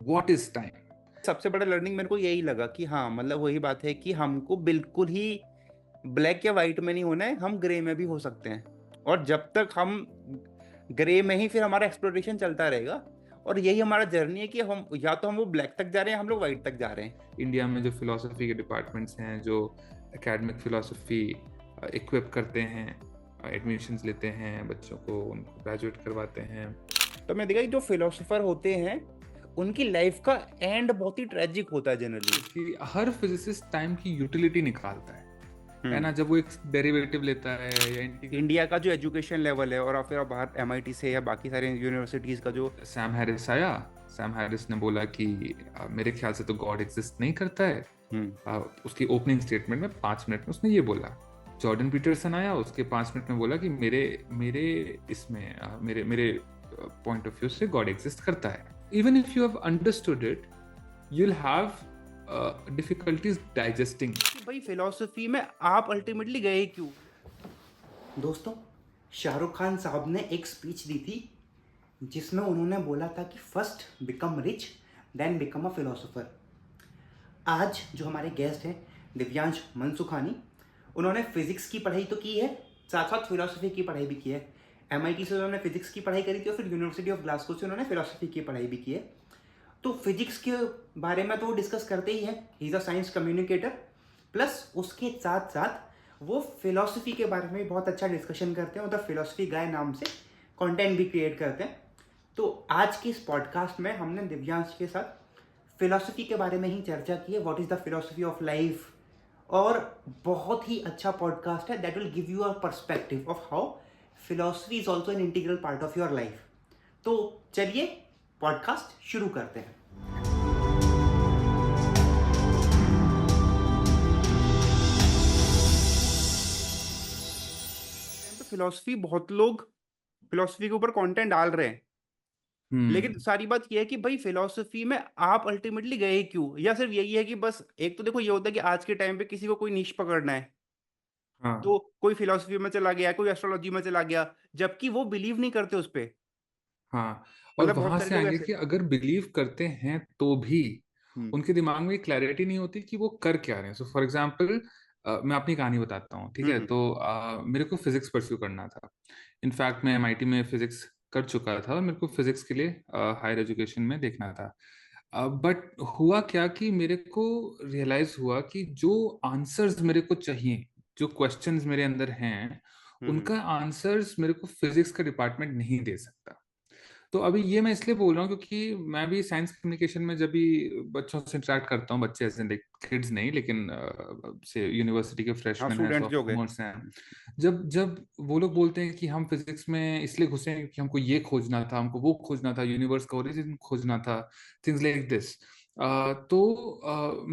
What is time? सबसे बड़ा learning मेरे को यही लगा कि हाँ, मतलब वही बात है कि हमको बिल्कुल ही ब्लैक या वाइट में नहीं होना है, हम ग्रे में भी हो सकते हैं। और जब तक हम ग्रे में ही, फिर हमारा एक्सप्लोरेशन चलता रहेगा। और यही हमारा जर्नी है कि हम या तो हम वो ब्लैक तक जा रहे हैं, हम लोग वाइट तक जा रहे हैं। इंडिया में जो फिलोसफी के डिपार्टमेंट्स हैं, जो एकेडमिक फिलोसफी इक्विप करते हैं, एडमिशन्स लेते हैं बच्चों को, उनको ग्रेजुएट करवाते हैं। तो मैं देखा कि जो फिलोसोफर होते हैं उनकी लाइफ का एंड बहुत ही ट्रेजिक होता है जनरली। कि हर फिजिसिस्ट टाइम की यूटिलिटी निकालता है हम्म। ना, जब वो एक डेरिवेटिव लेता है या इंटीग्रल। इंडिया का जो एजुकेशन लेवल है, और फिर आप बाहर एमआईटी से या बाकी सारे यूनिवर्सिटीज का जो। सैम हैरिस आया, सैम हैरिस ने बोला कि मेरे ख्याल से तो गॉड एग्जिस्ट नहीं करता है। हम्म। उसकी ओपनिंग स्टेटमेंट में 5 मिनट में उसने ये बोला। जॉर्डन पीटरसन आया, उसके 5 मिनट में बोला कि मेरे मेरे इसमें मेरे मेरे पॉइंट ऑफ व्यू से गॉड एग्जिस्ट करता है। Even if you have understood it, you will have difficulties digesting. भाई फिलोसफी में आप अल्टीमेटली गए क्यों? दोस्तों, शाहरुख खान साहब ने एक स्पीच दी थी जिसमें उन्होंने बोला था कि first become rich then become a philosopher. आज जो हमारे गेस्ट हैं दिव्यांश मनसुखानी, उन्होंने फिजिक्स की पढ़ाई तो की है, साथ साथ फिलोसफी की पढ़ाई भी की है। एमआईटी से उन्होंने फिजिक्स की पढ़ाई करी थी और फिर यूनिवर्सिटी ऑफ ग्लासगो से उन्होंने फिलोसफी की पढ़ाई भी की है। तो फिजिक्स के बारे में तो वो डिस्कस करते ही हैं, he is a science communicator. Plus उसके साथ साथ वो फिलोसफी के बारे में बहुत अच्छा डिस्कशन करते हैं, मतलब फिलोसफी गाय नाम से कंटेंट भी क्रिएट करते हैं। तो आज के इस पॉडकास्ट में हमने दिव्यांश के साथ फिलोसफी के बारे में ही चर्चा की है, what is the philosophy of life. और बहुत ही अच्छा पॉडकास्ट है, that will give you a perspective of how philosophy is also an integral part of your life. तो चलिए पॉडकास्ट शुरू करते हैं। तो फिलोसफी, बहुत लोग फिलोसफी के ऊपर कंटेंट डाल रहे हैं, लेकिन सारी बात यह है कि भाई फिलोसफी में आप अल्टीमेटली गए क्यों? या सिर्फ यही है कि बस, एक तो देखो ये होता है कि आज के टाइम पे किसी को कोई निश पकड़ना है, हाँ, तो कोई फिलोसफी में चला गया, कोई एस्ट्रोलॉजी में चला गया, जबकि वो बिलीव नहीं करते उस पे। हाँ। और मतलब बहुत वहां सारे से लोग आगे ऐसे। कि अगर बिलीव करते हैं तो भी हम्म। उनके दिमाग में क्लैरिटी नहीं होती कि वो कर क्या रहे हैं। सो फॉर एग्जाम्पल, मैं अपनी कहानी बताता हूँ, ठीक है? हम्म। तो मेरे को फिजिक्स परस्यू करना था। इनफैक्ट मैं एमआईटी में फिजिक्स कर चुका था और मेरे को फिजिक्स के लिए हायर एजुकेशन में देखना था। बट हुआ क्या कि मेरे को रियलाइज हुआ कि जो आंसर्स मेरे को चाहिए, जो क्वेश्चंस मेरे अंदर हैं, हम्म। उनका आंसर्स मेरे को फिजिक्स का डिपार्टमेंट नहीं दे सकता। तो अभी ये मैं इसलिए बोल रहा हूँ क्योंकि मैं भी साइंस कम्युनिकेशन में जब भी बच्चों से इंटरेक्ट करता हूँ, बच्चे ऐसे किड्स नहीं, लेकिन से यूनिवर्सिटी के हाँ, फ्रेशमैन हैं, स्टूडेंट्स जो हो गए। सॉफ्टमोर्स हैं, जब जब वो लोग बोलते हैं कि हम फिजिक्स में इसलिए घुसे हैं कि हमको ये खोजना था, हमको वो खोजना था, यूनिवर्स का ओरिजिन खोजना था, थिंग्स लाइक दिस। तो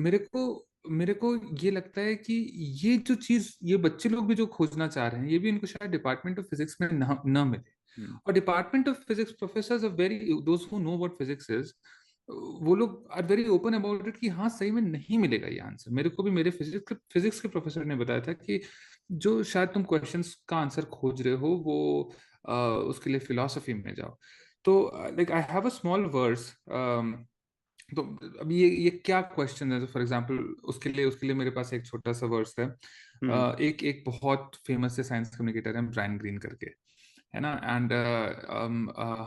मेरे को ये लगता है कि ये जो चीज ये बच्चे लोग भी जो खोजना चाह रहे हैं, ये भी इनको शायद डिपार्टमेंट ऑफ फिजिक्स में ना मिले। हम्म। और department of physics professors are very, those who know what physics is, वो लोग are very open about it कि हाँ सही में नहीं मिलेगा ये आंसर। मेरे को भी मेरे फिजिक्स के प्रोफेसर ने बताया था कि जो शायद तुम क्वेश्चंस का आंसर खोज रहे हो वो उसके लिए फिलोसफी में जाओ। तो like I have a small verse. तो अब ये क्या क्वेश्चन है? फॉर एग्जांपल, उसके लिए मेरे पास एक छोटा सा वर्स है। हम्म। एक एक बहुत फेमस है साइंस कम्युनिकेटर है, ब्रायन ग्रीन करके, है ना? एंड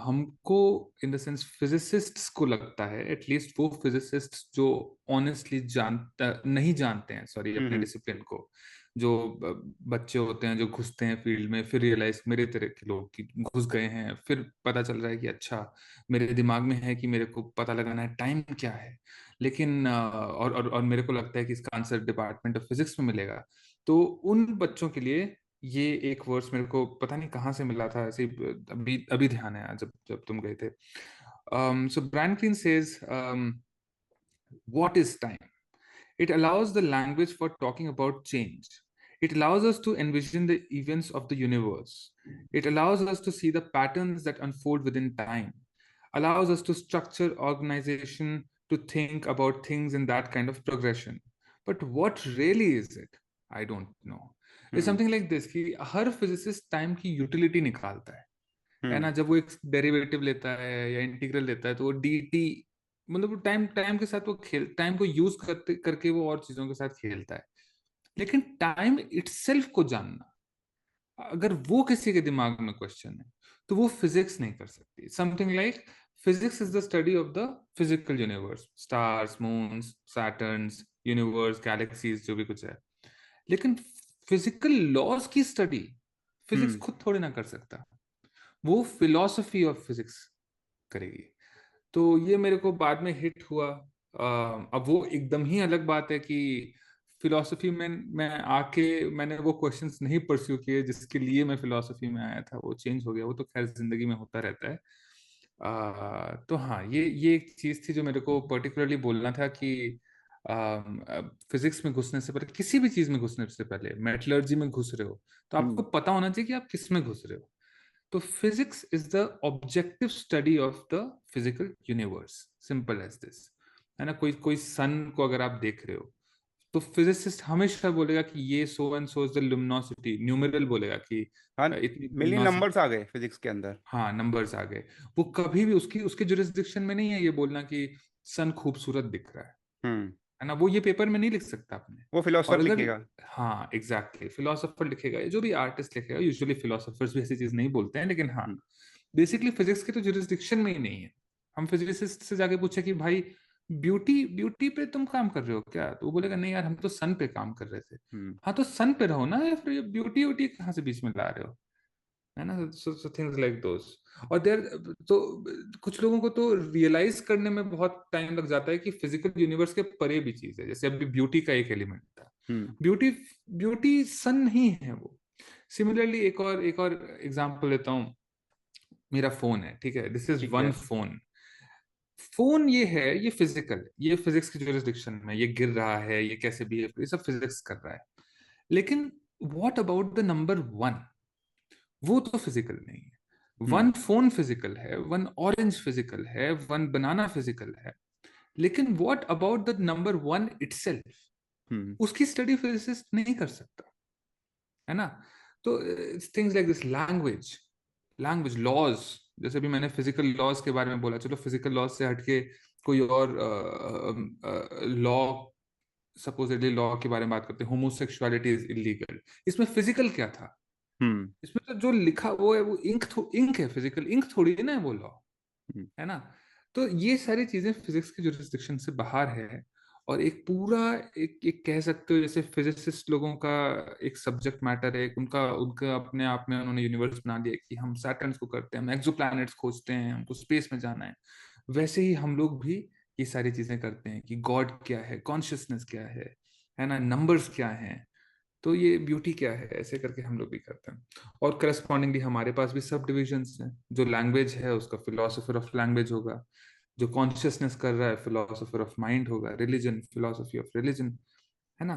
हमको इन द सेंस फिजिसिस्ट्स को लगता है, एटलीस्ट वो फिजिसिस्ट्स जो ऑनेस्टली नहीं जानते हैं, सॉरी, अपने हम्म। डिसिप्लिन को, जो बच्चे होते हैं जो घुसते हैं फील्ड में, फिर रियलाइज मेरे तरह के लोग कि घुस गए हैं, फिर पता चल रहा है कि अच्छा, मेरे दिमाग में है कि मेरे को पता लगाना है टाइम क्या है, लेकिन और मेरे को लगता है कि इसका आंसर डिपार्टमेंट ऑफ फिजिक्स में मिलेगा। तो उन बच्चों के लिए ये एक वर्ड्स मेरे को पता नहीं कहाँ से मिला था, ऐसे ही अभी अभी ध्यान आया जब जब तुम गए थे। So Brian Greene says, what is time? It allows the language for talking about change. It allows us to envision the events of the universe. It allows us to see the patterns that unfold within time. Allows us to structure organization, to think about things in that kind of progression. But what really is it? I don't know. It's hmm. something like this कि हर physicist time की utility निकालता है हम्म। ना? जब वो एक derivative लेता है या इंटीग्रल लेता है, तो वो dt मतलब टाइम टाइम के साथ वो टाइम को यूज करते करके वो और चीजों के साथ खेलता है, लेकिन टाइम इटसेल्फ को जानना, अगर वो किसी के दिमाग में क्वेश्चन है तो वो फिजिक्स नहीं कर सकती। Something like physics is the study of the physical universe, stars, moons, Saturns, universe, galaxies, जो भी कुछ है। लेकिन फिजिकल लॉज की स्टडी फिजिक्स हम्म खुद थोड़ी ना कर सकता, वो फिलोसफी ऑफ फिजिक्स करेगी। तो ये मेरे को बाद में हिट हुआ। अब वो एकदम ही अलग बात है कि फिलॉसफी में मैं आके मैंने वो क्वेश्चंस नहीं परस्यू किए जिसके लिए मैं फिलॉसफी में आया था, वो चेंज हो गया। वो तो खैर जिंदगी में होता रहता है। तो हाँ, ये एक चीज थी जो मेरे को पर्टिकुलरली बोलना था कि फिजिक्स में घुसने से पहले, किसी भी चीज में घुसने से पहले, मेटलर्जी में घुस रहे हो तो आपको हम्म पता होना चाहिए कि आप किस में घुस रहे हो। तो physics is the objective study of the physical universe, simple as this, है ना। कोई कोई सन को अगर आप देख रहे हो तो फिजिसिस्ट हमेशा बोलेगा कि ये so and so is the luminosity, numeral बोलेगा कि हाँ, इतनी मिलियन लुमिनोसिटी। नंबर्स आ गए फिजिक्स के अंदर। हाँ, नंबर्स आ गए। वो कभी भी उसकी उसके जुरिस्डिक्शन में नहीं है ये बोलना कि सन खूबसूरत दिख रहा हम्म है ना। वो ये पेपर में नहीं लिख सकता आपने। वो और फिलोसफर अगर, लिखेगा। हाँ एग्जैक्टली, फिलोसोफर लिखेगा, जो भी आर्टिस्ट लिखेगा, यूजुअली फिलोसोफर्स भी ऐसी चीज नहीं बोलते हैं, लेकिन हाँ, हम्म बेसिकली फिजिक्स के तो जुरिस्डिक्शन में ही नहीं है। हम फिजिसिस्ट से जाके पूछे कि भाई ब्यूटी ब्यूटी पे तुम काम कर रहे हो क्या, तो वो बोलेगा नहीं यार, हम तो सन पे काम कर रहे थे। हम्म हाँ, तो सन पे रहो ना, या फिर ये ब्यूटी व्यूटी कहाँ से बीच में ला रहे हो, है ना। So things like those. और देर तो कुछ लोगों को तो रियलाइज करने में बहुत टाइम लग जाता है कि फिजिकल यूनिवर्स के परे भी चीज है। जैसे अभी ब्यूटी का एक एलिमेंट था, हम्म ब्यूटी, ब्यूटी सन नहीं है वो। सिमिलरली एक और एग्जांपल लेता हूँ। मेरा फोन है, ठीक है, दिस इज ठीक वन है। फोन। फोन ये है, ये फिजिकल है, ये फिजिक्स की जुरिस्डिक्शन में, ये गिर रहा है, ये कैसे बिहेव, ये सब फिजिक्स कर रहा है। लेकिन what about the number one, वो तो फिजिकल नहीं है। हम्म वन फोन फिजिकल है, वन ऑरेंज फिजिकल है, वन बनाना फिजिकल है, लेकिन what about the number one itself, hmm उसकी स्टडी फिजिसिस्ट नहीं कर सकता, है ना। तो things like this, language, language laws, जैसे भी मैंने फिजिकल लॉज के बारे में बोला, चलो फिजिकल लॉज से हटके कोई और लॉ, सपोजिटली लॉ के बारे में बात करते हैं, होमोसेक्सुअलिटी इज इलीगल, इसमें फिजिकल क्या था? हम्म इसमें तो जो लिखा वो है, वो इंक, इंक है, फिजिकल इंक थोड़ी है ना वो लॉ, हम्म है ना। तो ये सारी चीजें फिजिक्स की जुरिस्डिक्शन से बाहर है। और एक पूरा, एक कह सकते हो जैसे फिजिसिस्ट लोगों का एक सब्जेक्ट मैटर है, उनका उनका अपने आप में उन्होंने यूनिवर्स बना दिया कि हम सैटर्न्स को करते हैं, हम एक्सोप्लैनेट्स खोजते हैं, हमको स्पेस में जाना है। वैसे ही हम लोग भी ये सारी चीजें करते हैं कि गॉड क्या है, कॉन्शियसनेस क्या है ना, नंबर्स क्या हैं, तो ये ब्यूटी क्या है, ऐसे करके हम लोग भी करते हैं। और करस्पॉन्डिंगली हमारे पास भी सब डिविजन्स हैं। जो लैंग्वेज है उसका फिलोसोफर ऑफ लैंग्वेज होगा, जो कॉन्शियसनेस कर रहा है फिलोसोफर ऑफ माइंड होगा, रिलीजन फिलोसफी ऑफ रिलीजन, है ना।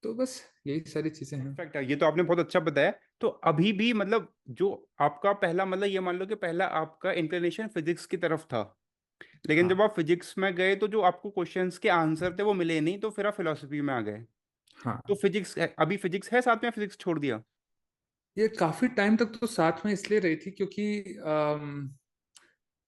तो बस यही सारी चीजें हैं। परफेक्ट है, ये तो आपने बहुत अच्छा बताया। तो अभी भी मतलब जो आपका पहला मतलब ये मान लो कि पहला आपका इंक्लिनेशन फिजिक्स की तरफ था, लेकिन जब हाँ, आप फिजिक्स में गए तो जो आपको क्वेश्चंस के आंसर थे वो मिले नहीं, तो फिर आप फिलोसफी में आ गए। तो हाँ, फिजिक्स है, अभी फिजिक्स है साथ में, फिजिक्स छोड़ दिया? ये काफी टाइम तक तो साथ में इसलिए रही थी क्योंकि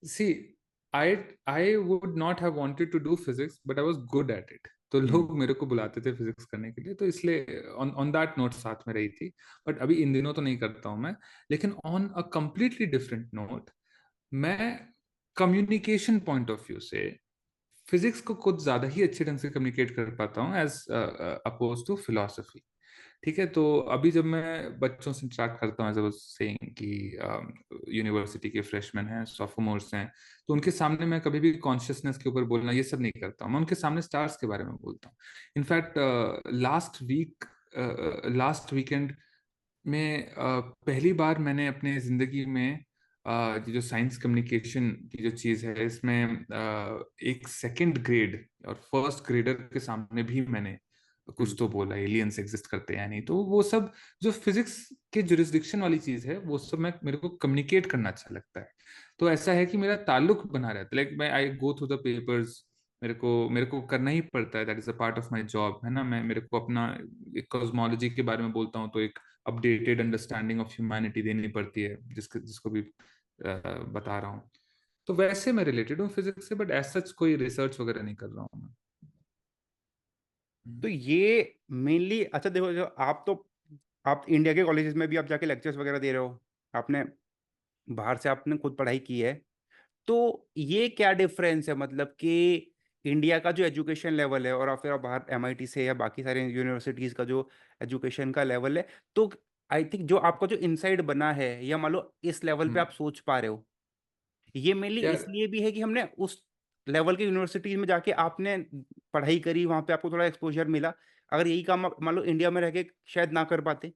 see, I I would not have wanted to do physics but I was good at it, तो हम्म लोग मेरे को बुलाते थे फिजिक्स करने के लिए, तो इसलिए ऑन ऑन दैट नोट साथ में रही थी। बट अभी इन दिनों तो नहीं करता हूँ मैं। लेकिन on a completely different note, मैं कम्युनिकेशन पॉइंट ऑफ व्यू से फिजिक्स को कुछ ज्यादा ही अच्छे ढंग से कम्युनिकेट कर पाता हूँ एज अपोज टू फिलोसफी। ठीक है, तो अभी जब मैं बच्चों से इंटरेक्ट करता हूँ, जब सेइंग कि यूनिवर्सिटी के फ्रेशमैन हैं, सॉफ्टमोर्स हैं, तो उनके सामने मैं कभी भी कॉन्शियसनेस के ऊपर बोलना ये सब नहीं करता हूँ। मैं उनके सामने स्टार्स के बारे में बोलता हूँ। इनफैक्ट लास्ट वीकेंड में पहली बार मैंने अपने जिंदगी में ये जो साइंस कम्युनिकेशन की जो चीज़ है इसमें एक सेकंड ग्रेड और फर्स्ट ग्रेडर के सामने भी मैंने कुछ हम्म तो बोला, एलियंस एग्जिस्ट करते हैं या नहीं, तो वो सब जो फिजिक्स के जुरिस्डिक्शन वाली चीज है वो सब मैं, मेरे को कम्युनिकेट करना अच्छा लगता है। तो ऐसा है कि मेरा ताल्लुक बना रहता है, लाइक मैं आई गो थ्रू द पेपर्स, मेरे को करना ही पड़ता है, that is a part of my job, है ना। मैं मेरे को अपना एक कॉस्मोलॉजी के बारे में बोलता हूँ तो एक अपडेटेड अंडरस्टैंडिंग ऑफ ह्यूमैनिटी देनी पड़ती है जिसको जिसको भी बता रहा हूँ। तो वैसे मैं रिलेटेड हूँ फिजिक्स से, बट एज सच कोई रिसर्च वगैरह नहीं कर रहा हूँ मैं। तो ये मेनली, अच्छा देखो, जो आप इंडिया के कॉलेजेस में भी आप जाके लेक्चर्स वगैरह दे रहे हो, आपने बाहर से आपने खुद पढ़ाई की है, तो ये क्या डिफरेंस है, मतलब कि इंडिया का जो एजुकेशन लेवल है और फिर आप बाहर एमआईटी से या बाकी सारे यूनिवर्सिटीज का जो एजुकेशन का लेवल है, तो आई थिंक जो आपका जो इनसाइड बना है, या मान लो इस लेवल पे हम्म। आप सोच पा रहे हो, ये मेनली यार इसलिए भी है कि हमने उस लेवल के यूनिवर्सिटीज में जाके आपने पढ़ाई करी, वहां पे आपको थोड़ा एक्सपोजर मिला। अगर यही काम आप मान लो इंडिया में रह के शायद ना कर पाते।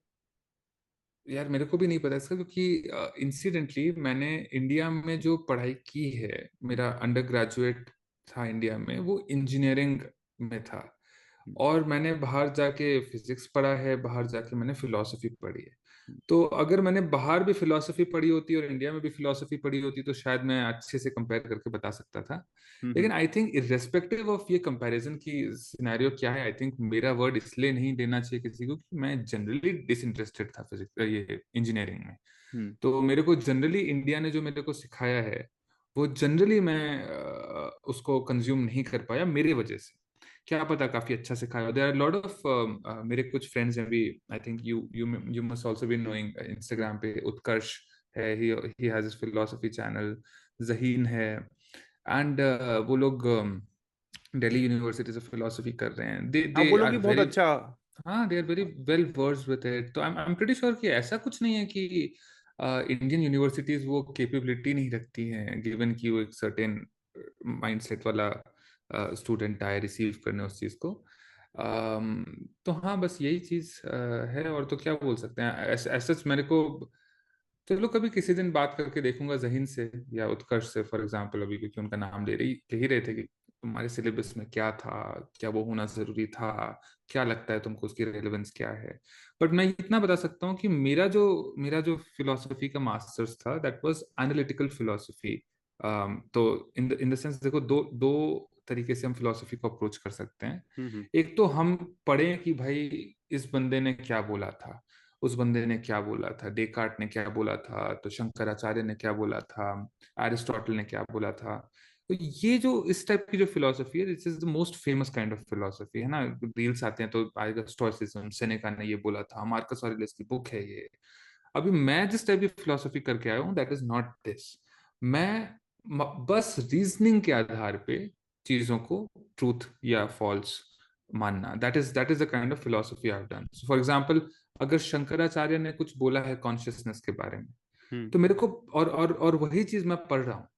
यार मेरे को भी नहीं पता इसका, क्योंकि इंसिडेंटली मैंने इंडिया में जो पढ़ाई की है, मेरा अंडर ग्रेजुएट था इंडिया में, वो इंजीनियरिंग में था। और मैंने बाहर जाके फिजिक्स पढ़ा है, बाहर जाके मैंने फिलोसफी पढ़ी है। तो अगर मैंने बाहर भी फिलोसफी पढ़ी होती और इंडिया में भी फिलोसफी पढ़ी होती तो शायद मैं अच्छे से कंपेयर करके बता सकता था। हम्म। लेकिन आई थिंक इरेस्पेक्टिव ऑफ ये कंपैरिजन की सिनेरियो क्या है, आई थिंक मेरा वर्ड इसलिए नहीं देना चाहिए किसी को कि मैं जनरली डिसइंटरेस्टेड था फिजिक्स, ये इंजीनियरिंग में। हम्म। तो मेरे को जनरली इंडिया ने जो मेरे को सिखाया है, वो जनरली मैं उसको कंज्यूम नहीं कर पाया मेरे वजह से। क्या पता काफी अच्छा सिखाया, देयर आर लॉट ऑफ मेरे कुछ फ्रेंड्स हैं भी। I think you you you must also be knowing, Instagram पे उत्कर्ष है, he has his philosophy channel. जहीन है, एंड वो लोग दिल्ली यूनिवर्सिटी से फिलोसफी कर रहे हैं। दे हाँ, दे वो लोग आर भी बहुत वेरी, अच्छा। हाँ they are very well versed with it. तो आई एम प्रीटी श्योर कि ऐसा कुछ नहीं है कि इंडियन यूनिवर्सिटीज वो कैपेबिलिटी नहीं रखती हैं, गिवन कि वो एक सर्टेन माइंडसेट वाला स्टूडेंट आए रिसीव करने उस चीज को। तो हाँ, बस यही चीज है, और तो क्या बोल सकते हैं। ऐसा मेरे को, चलो कभी किसी दिन बात करके देखूंगा जहीन से या उत्कर्ष से फॉर एग्जांपल, अभी क्योंकि उनका नाम ले ही रहे थे, कि तुम्हारे सिलेबस में क्या था, क्या वो होना जरूरी था, क्या लगता है तुमको उसकी रेलेवेंस क्या है। बट मैं इतना बता सकता हूँ कि मेरा जो फिलोसफी का मास्टर्स था, दैट वाज एनालिटिकल फिलोसफी। तो इन द सेंस देखो, दो दो तरीके से हम फिलोसफी को अप्रोच कर सकते हैं। हम्म। एक तो हम पढ़ें कि भाई इस बंदे ने क्या बोला था, उस बंदे ने क्या बोला था, डेकार्ट ने क्या बोला था, तो शंकराचार्य ने क्या बोला था, एरिस्टोटल ने क्या बोला था। तो ये जो इस टाइप की जो फिलोसफी है, this is the most famous kind of philosophy, है ना। रील्स आते हैं तो आएगा स्टोइसिज्म, सेनेका ने ये बोला था, मार्कस ऑरेलियस की बुक है ये। अभी मैं जिस टाइप की फिलोसफी करके आया हूँ, दैट इज नॉट दिस। मैं बस रीजनिंग के आधार पे चीजों को ट्रूथ या फॉल्स मानना, that is the kind of philosophy I have done. For example, अगर शंकराचार्य ने कुछ बोला है कॉन्शियसनेस के बारे में, हम्म। तो मेरे को और वही चीज मैं पढ़ रहा हूँ,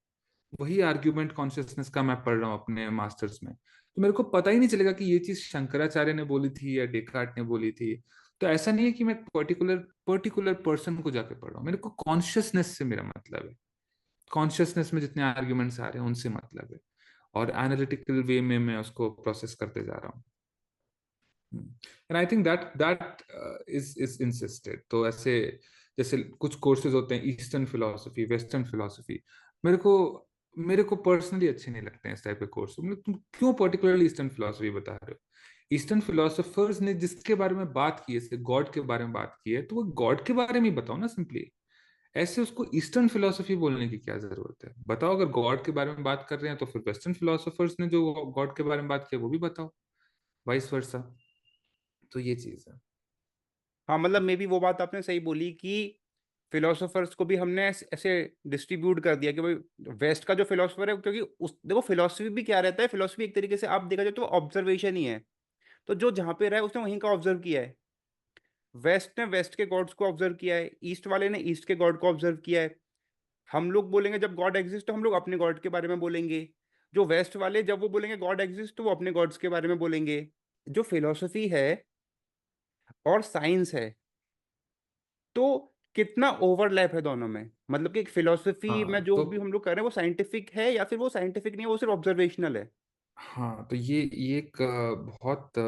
वही आर्ग्यूमेंट कॉन्शियसनेस का मैं पढ़ रहा हूँ अपने मास्टर्स में, तो मेरे को पता ही नहीं चलेगा कि ये चीज शंकराचार्य ने बोली थी या डेकार्ट ने बोली थी। तो ऐसा नहीं है कि मैं पर्टिकुलर पर्टिकुलर पर्सन को जाके पढ़ रहा हूँ, मेरे को कॉन्शियसनेस से मेरा मतलब है। कॉन्शियसनेस में जितने आर्ग्यूमेंट्स आ रहे हैं उनसे मतलब है, और एनालिटिकल वे में मैं उसको प्रोसेस करते जा रहा हूँ। And I think that is insisted. तो ऐसे जैसे कुछ कोर्सेज होते हैं, ईस्टर्न फिलोसफी, वेस्टर्न फिलोसफी, मेरे को मेरे को पर्सनली अच्छे नहीं लगते हैं इस टाइप के कोर्स। मतलब तुम क्यों पर्टिकुलरली ईस्टर्न फिलोसफी बता रहे हो? ईस्टर्न फिलोसफर्स ने जिसके बारे में बात की है, जैसे गॉड के बारे में बात की है, तो वो गॉड के बारे में ही बताओ ना सिंपली। ऐसे उसको ईस्टर्न फिलोसफी बोलने की क्या जरूरत है? बताओ, अगर गॉड के बारे में बात कर रहे हैं तो फिर वेस्टर्न फिलोसफर्स ने जो गॉड के बारे में बात किया वो भी बताओ, वाइस वर्सा। तो ये चीज है। हाँ, मतलब मे बी वो बात आपने सही बोली कि फिलोसोफर्स को भी हमने ऐसे डिस्ट्रीब्यूट कर दिया कि भाई वेस्ट का जो फिलोसफर है, क्योंकि उस देखो फिलोसफी भी क्या रहता है, फिलोसफी एक तरीके से आप देखा जाए तो ऑब्जर्वेशन ही है। तो जो जहाँ पे रहा है उसने वहीं का ऑब्जर्व किया है। वेस्ट ने वेस्ट के गॉड्स को ऑब्जर्व किया है, ईस्ट वाले ने ईस्ट के गॉड को ऑब्जर्व किया है। हम लोग बोलेंगे जब गॉड एग्जिस्ट तो हम लोग अपने गॉड के बारे में बोलेंगे। जो वेस्ट वाले जब वो बोलेंगे गॉड एग्जिस्ट तो वो अपने गॉड्स के बारे में बोलेंगे। जो फिलोसफी है और साइंस है, तो कितना ओवरलैप है दोनों में, मतलब कि फिलोसफी में हाँ जो तो भी हम लोग कर रहे हैं वो साइंटिफिक है या फिर वो साइंटिफिक नहीं है, वो सिर्फ ऑब्जर्वेशनल है। हाँ तो ये एक बहुत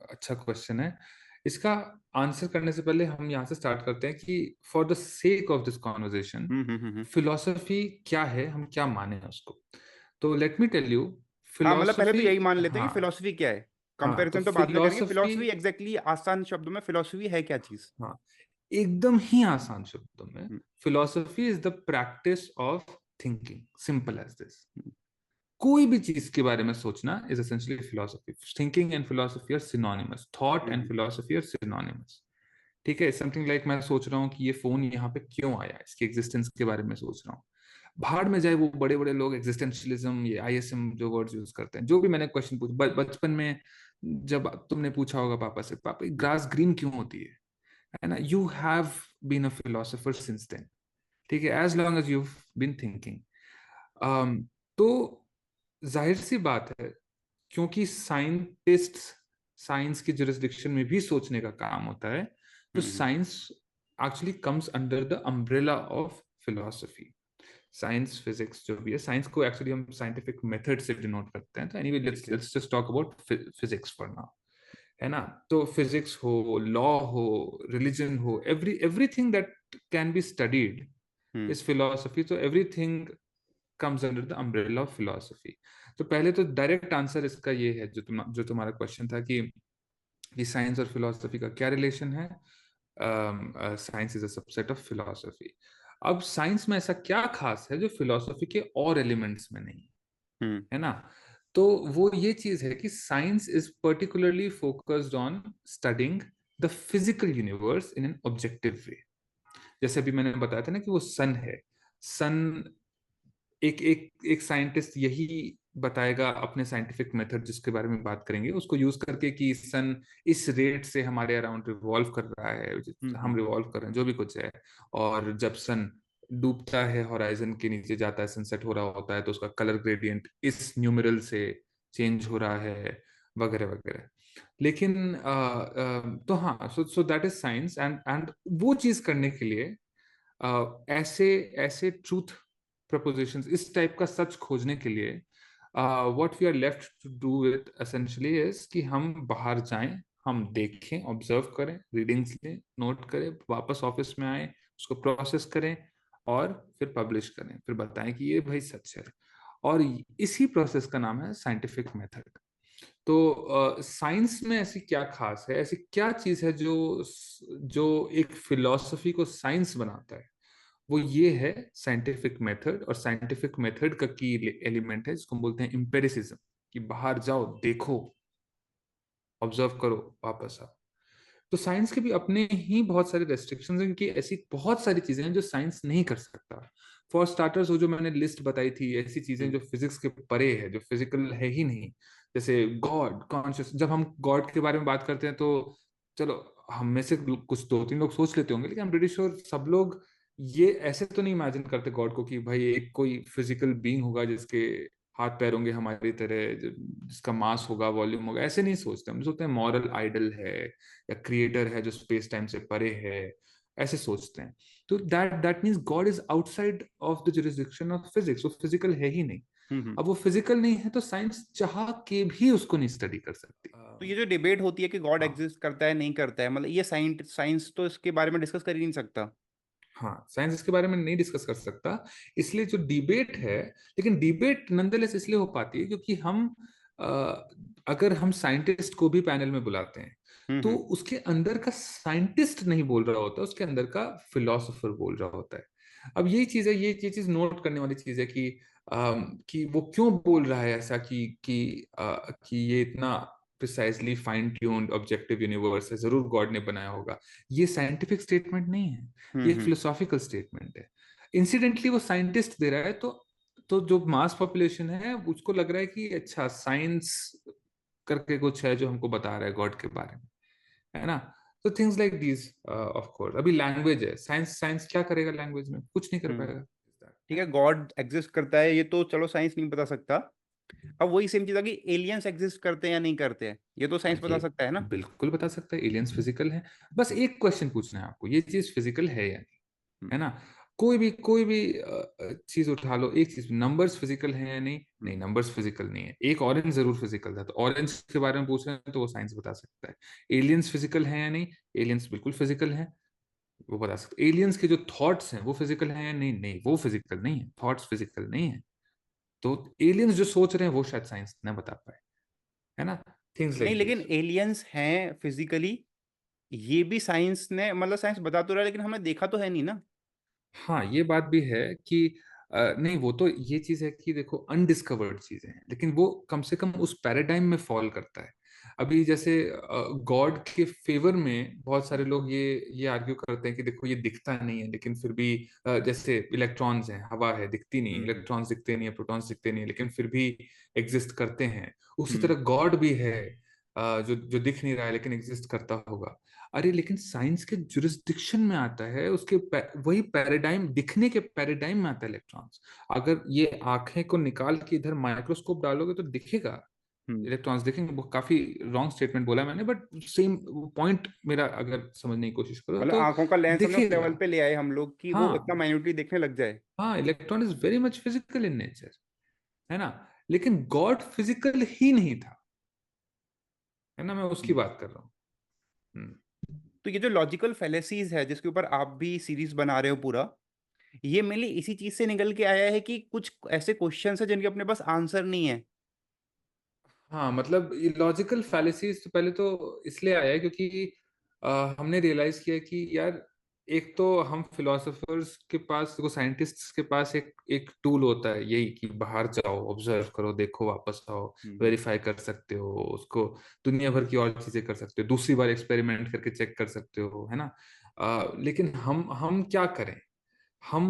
अच्छा क्वेश्चन है। इसका आंसर करने से पहले हम यहाँ से स्टार्ट करते हैं कि for the sake of this conversation, hmm. Philosophy क्या है, हम क्या माने उसको। तो लेट मी टेल यू। हाँ, मतलब पहले तो फिलोसफी, यही मान लेते हैं हाँ कि फिलोसफी क्या है। हाँ, तो कंपैरिजन तो बाद में करेंगे, फिलोसफी, फिलोसफी एग्जैक्टली आसान शब्दों में फिलोसफी है क्या चीज। हाँ एकदम ही आसान शब्दों में, hmm. Philosophy is the practice of thinking, simple as this. कोई भी चीज के बारे में सोचना is essentially philosophy. Thinking and philosophy are synonymous, thought and philosophy are synonymous. ठीक है, समथिंग लाइक मैं सोच रहा हूँ कि ये फोन यहाँ पे क्यों आया, इसकी एग्जिस्टेंस के बारे में सोच रहा हूँ। भाड़ में जाए वो बड़े बड़े लोग एग्जिस्टेंशियलिज्म, ये आईएसएम जो वर्ड्स यूज करते हैं। जो भी मैंने क्वेश्चन पूछा बचपन में, जब तुमने पूछा होगा पापा से, पापा ग्रास ग्रीन क्यों होती है ना, you have been a philosopher since then. ठीक है, as long as you been thinking. तो जाहिर सी बात है, क्योंकि साइंटिस्ट साइंस की जुरिस्डिक्शन में भी सोचने का काम होता है, तो science actually comes under the umbrella of philosophy. Science, physics जो भी है, साइंस को एक्चुअली हम साइंटिफिक मेथड से डिनोट करते हैं। तो anyway, let's just talk about physics for now, है ना। तो फिजिक्स हो, लॉ हो, रिलीजन हो, everything that can be studied is philosophy. तो everything comes under the umbrella of philosophy. तो पहले तो डायरेक्ट आंसर इसका ये है, जो तुम्हारा क्वेश्चन था कि साइंस और फिलोसफी का क्या रिलेशन है। Science is a subset of philosophy. अब साइंस में ऐसा क्या खास है जो फिलोसफी के और एलिमेंट्स में नहीं है ना। तो वो ये चीज है कि science is particularly focused on studying the physical universe in an objective way. जैसे अभी मैंने बताया था ना कि वो सन है। सन, एक एक एक साइंटिस्ट यही बताएगा अपने साइंटिफिक मेथड जिसके बारे में बात करेंगे उसको यूज करके कि सन इस रेट से हमारे अराउंड रिवॉल्व कर रहा है, हम रिवॉल्व कर रहे हैं, जो भी कुछ है। और जब सन डूबता है, होराइजन के नीचे जाता है, सनसेट हो रहा होता है, तो उसका कलर ग्रेडियंट इस न्यूमेरल से चेंज हो रहा है, वगैरह वगैरह। लेकिन तो हाँ, सो दैट इज साइंस। एंड वो चीज करने के लिए ऐसे ऐसे ट्रूथ प्रपोजिशंस, इस टाइप का सच खोजने के लिए what we are left to do with essentially is कि हम बाहर जाएं, हम देखें, ऑब्जर्व करें, रीडिंग्स लें, नोट करें, वापस ऑफिस में आए, उसको प्रोसेस करें और फिर पब्लिश करें, फिर बताएं कि ये भाई सच है। और इसी प्रोसेस का नाम है साइंटिफिक मेथड। तो साइंस में ऐसी क्या खास है, ऐसी क्या चीज है जो जो एक फिलॉसफी को साइंस बनाता है। वो ये है साइंटिफिक मेथड। और साइंटिफिक मेथड का की एलिमेंट है जिसको हम बोलते हैं एम्पिरिसिज्म, कि बाहर जाओ, देखो, ऑब्जर्व करो, वापस आओ। तो साइंस के भी अपने ही बहुत सारे रेस्ट्रिक्शंस हैं, क्योंकि ऐसी बहुत सारी चीजें हैं जो साइंस नहीं कर सकता। फॉर स्टार्टर्स, वो जो मैंने लिस्ट बताई थी, ऐसी चीजें जो फिजिक्स के परे है, जो फिजिकल है ही नहीं, जैसे गॉड कॉन्शियस। जब हम गॉड के बारे में बात करते हैं तो चलो, हम में से कुछ दो तीन लोग सोच लेते होंगे, लेकिन आई एम प्रीटी श्योर सब लोग ये ऐसे तो नहीं इमेजिन करते गॉड को कि भाई एक कोई फिजिकल बीइंग होगा जिसके हाथ पैर होंगे हमारी तरह, जिसका मास होगा, वॉल्यूम होगा। ऐसे नहीं सोचते हम, सोचते हैं मॉरल आइडल है या क्रिएटर है जो स्पेस टाइम से परे है, ऐसे सोचते हैं। तो that means God is outside of the jurisdiction of physics, वो फिजिकल है ही नहीं। अब वो फिजिकल नहीं है तो साइंस चाह के भी उसको नहीं स्टडी कर सकती। तो ये जो डिबेट होती है कि गॉड हाँ, एग्जिस्ट करता है नहीं करता है, मतलब ये साइंस साइंस तो इसके बारे में डिस्कस कर ही नहीं सकता। हाँ, साइंस इसके बारे में नहीं डिस्कस कर सकता, इसलिए जो डिबेट है। लेकिन डिबेट नंदलेस इसलिए हो पाती है क्योंकि हम अ, अगर हम साइंटिस्ट को भी पैनल में बुलाते हैं तो हम्म उसके अंदर का साइंटिस्ट नहीं बोल रहा होता, उसके अंदर का फिलोसोफर बोल रहा होता है। अब यही चीज है, ये चीज नोट करने वाली चीज है कि वो क्यों बोल रहा है ऐसा, कि ये इतना precisely fine tuned objective universe है, जरूर गॉड ने बनाया होगा। ये साइंटिफिक स्टेटमेंट नहीं है, ये एक हम्म फिलोसॉफिकल स्टेटमेंट है। इंसिडेंटली वो साइंटिस्ट दे रहा है, तो जो मास पॉपुलेशन है उसको लग रहा है कि अच्छा, साइंस करके कुछ है जो हमको बता रहा है गॉड के बारे में, है ना। तो things like these, of course. अभी लैंग्वेज है, साइंस साइंस क्या करेगा लैंग्वेज में, कुछ नहीं कर हम्म पाएगा, ठीक है है, ना। गॉड एग्जिस्ट करता है ये तो चलो साइंस नहीं बता सकता। अब वही सेम चीज है कि एलियंस एग्जिस्ट करते हैं या नहीं करते हैं, ये तो साइंस बता ये सकता है ना। बिल्कुल बता सकता है, एलियंस फिजिकल है। बस एक क्वेश्चन पूछना है आपको, ये चीज फिजिकल है या नहीं, हम्म है ना। कोई भी चीज उठा लो, एक चीज, नंबर्स फिजिकल है या नहीं, हम्म नहीं नंबर्स फिजिकल नहीं है। एक ऑरेंज जरूर फिजिकल था, तो ऑरेंज के बारे में पूछ रहे हैं तो वो साइंस बता सकता है। एलियंस फिजिकल है या नहीं, एलियंस बिल्कुल फिजिकल है, वो बता सकते। एलियंस के जो थॉट्स हैं वो फिजिकल हैं या नहीं, नहीं वो फिजिकल नहीं है, थॉट्स फिजिकल नहीं है। तो एलियंस जो सोच रहे हैं वो शायद साइंस ना बता पाए, है ना। थिंग्स नहीं, लाइक लेकिन दिस। एलियंस हैं फिजिकली, ये भी साइंस ने मतलब साइंस बता तो रहा है लेकिन हमने देखा तो है नहीं ना। हाँ, ये बात भी है कि नहीं, वो तो ये चीज है कि देखो अनडिस्कवर्ड चीजें हैं, लेकिन वो कम से कम उस पैराडाइम में फॉल करता है। अभी जैसे गॉड के फेवर में बहुत सारे लोग ये आर्ग्यू करते हैं कि देखो ये दिखता नहीं है लेकिन फिर भी जैसे इलेक्ट्रॉन्स हैं, हवा है, दिखती नहीं, इलेक्ट्रॉन्स दिखते नहीं है, प्रोटॉन्स दिखते नहीं है, लेकिन फिर भी एग्जिस्ट करते हैं। उसी तरह गॉड भी है, जो जो दिख नहीं रहा है लेकिन एग्जिस्ट करता होगा। अरे लेकिन साइंस के जुरिस्डिक्शन में आता है, उसके वही पैराडाइम, दिखने के पैराडाइम में आता है इलेक्ट्रॉन्स। अगर ये आंखें को निकाल के इधर माइक्रोस्कोप डालोगे तो दिखेगा, इलेक्ट्रॉन्स दिखेंगे। वो काफी रॉन्ग स्टेटमेंट बोला मैंने, बट सेम पॉइंट मेरा अगर समझने की कोशिश करो मतलब तो आंखों का लेंस हम लोग उस दिखेगा। लेवल पे ले आए हम लोग कि वो इतना हाँ, माइन्यूटली दिखने लग जाए। हाँ, electron is very much physical in nature, है ना। लेकिन गॉड फिजिकल ही नहीं था, है ना, मैं उसकी हम्म। बात कर रहा हूँ। हम्म। तो ये जो लॉजिकल फेलेसीज है जिसके ऊपर आप भी सीरीज बना रहे हो पूरा, ये मेनली इसी चीज से निकल के आया है कि कुछ ऐसे क्वेश्चंस है जिनके अपने पास आंसर नहीं है। हाँ, मतलब ये लॉजिकल फैलेसीज तो पहले तो इसलिए आया है क्योंकि हमने रियलाइज किया कि यार, एक तो हम फिलोसोफर्स के पास, देखो साइंटिस्ट्स के पास एक एक टूल होता है यही कि बाहर जाओ, ऑब्जर्व करो, देखो, वापस आओ, हम्म। वेरीफाई कर सकते हो उसको, दुनिया भर की और चीजें कर सकते हो, दूसरी बार एक्सपेरिमेंट करके चेक कर सकते हो, है ना। लेकिन हम क्या करें? हम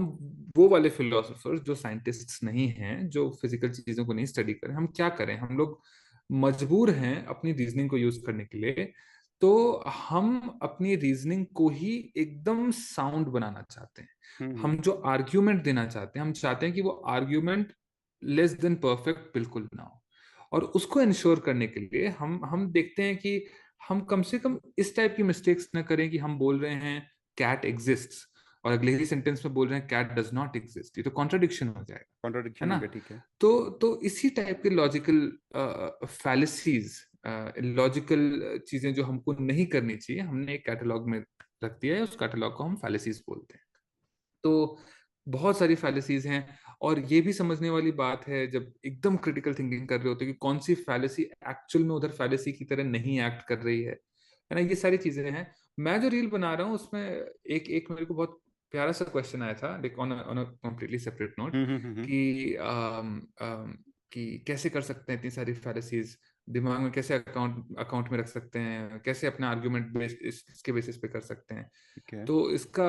वो वाले फिलोसोफर्स जो साइंटिस्ट्स नहीं हैं, जो फिजिकल चीजों को नहीं स्टडी करें, हम क्या करें? हम लोग मजबूर हैं अपनी रीजनिंग को यूज करने के लिए। तो हम अपनी रीजनिंग को ही एकदम साउंड बनाना चाहते हैं। हम्म। हम जो आर्ग्यूमेंट देना चाहते हैं, हम चाहते हैं कि वो आर्ग्यूमेंट लेस देन परफेक्ट बिल्कुल ना हो। और उसको इंश्योर करने के लिए हम देखते हैं कि हम कम से कम इस टाइप की मिस्टेक्स ना करें कि हम बोल रहे हैं कैट एग्जिस्ट्स और अगले ही सेंटेंस में बोल रहे हैं कैट डज नॉट एग्जिस्ट। ये तो कॉन्ट्रडिक्शन हो जाएगा, है कॉन्ट्रडिक्शन हो ना। गया, ठीक है। तो इसी टाइप के लॉजिकल फैलिसीज, लॉजिकल चीजें जो हमको नहीं करनी चाहिए, हमने एक कैटलॉग में रख दिया है, उस कैटलॉग को हम फैलिसीज बोलते हैं। तो बहुत सारी फैलिसीज हैं। और ये भी समझने वाली बात है जब एकदम क्रिटिकल थिंकिंग कर रहे होते हैं कि कौन सी फैलिसी एक्चुअल में उधर फैलिसी की तरह नहीं एक्ट कर रही है ना। ये सारी चीजें हैं। मैं जो रील बना रहा हूँ उसमें एक एक मेरे को बहुत प्यारा सा क्वेश्चन आया था, like on on a completely separate note, hmm. कि कि कैसे कर सकते हैं इतनी सारी फैलिसीज दिमाग में, कैसे अकाउंट अकाउंट में रख सकते हैं, कैसे अपना आर्ग्यूमेंट बेस इसके बेसिस पे कर सकते हैं। ठीक है। तो इसका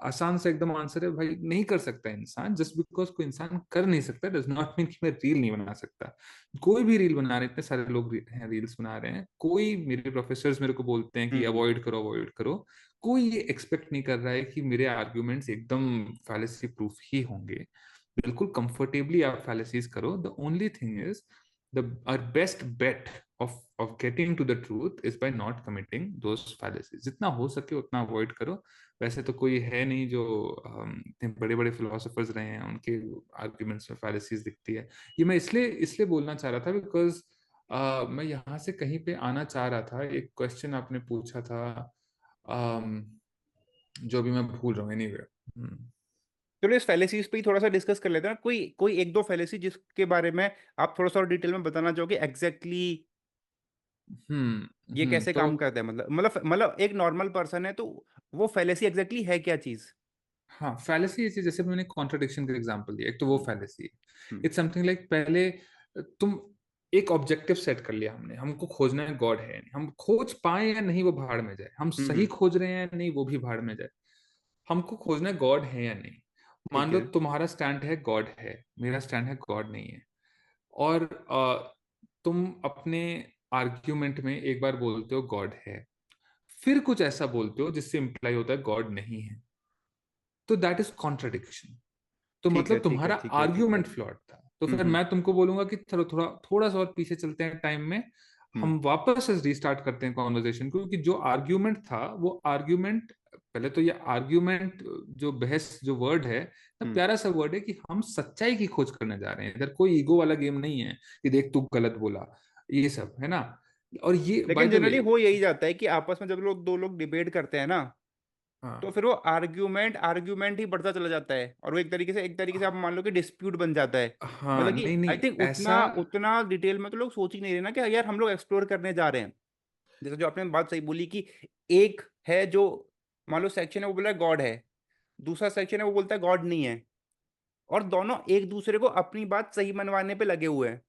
आसान सा एकदम आंसर है भाई, नहीं कर सकता इंसान। जस्ट बिकॉज कोई इंसान कर नहीं सकता डज नॉट मीन कि मैं रील नहीं बना सकता। कोई भी रील बना रहे हैं, इतने सारे लोग हैं रील्स बना रहे हैं, कोई, मेरे प्रोफेसर्स मेरे को बोलते हैं कि हम्म। अवॉइड करो, अवॉइड करो। कोई ये एक्सपेक्ट नहीं कर रहा है कि मेरे आर्ग्यूमेंट्स एकदम फैलेसी प्रूफ ही होंगे। बिल्कुल कंफर्टेबली आप फैलेसीज करो। The only thing is, the our best bet of getting to the truth is by not committing those fallacies। जितना हो सके उतना अवॉइड करो। वैसे तो कोई है नहीं जो इतने बड़े बड़े फिलोसोफर्स रहे हैं उनके आर्ग्यूमेंट्स में फैलेसीज दिखती है। ये मैं इसलिए इसलिए बोलना चाह रहा था बिकॉज मैं यहाँ से कहीं पे आना चाह रहा था। एक क्वेश्चन आपने पूछा था, um, जो अभी मैं भूल रहा हूँ, एनीवे। चलो इस फैलेसीज पे ही थोड़ा सा डिस्कस कर लेते हैं ना। कोई कोई एक दो फैलेसी जिसके बारे में आप थोड़ा सा और डिटेल में बताना चाहोगे एग्जैक्टली ये कैसे तो काम करता है। मतलब एक नॉर्मल पर्सन है तो वो फैलेसी एग्जैक्टली है क्या चीज। हाँ, फैलेसी ऐसी, जैसे मैंने कॉन्ट्रडिक्शन का एग्जांपल दिया, एक तो वो हम्म। फैलेसी है। हम्म। इट्स समथिंग लाइक, पहले तुम एक ऑब्जेक्टिव सेट कर लिया हमने, हमको खोजना है गॉड है नहीं, हम खोज पाए या नहीं वो भाड़ में जाए, हम सही हम्म। खोज रहे हैं या नहीं वो भी भाड़ में जाए, हमको खोजना है गॉड है या नहीं। मान ठीक लो है। तुम्हारा स्टैंड है गॉड है, मेरा स्टैंड है गॉड नहीं है। और तुम अपने आर्ग्यूमेंट में एक बार बोलते हो गॉड है, फिर कुछ ऐसा बोलते हो जिससे इंप्लाई होता है गॉड नहीं है, तो दैट इज कॉन्ट्रडिक्शन। तो ठीक है। मतलब ठीक है। तुम्हारा ठीक है। ठीक है। आर्ग्यूमेंट फ्लॉड था। तो फिर मैं तुमको बोलूंगा कि थोड़ा थोड़ा थोड़ा सा और पीछे चलते हैं टाइम में, हम्म। हम वापस से रिस्टार्ट करते हैं कॉन्वर्जेशन को, क्योंकि जो आर्ग्यूमेंट था वो आर्ग्यूमेंट, पहले तो ये आर्ग्यूमेंट, जो बहस, जो वर्ड है, तो हम्म। प्यारा सा वर्ड है कि हम सच्चाई की खोज करने जा रहे हैं। इधर कोई ईगो वाला गेम नहीं है कि देख तू गलत बोला, ये सब, है ना। और ये बाय लेकिन द वे, जनरली हो यही जाता है कि आपस में जब लोग दो लोग डिबेट करते हैं ना, तो हाँ, फिर वो आर्ग्यूमेंट ही बढ़ता चला जाता है और वो एक तरीके से आप मान लो कि डिस्प्यूट बन जाता है। हाँ, मतलब कि नहीं आई नहीं, थिंक ऐसा, उतना उतना डिटेल में तो लोग सोच ही नहीं रहे ना कि यार हम लोग एक्सप्लोर करने जा रहे हैं। जैसे जो आपने बात सही बोली कि एक है जो मान लो सेक्शन है वो बोला गॉड है, दूसरा सेक्शन है वो बोलता है गॉड नहीं है। और दोनों एक दूसरे को अपनी बात सही मनवाने पे लगे हुए हैं।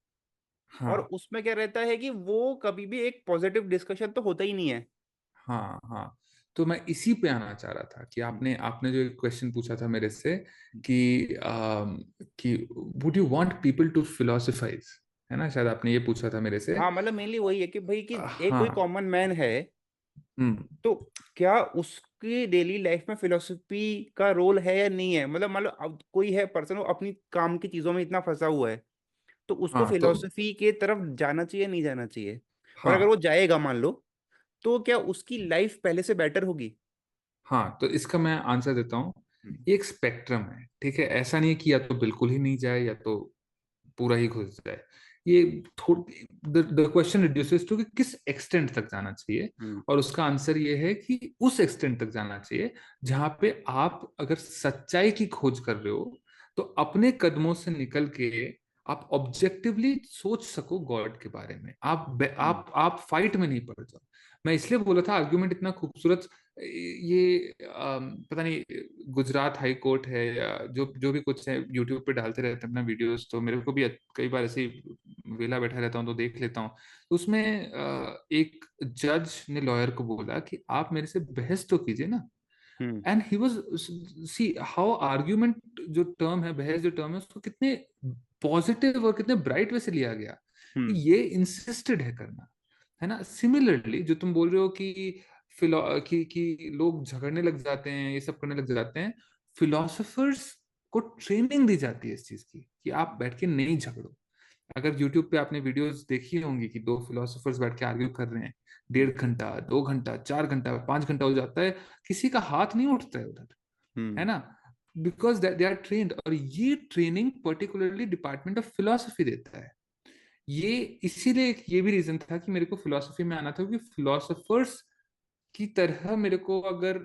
और हाँ उसमें क्या रहता है कि वो कभी भी एक पॉजिटिव डिस्कशन तो होता ही नहीं है। हाँ हाँ। तो मैं इसी पे आना चाह रहा था कि हम्म, आपने आपने जो एक क्वेश्चन पूछा था मेरे से हम्म। कि would you want people to philosophise, है ना, शायद आपने ये पूछा था मेरे से। हाँ, मतलब मेनली वही है कि भाई कि एक कोई हाँ। कॉमन मैन है, हम्म। तो क्या उसकी डेली लाइफ में फिलोसफी का रोल है या नहीं है। मतलब मान लो अब कोई है पर्सन, वो अपनी काम की चीजों में इतना फंसा हुआ है, तो उसको हाँ तो फिलोसफी के तरफ जाना चाहिए नहीं जाना चाहिए। और अगर वो हाँ जाएगा मान लो, तो क्या उसकी लाइफ पहले से बेटर होगी। हाँ, तो इसका मैं आंसर देता हूँ। हम्म, एक स्पेक्ट्रम है, ठीक है, ऐसा नहीं है कि या तो बिल्कुल ही नहीं जाए या तो पूरा ही घुस जाए। ये थोड़ी द क्वेश्चन रिड्यूसेस टू कि किस एक्सटेंट तक जाना चाहिए। हम्म, और उसका आंसर ये है कि उस एक्सटेंट तक जाना चाहिए जहां पे आप अगर सच्चाई की खोज कर रहे हो तो अपने कदमों से निकल के आप ऑब्जेक्टिवली सोच सको गॉड के बारे में। हम्म, आप फाइट में नहीं पड़ जाओ। मैं इसलिए बोला था आर्ग्यूमेंट इतना खूबसूरत। ये पता नहीं गुजरात हाई कोर्ट है या जो जो भी कुछ है, यूट्यूब पे डालते रहते हैं अपना वीडियोस, तो मेरे को भी कई बार ऐसे ही वेला बैठा रहता हूँ तो देख लेता हूँ। तो उसमें एक जज ने लॉयर को बोला कि आप मेरे से बहस तो कीजिए ना। Hmm, and he was, see how argument जो टर्म है, बहस जो टर्म है, उसको कितने पॉजिटिव और कितने ब्राइट वे से लिया गया कि हम्म, ये इंसिस्टेड है करना, है ना। सिमिलरली जो तुम बोल रहे हो कि कि लोग झगड़ने लग जाते हैं, ये सब करने लग जाते हैं, फिलोसफर्स को ट्रेनिंग दी जाती है इस चीज की कि आप बैठ के नहीं झगड़ो। अगर यूट्यूब पे आपने वीडियोस देखी होंगी कि दो फिलोसफर्स बैठ के आर्ग्यू कर रहे हैं, हम्म, 1.5 घंटा, 2 घंटा, 4 घंटा, 5 घंटा हो जाता है, किसी का हाथ नहीं उठता है उधर, है हम्म, ना। बिकॉज दे आर ट्रेन्ड, और ये training particularly department of philosophy देता है। ये इसीलिए एक ये भी रीजन था कि मेरे को फिलोसफी में आना था, क्योंकि फिलोसफर्स की तरह मेरे को अगर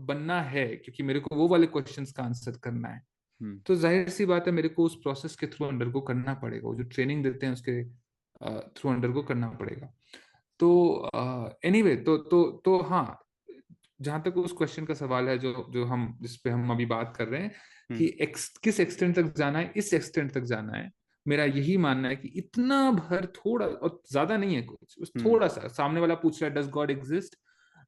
बनना है, क्योंकि मेरे को वो वाले क्वेश्चंस का आंसर करना है, हम्म, तो जाहिर सी बात है मेरे को उस प्रोसेस के थ्रू अंडर को करना पड़ेगा, वो जो ट्रेनिंग देते हैं उसके थ्रू अंडर को करना पड़ेगा। तो एनीवे तो हाँ, जहां तक उस क्वेश्चन का सवाल है जो जो हम जिस पे हम अभी बात कर रहे हैं कि हम्म, किस एक्सटेंट तक जाना है, इस एक्सटेंट तक जाना है। मेरा यही मानना है कि इतना भर थोड़ा और ज्यादा नहीं है कुछ, बस हम्म, थोड़ा सा सामने वाला पूछ रहा है डज गॉड एग्जिस्ट,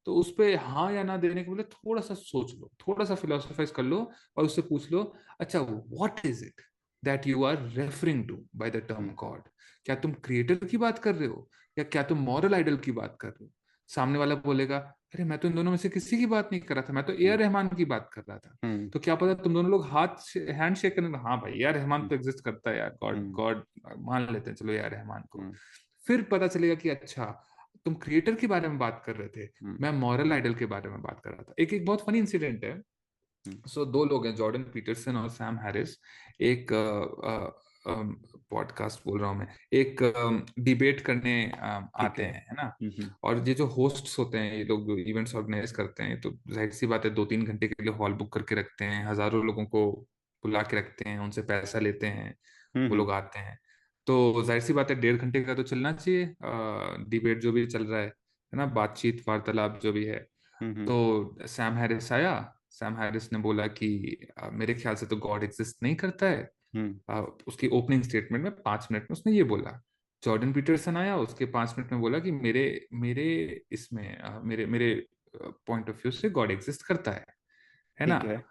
तो उस पे हाँ या ना देने के बदले थोड़ा सा सोच लो, थोड़ा सा फिलोसफाइज कर लो और उससे पूछ लो, अच्छा what is it that you are referring to by the term hmm, God. क्या तुम क्रिएटर की बात कर रहे हो या क्या तुम मॉरल आइडल की बात कर रहे हो। सामने वाला बोलेगा अरे मैं तो इन दोनों में से किसी की बात नहीं कर रहा था, मैं तो ए आर हम्म, रहमान की बात कर रहा था। हम्म, तो क्या पता तुम दोनों लोग हैंड शेक करने, हाँ भाई ए आर रहमान हम्म, तो एग्जिस्ट करता है यार, गॉड हम्म, गॉड मान लेते हैं, चलो ए आर रहमान को। हम्म, फिर पता चलेगा कि अच्छा तुम क्रिएटर के बारे में बात कर रहे थे, हम्म, मैं मॉरल आइडल के बारे में बात कर रहा था। एक एक बहुत फनी इंसिडेंट है। हम्म, सो दो लोग हैं, जॉर्डन पीटरसन और सैम हैरिस। एक पॉडकास्ट बोल रहा हूँ मैं, एक डिबेट करने ठीक आते है। हैं, है ना। हम्म, और ये जो होस्ट्स होते हैं, ये लोग जो इवेंट्स ऑर्गेनाइज करते हैं, तो जाहिर सी बात है 2-3 घंटे के लिए हॉल बुक करके रखते हैं, हजारों लोगों को बुला के रखते हैं, उनसे पैसा लेते हैं, वो हम्म, लोग आते हैं। तो जाहिर सी बात है 1.5 घंटे का तो चलना चाहिए डिबेट जो भी चल रहा है ना, बातचीत वार्तालाप जो भी है। हम्म, तो सैम हैरिस आया। सैम हैरिस ने बोला कि मेरे ख्याल से तो गॉड एग्जिस्ट नहीं करता है। हम्म, उसकी ओपनिंग स्टेटमेंट में 5 मिनट में उसने ये बोला। जॉर्डन पीटरसन आया, उसके 5 मिनट में बोला कि मेरे मेरे इसमें मेरे मेरे पॉइंट ऑफ व्यू से गॉड एग्जिस्ट करता है ना। ठीक है।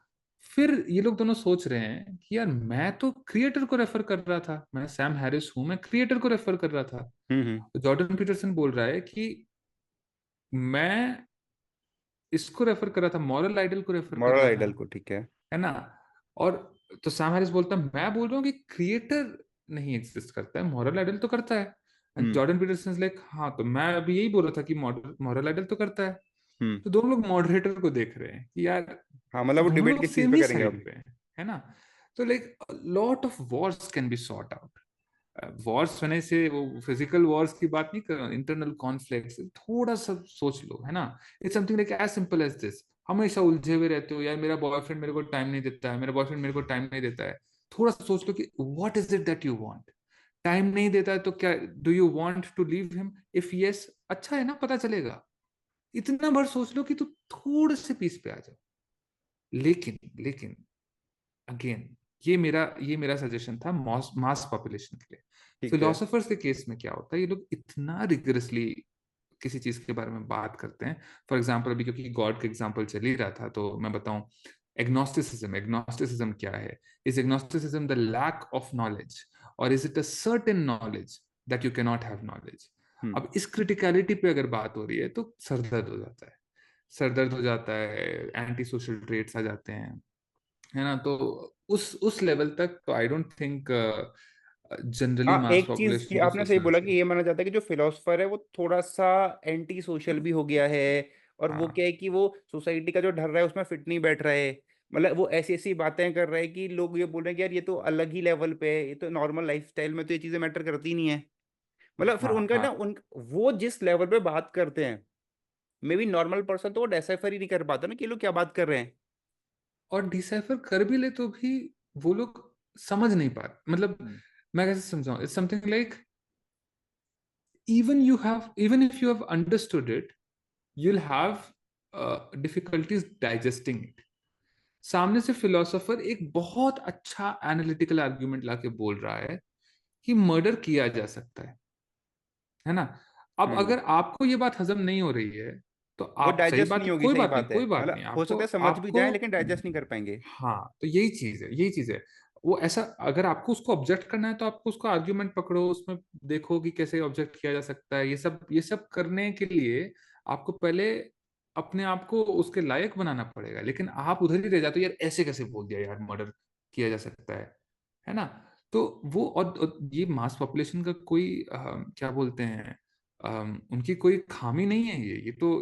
फिर ये लोग दोनों सोच रहे हैं कि यार मैं तो क्रिएटर को रेफर कर रहा था, मैं सैम हैरिस हूं, मैं क्रिएटर को रेफर कर रहा था। हम्म, तो जॉर्डन पीटरसन बोल रहा है कि मैं इसको रेफर कर रहा था, मॉरल आइडल को रेफर कर मॉरल रहा था, आइडल को, ठीक है। है ना। और तो सैम हैरिस बोलता है मैं बोल रहा हूँ कि क्रिएटर नहीं एग्जिस्ट करता है, मॉरल आइडल तो करता है। And hmm, Jordan Peterson like हाँ, तो मैं अभी यही बोल रहा था कि मॉरल आइडल तो करता है। हम्म। तो दोनों लोग मॉडरेटर को देख रहे हैं कि यार हाँ, मतलब वो दोनों डिबेट लोग किस चीज सेम पे ही करेंगे साइड अब। पे है ना। तो like lot of Wars can be sort out. Wars होने से वो फिजिकल वॉर्स की बात नहीं कर रहा, इंटरनल कॉन्फ्लिक्ट थोड़ा सा सोच लो, है ना। It's something like as simple as this. हमेशा उलझे हुए रहते हो यार, मेरा बॉयफ्रेंड मेरे को टाइम नहीं देता है, मेरा बॉयफ्रेंड मेरे को टाइम नहीं देता है। थोड़ा सा सोच लो कि what is it that you want. Time नहीं देता है तो क्या, do you want to leave him, if yes अच्छा है ना, पता चलेगा। इतना बार सोच लो कि तू थोड़े से पीस पे आ जाओ। लेकिन लेकिन अगेन ये मेरा सजेशन था मास पॉपुलेशन के लिए। ठीक है। फिलोसोफर्स के केस में क्या होता है, ये लोग इतना रिगरसली किसी चीज के बारे में बात करते हैं। फॉर एग्जाम्पल, अभी क्योंकि गॉड का एग्जाम्पल चल ही रहा था तो मैं बताऊं, एग्नोस्टिसिज्म क्या है? Is agnosticism the lack of knowledge, और is it a certain knowledge that you can not have knowledge? Hmm. अब इस क्रिटिकलिटी पे अगर बात हो रही है तो सरदर्द हो जाता है, सरदर्द हो जाता है, एंटी सोशल ट्रेट्स आ जाते हैं, है ना? तो उस लेवल तक तो आई डोंट थिंक जनरली हाँ, मास एक चीज की पॉपुलेशन को आपने सही सोचना बोला कि चाहिए। ये माना जाता है कि जो फिलोसफर है वो थोड़ा सा एंटी सोशल भी हो गया है। और वो हाँ क्या है कि वो सोसाइटी का जो ढल रहा है उसमें फिट नहीं बैठ रहा है। मतलब वो ऐसी ऐसी बातें कर रहा है कि लोग ये बोल रहे हैं कि यार ये तो अलग ही लेवल पे है, ये तो नॉर्मल लाइफस्टाइल में तो ये चीजें मैटर करती नहीं है। मतलब फिर हाँ उनका हाँ। ना उन वो जिस लेवल पे बात करते हैं, मे बी नॉर्मल पर्सन तो वो डेसाइफर ही नहीं कर पाता ना कि ये लोग क्या बात कर रहे हैं। और डिसाइफर कर भी ले तो भी वो लोग समझ नहीं पा रहे, मतलब हम्म। मैं कैसे समझाऊं, it's something like even if you have understood it, you'll have difficulties digesting it. सामने से फिलोसोफर एक बहुत अच्छा एनालिटिकल आर्ग्यूमेंट लाके बोल रहा है कि मर्डर किया जा सकता है ना? अब हम्म। अगर आपको ये बात हजम नहीं हो रही है तो वो आप, सही डाइजेस्ट बात नहीं है, होगी, कोई सही बात नहीं, बात है। कोई बात नहीं, मतलब हो आपको सकता है समझ भी आपको जाए लेकिन डाइजेस्ट नहीं कर पाएंगे। हाँ, तो यही चीज है। वो ऐसा, अगर आपको उसको ऑब्जेक्ट करना है तो आपको उसको आर्ग्यूमेंट पकड़ो, उसमें देखो कि कैसे ऑब्जेक्ट किया जा सकता है। ये सब करने के लिए आपको पहले अपने आप को उसके लायक बनाना पड़ेगा, लेकिन आप उधर ही रह जाते हो, यार ऐसे कैसे बोल दिया यार, मर्डर किया जा सकता है ना? तो वो और ये मास पॉपुलेशन का कोई क्या बोलते हैं, उनकी कोई खामी नहीं है,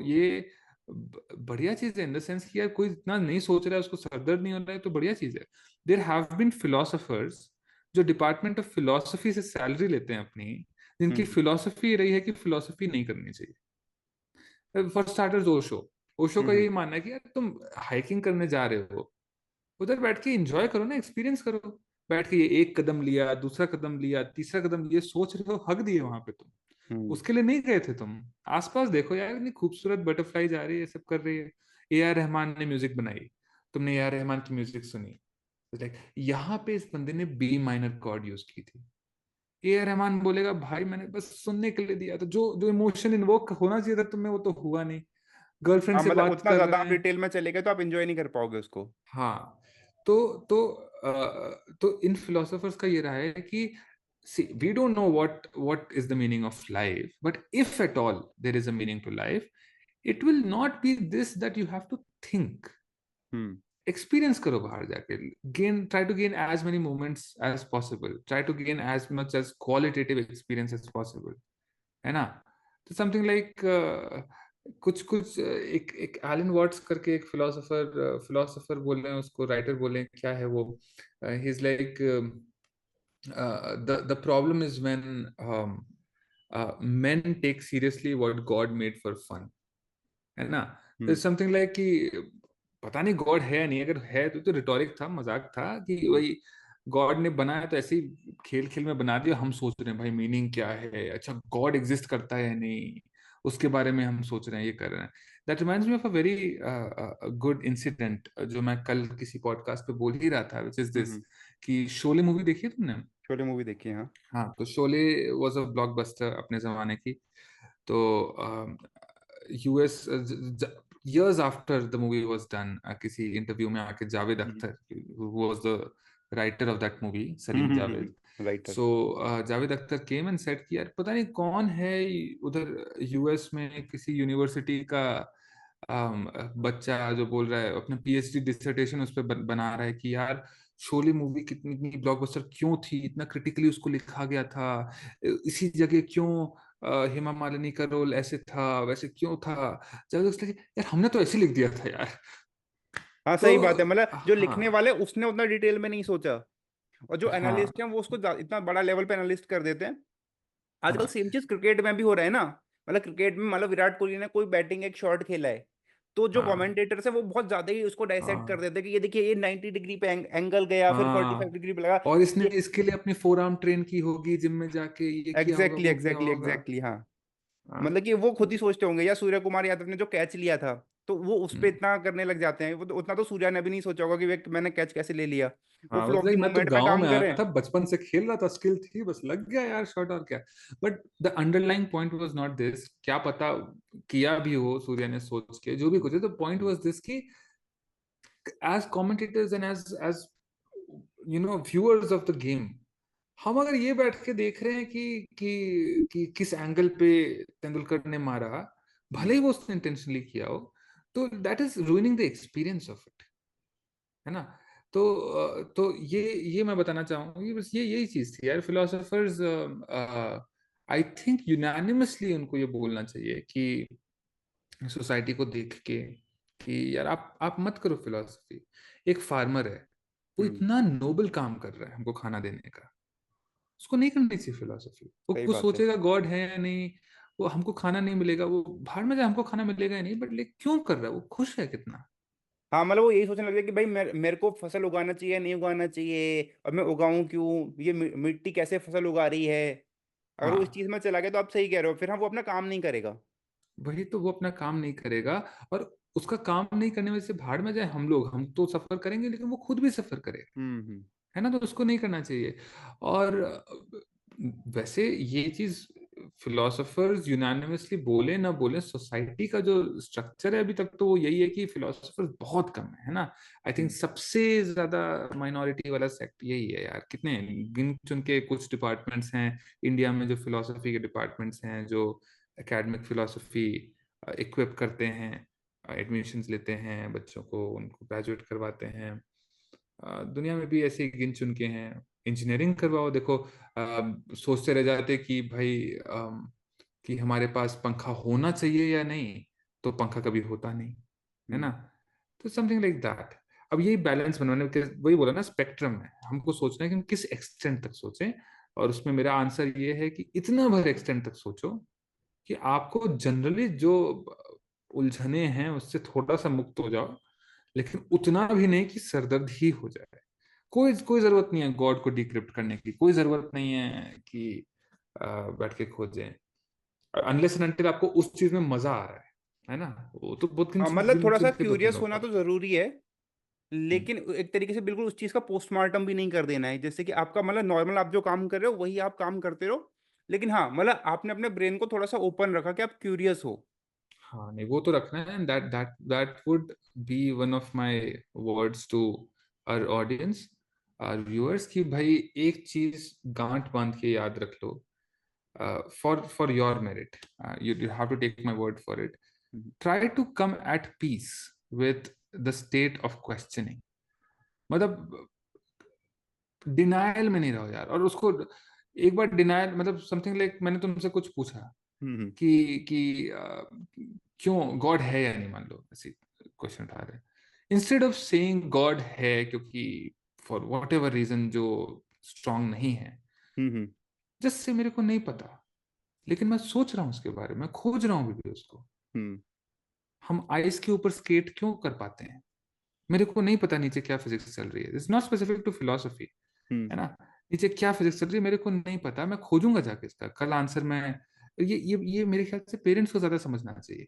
ये बढ़िया चीज है इन द सेंस कि यार कोई इतना नहीं सोच रहा है, उसको सरदर्द नहीं हो रहा है, तो बढ़िया चीज है। देयर हैव बीन फिलोसोफर्स जो डिपार्टमेंट ऑफ फिलोसफी से सैलरी लेते हैं अपनी, जिनकी हम्म। फिलोसफी रही है कि फिलोसफी नहीं करनी चाहिए। फॉर स्टार्टर्स ओशो, ओशो का हम्म। यही मानना है कि यार तुम हाइकिंग करने जा रहे हो, उधर बैठ के एंजॉय करो ना, एक्सपीरियंस करो। बैठ के ये एक कदम लिया, दूसरा कदम लिया, तीसरा कदम लिए, सोच रहे हो, हक दिए वहां पे तुम, हम्म। उसके लिए नहीं गए थे तुम। आसपास देखो यार, इतनी खूबसूरत बटरफ्लाई जा रही है, ये सब कर रही है। ए आर रहमान ने म्यूजिक बनाई, तुमने ए आर रहमान की म्यूजिक सुनी, लाइक यहाँ पे इस बंदे ने बी माइनर कॉर्ड यूज की थी। ए आर रहमान बोलेगा भाई मैंने बस सुनने के लिए दिया था, जो जो इमोशन इन्वोक होना चाहिए था तुम्हें वो तो हुआ नहीं। गर्लफ्रेंड हाँ, से मतलब बात उतना कर ज्यादा रहे आप हैं। डिटेल में चले गए तो आप एंजॉय नहीं कर पाओगे उसको। हाँ, तो इन फिलोसोफर्स का ये रहा है कि see, we don't know what is the meaning of life, but if at all there is a meaning to life, it will not be this that you have to think. Hmm. Experience करो बाहर जाके, try to gain as many moments as possible, try to gain as much as qualitative experience as possible, है ना? तो something like कुछ कुछ एक एक एलन वाट्स करके एक फिलोसोफर बोल रहे हैं उसको, राइटर बोले हैं, क्या है वो, he is like the problem is when men take seriously what God made for fun, है ना? हम्म। समथिंग लाइक कि पता नहीं गॉड है या नहीं, अगर है तो रिटोरिक था, मजाक था कि हम्म। वही गॉड ने बनाया तो ऐसे ही खेल खेल में बना दिया, हम सोच रहे हैं भाई मीनिंग क्या है, अच्छा गॉड एग्जिस्ट करता है या नहीं, उसके बारे में हम सोच रहे हैं, ये कर रहे हैं। That reminds me of a very good incident जो मैं कल किसी पॉडकास्ट पे बोल ही रहा था, विच इज दिस, हम्म। कि शोले मूवी देखी है तुमने? शोले मूवी देखी है, हाँ। हाँ, तो शोले वाज अ ब्लॉकबस्टर अपने जमाने की। तो US years after the movie was done, किसी इंटरव्यू में आके Javed hmm. Akhtar, who was the writer of that movie, Salim Javed, writer. So Javed Akhtar came and said कि यार पता नहीं कौन है उधर यूएस में किसी यूनिवर्सिटी का बच्चा जो बोल रहा है, अपना पीएचडी डिसर्टेशन उस पर बना रहा है कि यार शोले मूवी कितनी इतनी ब्लॉकबस्टर क्यों थी, इतना क्रिटिकली उसको लिखा गया था, इसी जगह क्यों हेमा मालिनी का रोल ऐसे था, वैसे क्यों था। जब उसने यार हमने तो ऐसे लिख दिया था यार। हाँ, तो सही बात है। मतलब जो लिखने हाँ वाले उसने उतना डिटेल में नहीं सोचा, और जो हाँ एनालिस्ट हैं वो उसको इतना बड़ा लेवल पे एनालिस्ट कर देते हैं। आजकल हाँ सेम चीज क्रिकेट में भी हो रहा है ना। मतलब क्रिकेट में मतलब विराट कोहली ने कोई बैटिंग एक शॉट खेला है, तो जो हाँ कमेंटेटर्स है वो बहुत ज्यादा ही उसको डायसेक्ट कर हाँ देते हैं कि ये देखिए ये 90 डिग्री पे एंगल गया, फिर 45 हाँ। डिग्री पे लगा। और इसने ये इसके लिए अपनी फोर आर्म ट्रेन की होगी, जिम में जाके ये किया होगा, एग्जैक्टली वो किया एग्जैक्टली होगा। एग्जैक्टली, हाँ। हाँ मतलब कि वो खुद ही सोचते होंगे, या सूर्य कुमार यादव ने जो कैच लिया था, तो वो उस पे हम्म। इतना करने लग जाते हैं। वो तो उतना तो सूर्या ने भी नहीं सोचा होगा कि मैंने कैच कैसे ले लिया। वो हाँ, फ्लो मतलब की मैं तो मूवमेंट पे गांव काम में आया करें। था, बचपन से खेल रहा था, स्किल थी, बस लग गया यार शॉट और क्या। But the underlying point was not this, क्या पता किया भी हो सूर्या ने सोच के, जो भी कुछ है, तो पॉइंट वाज दिस कि as commentators and as viewers of the game, हम अगर ये बैठ के देख रहे हैं कि किस एंगल पे तेंदुलकर ने मारा, हम्म, भले ही वो उसने इंटेंशनली किया हो, तो that is ruining the experience of it, है ना। तो तो ये मैं बताना चाहूंगा कि बस ये यही चीज थी यार। फिलोसोफर्स आई थिंक यूनानिमसली उनको ये बोलना चाहिए कि सोसाइटी को देख के कि यार आप मत करो फिलोसफी। एक फार्मर है, वो हम्म, इतना नोबल काम कर रहा है हमको खाना देने का, उसको नहीं करनी चाहिए फिलोसफी। सही वो बात है। सोचेगा गॉड है या नहीं, वो हमको खाना नहीं मिलेगा, वो बाहर में जाए, हमको खाना मिलेगा या नहीं, बट लेकिन क्यों कर रहा है, वो खुश है कितना। हाँ मतलब वो यही सोचने लगे कि भाई मेरे को फसल उगाना चाहिए नहीं उगाना चाहिए, और मैं उगाऊं क्यों, ये मिट्टी कैसे फसल उगा रही है। अगर वो इस हाँ, चीज में चला गया तो आप सही कह रहे हो, फिर हम वो अपना काम नहीं करेगा। वही तो, वो अपना काम नहीं करेगा। और उसका काम नहीं करने में से भाड़ में जाए हम लोग, हम तो सफर करेंगे लेकिन वो खुद भी सफर करेगा, हम्म। है ना। तो उसको नहीं करना चाहिए। और वैसे ये चीज फिलोसोफर्स यूनानिमसली बोले ना बोले, सोसाइटी का जो स्ट्रक्चर है अभी तक तो वो यही है कि फिलोसोफर्स बहुत कम है ना। आई थिंक हम्म, सबसे ज्यादा माइनॉरिटी वाला सेक्ट यही है यार। कितने गिन चुन के कुछ डिपार्टमेंट्स हैं इंडिया में जो फिलोसफी के डिपार्टमेंट्स हैं, जो एकेडमिक फिलोसफी इक्विप करते हैं, एडमिशन्स लेते हैं बच्चों को, उनको ग्रेजुएट करवाते हैं। दुनिया में भी ऐसे ही गिन चुन के हैं। इंजीनियरिंग करवाओ, देखो सोचते रह जाते कि भाई कि हमारे पास पंखा होना चाहिए या नहीं, तो पंखा कभी होता नहीं, है हम्म। ना। तो समथिंग लाइक दैट। अब यही बैलेंस बनवाने के, वही बोला ना, स्पेक्ट्रम है, हमको सोचना है कि हम किस एक्सटेंट तक सोचें। और उसमें मेरा आंसर ये है कि इतना भर एक्सटेंट तक सोचो कि आपको जनरली जो उलझने हैं उससे थोड़ा सा मुक्त हो जाओ, लेकिन उतना भी नहीं कि सरदर्द ही हो जाए। कोई कोई जरूरत नहीं है गॉड को डिक्रिप्ट करने की, कोई जरूरत नहीं है कि बैठ के खोजें, अनलेस एंड अनटिल आपको उस चीज में मजा आ रहा है ना। वो तो बहुत गिन हाँ चुन मतलब गिन थोड़ा चुन सा के क्यूरियस बंदों होना का। तो जरूरी है, हम्म। लेकिन एक तरीके से बिल्कुल उस चीज का पोस्टमार्टम भी नहीं कर देना है, जैसे कि आपका मतलब नॉर्मल आप जो काम कर रहे हो वही आप काम करते रहो, लेकिन हाँ मतलब आपने अपने ब्रेन को थोड़ा सा ओपन रखा कि आप क्यूरियस हो। हाँ, नहीं वो तो रखना है, and that would be one of my words to our audience, our viewers, कि भाई एक चीज गांठ बांध के याद रख लो, for your merit, you have to take my word for it. Hmm, Try to come at peace with the state of questioning. मतलब डिनायल में नहीं रहो यार। और उसको एक बार डिनायल, मतलब समथिंग लाइक मैंने तुमसे कुछ पूछा हम्म, कि क्यों गॉड है या नहीं, मान लो ऐसे क्वेश्चन उठा रहे, इंस्टेड ऑफ सेइंग गॉड है क्योंकि फॉर वॉट एवर रीजन जो स्ट्रांग नहीं है, हम्म, जस्ट से मेरे को नहीं पता, लेकिन मैं सोच रहा हूँ उसके बारे में, खोज रहा हूँ अभी भी उसको। हम्म, हम आइस के ऊपर स्केट क्यों कर पाते हैं, मेरे को नहीं पता नीचे क्या फिजिक्स चल रही है, it's not specific to philosophy, hmm. है ना। नीचे क्या फिजिक्स चल रही है मेरे को नहीं पता, मैं खोजूंगा जाके इसका कल आंसर। मैं ये मेरे ख्याल से पेरेंट्स को ज्यादा समझना चाहिए।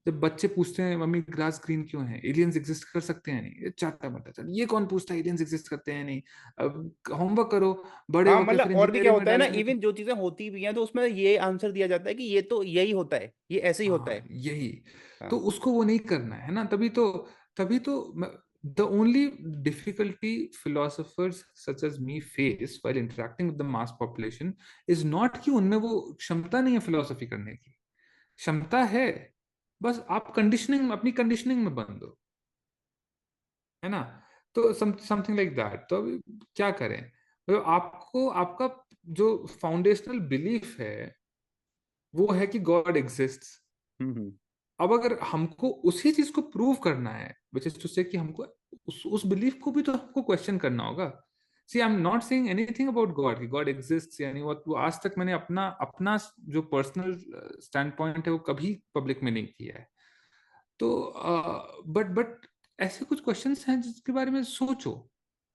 जब बच्चे पूछते हैं मम्मी ग्रास ग्रीन क्यों है, एलियंस एग्जिस्ट कर सकते हैं नहीं, ये चाहता मत चल, ये कौन पूछता है एलियंस एग्जिस्ट करते हैं नहीं। अब होमवर्क करो, बड़े हाँ होके मतलब फिर और भी क्या इंजीनियरिंग में होता है ना, डालेंगे तो। इवन जो चीजें होती भी हैं तो उसमें ये आंसर दिया जाता है कि ये तो यही होता है, ये ऐसे ही होता हाँ, है। यही। तो हाँ। उसको वो नहीं करना है ना, तभी तो the only difficulty philosophers such as me face while interacting with the mass population is not कि उनमें वो क्षमता नहीं है फिलोसफी करने की, क्षमता है, बस आप कंडीशनिंग, अपनी कंडीशनिंग में बंद हो, है ना। तो समथिंग लाइक दैट। तो अभी क्या करें, तो आपको आपका जो फाउंडेशनल बिलीफ है वो है कि गॉड एग्जिस्ट्स। हम्म, अब अगर हमको उसी चीज को प्रूव करना है, विच इज टू से कि हमको उस बिलीफ को भी तो हमको क्वेश्चन करना होगा। See I am not saying anything about God कि गॉड एग्जिस्ट्स यानी वो आज तक मैंने अपना अपना जो पर्सनल स्टैंड पॉइंट है वो कभी पब्लिक में नहीं किया है। तो बट ऐसे कुछ क्वेश्चंस हैं जिसके बारे में सोचो,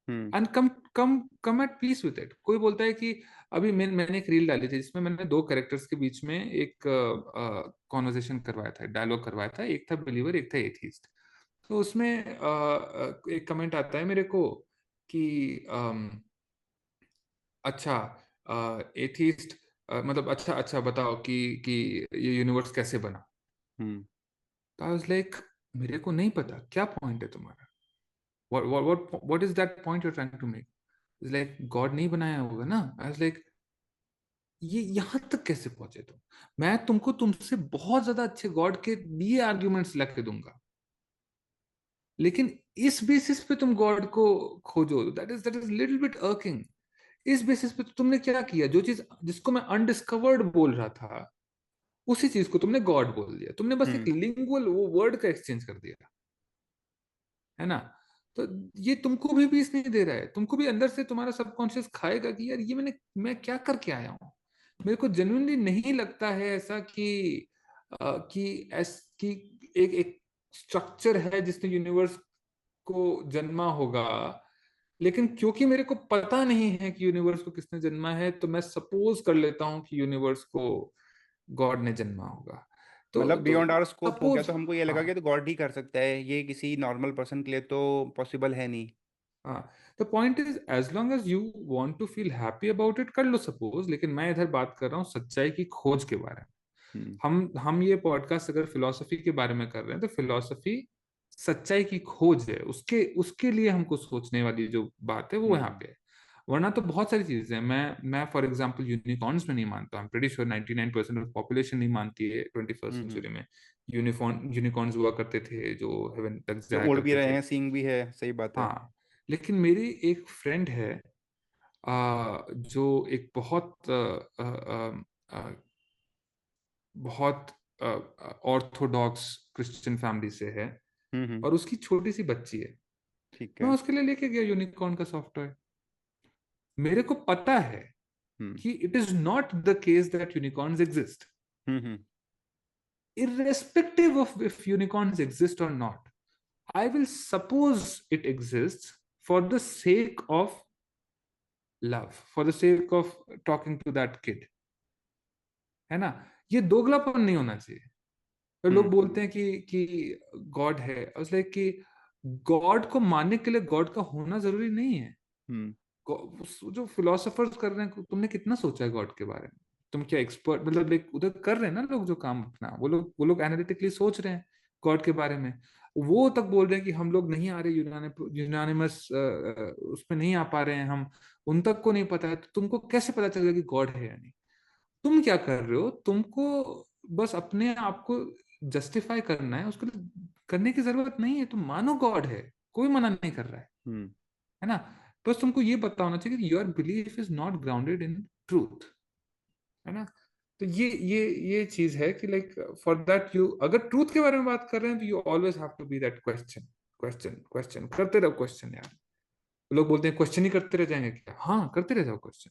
hmm, and come come come at peace with it. कोई बोलता है कि अभी मैंने एक रील डाली थी जिसमें मैंने दो कैरेक्टर्स के बीच में एक कॉन्वर्जेशन करवाया था, डायलॉग करवाया था, एक था बिलीवर एक था एथीस्ट। तो उसमें एक कमेंट आता है मेरे को कि अच्छा एथीस्ट, मतलब अच्छा अच्छा बताओ कि ये यूनिवर्स कैसे बना। हम्म। तो आई वाज लाइक मेरे को नहीं पता क्या पॉइंट है तुम्हारा, what is that point you're trying to make? It's like God नहीं बनाया होगा ना। आई वाज लाइक ये यहां तक कैसे पहुंचे तुम? मैं तुमको तुमसे बहुत ज्यादा अच्छे गॉड के लिए आर्ग्यूमेंट्स लेके दूंगा, लेकिन इस बेसिस पे तुम गॉड को खोजो, दैट इज लिटिल बिट अर्किंग। इस बेसिस पे तो तुमने क्या किया, जो चीज जिसको मैं अनडिस्कवर्ड बोल रहा था उसी चीज को तुमने गॉड बोल दिया। तुमने बस एक हम्म। लिंगुअल वो वर्ड का एक्सचेंज कर दिया, है ना। तो ये तुमको भी पीस नहीं दे रहा है, तुमको भी अंदर से तुम्हारा सबकॉन्शियस खाएगा कि यार ये मैं क्या करके आया हूँ। मेरे को जेन्युइनली नहीं लगता है ऐसा कि एक एक स्ट्रक्चर है जिसने यूनिवर्स को जन्मा होगा। लेकिन क्योंकि मेरे को पता नहीं है कि यूनिवर्स को किसने जन्मा है, तो मैं सपोज कर लेता हूँ कि यूनिवर्स को गॉड ने जन्मा होगा। मतलब तो बियॉन्ड आवर स्कोप हो गया, सपोज, तो हमको ये लगा कि हाँ तो गॉड ही कर सकता है, ये किसी नॉर्मल पर्सन के लिए तो पॉसिबल है नहीं। हाँ, the point is as long as you want to feel happy about it कर लो सपोज, लेकिन मैं इधर बात कर रहा हूँ सच्चाई की खोज के बारे में। हम्म। हम ये पॉडकास्ट अगर फिलोसफी के बारे में कर रहे हैं तो फिलोसफी सच्चाई की खोज है, उसके उसके लिए हमको सोचने वाली जो बात है वो यहाँ हम्म। पे है। वरना तो बहुत सारी चीजें हैं। मैं फॉर एग्जांपल यूनिकॉर्न्स में नहीं मानता। I am pretty sure 99% of population नहीं मानती है 21st हम्म। सेंचुरी में यूनिकॉर्न्स हुआ करते थे जो हेवन तक जो जाया उड़ भी करते रहे थे। हैं, सींग भी है, सही बात है। हाँ, लेकिन मेरी एक फ्रेंड है जो एक बहुत ऑर्थोडॉक्स क्रिश्चियन फैमिली से है, हम्म। और उसकी छोटी सी बच्ची है। ठीक मैं है। उसके लिए लेके गया यूनिकॉर्न का सॉफ्टवेयर। मेरे को पता है हम्म। कि it is not the case that unicorns exist. Hmm. irrespective of if unicorns exist or not, I will suppose it exists for the sake of love, for the sake of talking to that kid, है ना। ये दोगलापन नहीं होना चाहिए। तो लोग हम्म। बोलते हैं कि गॉड है, लाइक कि गॉड को मानने के लिए गॉड का होना जरूरी नहीं है। हम्म। जो फिलोसोफर्स कर रहे हैं, तुमने कितना सोचा है गॉड के बारे में? तुम क्या एक्सपर्ट, मतलब लाइक उधर कर रहे हैं ना लोग जो काम अपना, वो लोग एनालिटिकली सोच रहे हैं गॉड के बारे में। वो तक बोल रहे हैं कि हम लोग नहीं आ रहे यूनानिमस उसमें नहीं आ पा रहे हैं हम, उन तक को नहीं पता है। तो तुमको कैसे पता चलेगा कि गॉड है या नहीं? तुम क्या कर रहे हो? तुमको बस अपने आप को जस्टिफाई करना है, उसके लिए करने की जरूरत नहीं है। तुम मानो गॉड है, कोई मना नहीं कर रहा हम्म। है ना। बस तुमको ये पता होना चाहिए कि your belief is not grounded in truth, है ना। तो ये चीज है कि लाइक फॉर दैट यू अगर ट्रूथ के बारे में बात कर रहे हैं तो you always have to be that question question question करते रहो क्वेश्चन यार। लोग बोलते हैं क्वेश्चन ही करते रह जाएंगे क्या? हाँ, करते रह जाओ क्वेश्चन।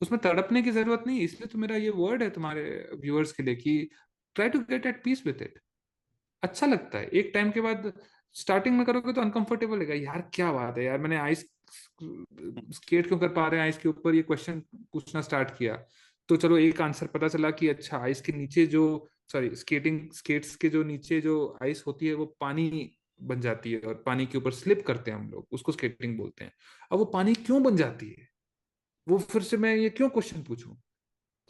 उसमें तड़पने की जरूरत नहीं। इसलिए तो मेरा ये वर्ड है तुम्हारे व्यूअर्स के लिए कि try to get at peace with it. अच्छा लगता है एक टाइम के बाद। स्टार्टिंग में करोगे तो अनकंफर्टेबल लगेगा, यार क्या बात है यार, मैंने आइस स्केट क्यों कर पा रहे हैं आइस के ऊपर, ये क्वेश्चन पूछना स्टार्ट किया। तो चलो एक आंसर पता चला कि अच्छा आइस के नीचे जो, सॉरी स्केट्स के जो नीचे जो आइस होती है वो पानी बन जाती है, और पानी के ऊपर स्लिप करते हैं हम लोग, उसको स्केटिंग बोलते हैं। अब वो पानी क्यों बन जाती है, वो फिर से मैं ये क्यों क्वेश्चन पूछूं?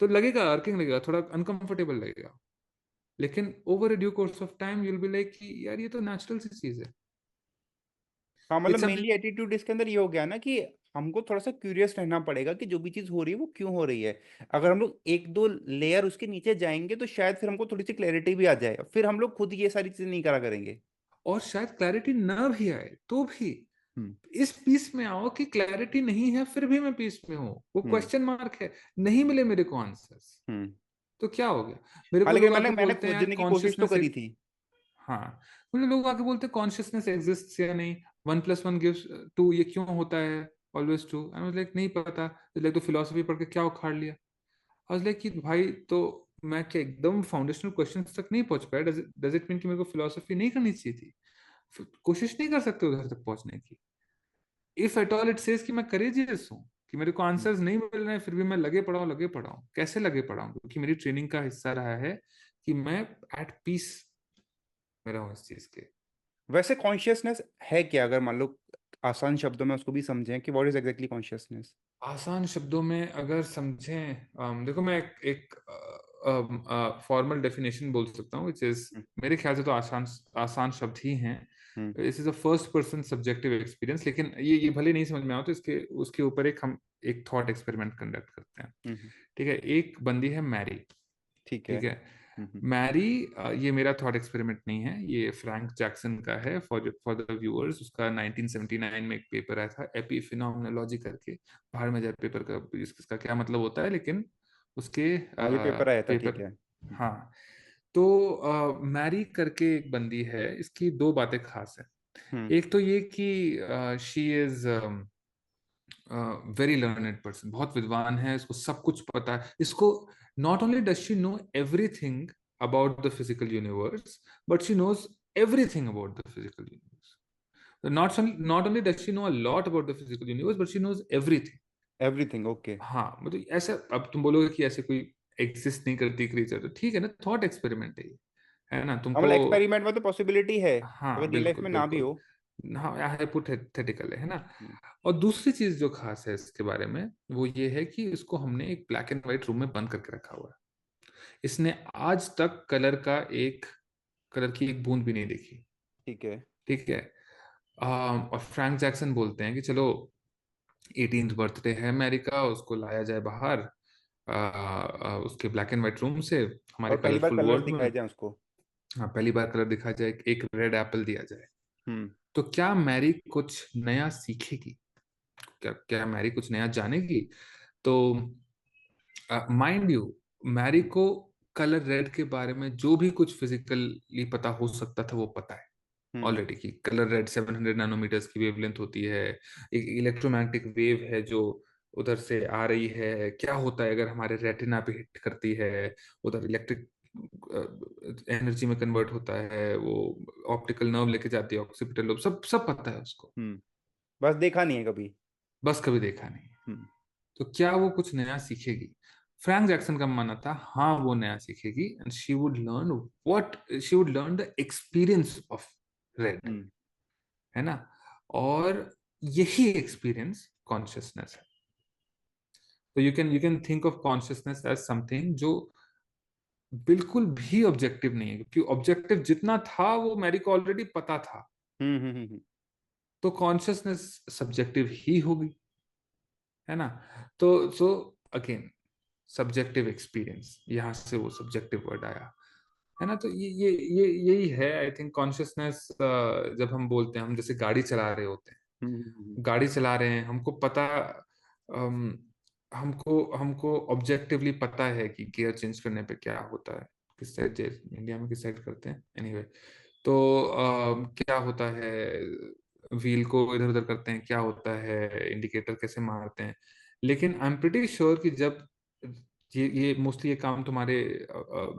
तो लगेगा अर्किंग, लगेगा थोड़ा अनकंफर्टेबल लगेगा। लेकिन over due course of time you will be like कि यार ये तो नेचुरल सी चीज है। हाँ, मतलब इट्स अ मेनली एटीट्यूड इसके अंदर ये हो गया ना कि हमको थोड़ा सा क्यूरियस रहना पड़ेगा कि जो भी चीज़ हो रही है वो क्यों हो रही है। अगर हम लोग एक दो लेयर उसके नीचे जाएंगे तो शायद फिर हमको थोड़ी सी क्लैरिटी भी आ जाए, फिर हम लोग खुद ये सारी चीज़ें नहीं करा करेंगे। और शायद क्लैरिटी ना भी आए तो भी हम्म। इस पीस में आओ कि क्लैरिटी नहीं है फिर भी मैं पीस में हूँ, वो हम्म। क्वेश्चन मार्क है, नहीं मिले मेरे को आंसर्स, हम्म। तो क्या हो गया? मेरे को हालांकि लोग मैंने आके मैंने बोलते हैं यार खोजने की कोशिश तो कॉन्शियसनेस करी एक, थी। हाँ, मुझे लोग आके बोलते हैं कॉन्शियसनेस एग्जिस्ट या नहीं, 1+1 गिव्स 2, ये क्यों होता है always true? I was like नहीं पता। लाइक तो फिलोसफी पढ़ के क्या उखाड़ लिया? आई वाज लाइक कि भाई तो मैं क्या एकदम फाउंडेशनल क्वेश्चंस तक नहीं पहुंच पाया? डज इट मीन कि मेरे को फिलोसफी नहीं करनी चाहिए थी? कोशिश नहीं कर सकते उधर तक पहुंचने की? If at all it says कि मैं करेजियस हूँ, कि मेरे को आंसर्स नहीं मिल रहे हैं फिर भी मैं लगे पड़ा हूँ, कैसे लगे पड़ा हूँ? क्योंकि मेरी ट्रेनिंग का हिस्सा रहा है कि मैं एट पीस में रहूं इस चीज के। वैसे कॉन्शियसनेस है क्या, अगर मान लो आसान शब्दों में उसको भी समझें कि व्हाट इज एग्जैक्टली कॉन्शियसनेस? आसान शब्दों में अगर समझें, देखो मैं एक फॉर्मल डेफिनेशन बोल सकता हूँ, विच इज, मेरे ख्याल से तो आसान आसान शब्द ही हैं। Hmm. This is a first person subjective experience, लेकिन ये भले नहीं समझ में आओ तो इसके उसके ऊपर हम एक थॉट एक्सपेरिमेंट कंडक्ट करते हैं। हम्म। ठीक है, एक बंदी है मैरी। ठीक है। ठीक है, मैरी, ये मेरा थॉट एक्सपेरिमेंट नहीं है, ये फ्रैंक जैक्सन का है। फॉर द व्यूअर्स, उसका 1979 में एक पेपर आया था, एपीफिनोमेनोलॉजी करके। बाहर में जाए पेपर का इसका क्या मतलब होता है, लेकिन उसके मुझे पेपर आया था, ठीक पेपर। है। हाँ, तो मैरी करके एक बंदी है, इसकी दो बातें खास है। हम्म। एक तो ये कि she is very learned person, बहुत विद्वान है, इसको सब कुछ पता है। इसको not only does she know everything about the physical universe, but she knows everything about the physical universe. Not only does she know a lot about the physical universe, but she knows everything. Everything, okay. हाँ, मतलब ऐसा, अब तुम बोलोगे कि ऐसे कोई exist नहीं करती क्रिएचर, तो ठीक है ना, थॉट एक्सपेरिमेंट है ना हाँ, तुमको। मतलब एक्सपेरिमेंट में तो पॉसिबिलिटी है, अगर हाँ रियल लाइफ बिल्कुल में ना भी बिल्कुल। हो। हाँ, हाइपोथेटिकल है ना। हम्म। और दूसरी चीज जो खास है इसके बारे में, वो ये है कि इसको हमने एक ब्लैक एंड व्हाइट रूम में बंद करके रखा हुआ है। इसने आज तक कलर की एक बूंद भी नहीं देखी। ठीक है। ठीक है, और फ्रैंक जैक्सन बोलते हैं कि चलो 18th बर्थडे है मैरी का, उसको लाया जाए बाहर, उसके ब्लैक एंड व्हाइट रूम से, हमारे और पहली बार कलरफुल कलर वर्ल्ड दिखाए में। जाए उसको। हाँ, पहली बार कलर दिखा जाए, एक रेड एप्पल दिया जाए, हम्म। तो क्या मैरी कुछ नया सीखेगी? क्या क्या मैरी कुछ नया जानेगी? तो माइंड यू, मैरी को कलर रेड के बारे में जो भी कुछ फिजिकली पता हो सकता था वो पता है हम्म। ऑलरेडी, कि कलर रेड 700 नैनोमीटर्स की वेवलेंथ होती है, एक इलेक्ट्रोमैग्नेटिक वेव है जो उधर से आ रही है, क्या होता है अगर हमारे रेटिना पे हिट करती है, उधर इलेक्ट्रिक एनर्जी में कन्वर्ट होता है, वो ऑप्टिकल नर्व लेके जाती है, ऑक्सीपिटल लोब, सब सब पता है उसको। हम्म। बस देखा नहीं है कभी। बस कभी देखा नहीं। हम्म। तो क्या वो कुछ नया सीखेगी? फ्रैंक जैक्सन का मानना था हाँ वो नया सीखेगी, and she would learn the experience of red, hmm. है ना। और यही एक्सपीरियंस कॉन्शियसनेस है। तो you can think of consciousness as something जो बिल्कुल भी ऑब्जेक्टिव नहीं है, क्योंकि ऑब्जेक्टिव जितना था वो मैरी को ऑलरेडी पता था। तो कॉन्शियसनेस सब्जेक्टिव ही होगी, है ना। तो सो अगेन, सब्जेक्टिव एक्सपीरियंस, यहाँ से वो सब्जेक्टिव वर्ड आया, है ना। तो ये यही है आई थिंक कॉन्शियसनेस। जब हम बोलते हैं, हम जैसे गाड़ी चला रहे होते हैं, गाड़ी चला रहे हैं, हमको पता, अम, हमको हमको ऑब्जेक्टिवली पता है कि गियर चेंज करने पे क्या होता है, किस साइड, इंडिया में किस साइड करते हैं एनीवे। तो क्या होता है, व्हील को इधर उधर करते हैं, क्या होता है, इंडिकेटर कैसे मारते हैं। लेकिन आई एम प्रिटी श्योर कि जब ये मोस्टली ये काम तुम्हारे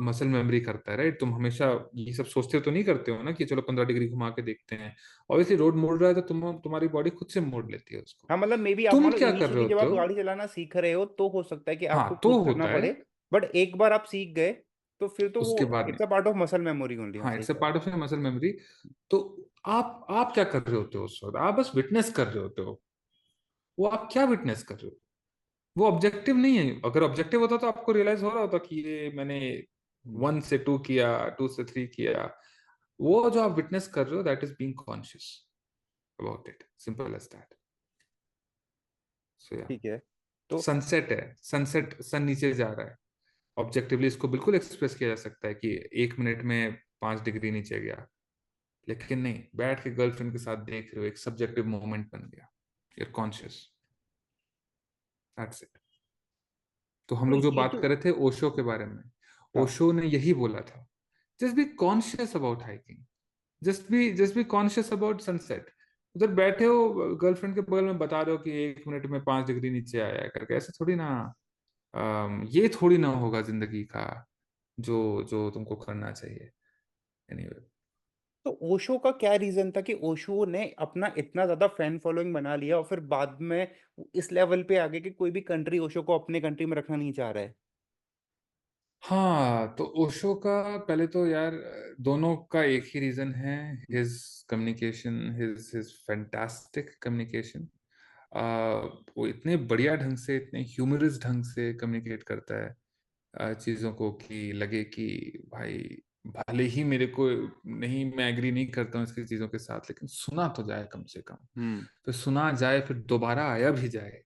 मसल मेमोरी करता है, राइट। तुम हमेशा ये सब सोचते तो नहीं करते हो ना कि चलो 15 डिग्री घुमा के देखते हैं। ऑब्वियसली रोड मोड़ रहा है तो तुम्हारी बॉडी खुद से मोड़ लेती है उसको। हाँ, मतलब मे बी आप तुम मान लो क्या कर रहे इनिशियली जब होते आप हो? गाड़ी चलाना सीख रहे हो तो हो सकता है कि हाँ आपको तो खुद करना होता है, पड़े। बट एक बार आप सीख गए तो फिर तो उसके वो बाद नहीं। It's a part of muscle memory only. हाँ, हाँ, सही इट्स अ कह रहे पार्ट ऑफ मसल मेमोरी। तो आप क्या कर रहे होते हो उस वक्त? आप बस विटनेस कर रहे होते हो। वो आप क्या विटनेस कर रहे हो? वो ऑब्जेक्टिव नहीं है। अगर ऑब्जेक्टिव होता तो आपको रियलाइज हो रहा होता कि ये मैंने हो। 1 से 2 किया, 2 से 3 किया। वो जो आप विटनेस कर रहे हो, that is being conscious about it, simple as that. So yeah, ठीक है। तो सनसेट है, सनसेट, सन नीचे जा रहा है, ऑब्जेक्टिवली इसको बिल्कुल एक्सप्रेस किया जा सकता है कि 1 मिनट में 5 डिग्री नीचे गया। लेकिन नहीं, बैठ के गर्लफ्रेंड के साथ देख रहे हो, एक सब्जेक्टिव मोमेंट बन गया, यूर कॉन्शियस, दैट्स इट। तो हम तो लोग जो ये बात तो कर रहे थे ओशो के बारे में, हाँ। ओशो ने यही बोला था, just be conscious about hiking, just be conscious about sunset. उधर बैठे हो गर्लफ्रेंड के बगल में बता रहे हो कि 1 मिनट में 5 डिग्री नीचे आया है करके, ऐसे थोड़ी ना। ये थोड़ी ना होगा जिंदगी का जो जो तुमको करना चाहिए। एनीवे। तो ओशो का क्या रीजन था कि ओशो ने अपना इतना ज्यादा फैन फॉलोइंग बना लिया और फिर बाद में इस लेवल पे आ गए कि कोई भी कंट्री ओशो को अपने कंट्री में रखना नहीं चाह रहा है? हाँ, तो ओशो का पहले तो यार दोनों का एक ही रीजन है, his communication, his his fantastic communication. वो इतने बढ़िया ढंग से, इतने ह्यूमरस ढंग से कम्युनिकेट करता है चीज़ों को, कि लगे कि भाई भले ही मेरे को नहीं, मैं एग्री नहीं करता हूँ इसकी चीज़ों के साथ, लेकिन सुना तो जाए कम से कम। हम्म। फिर सुना जाए, फिर दोबारा आया भी जाए,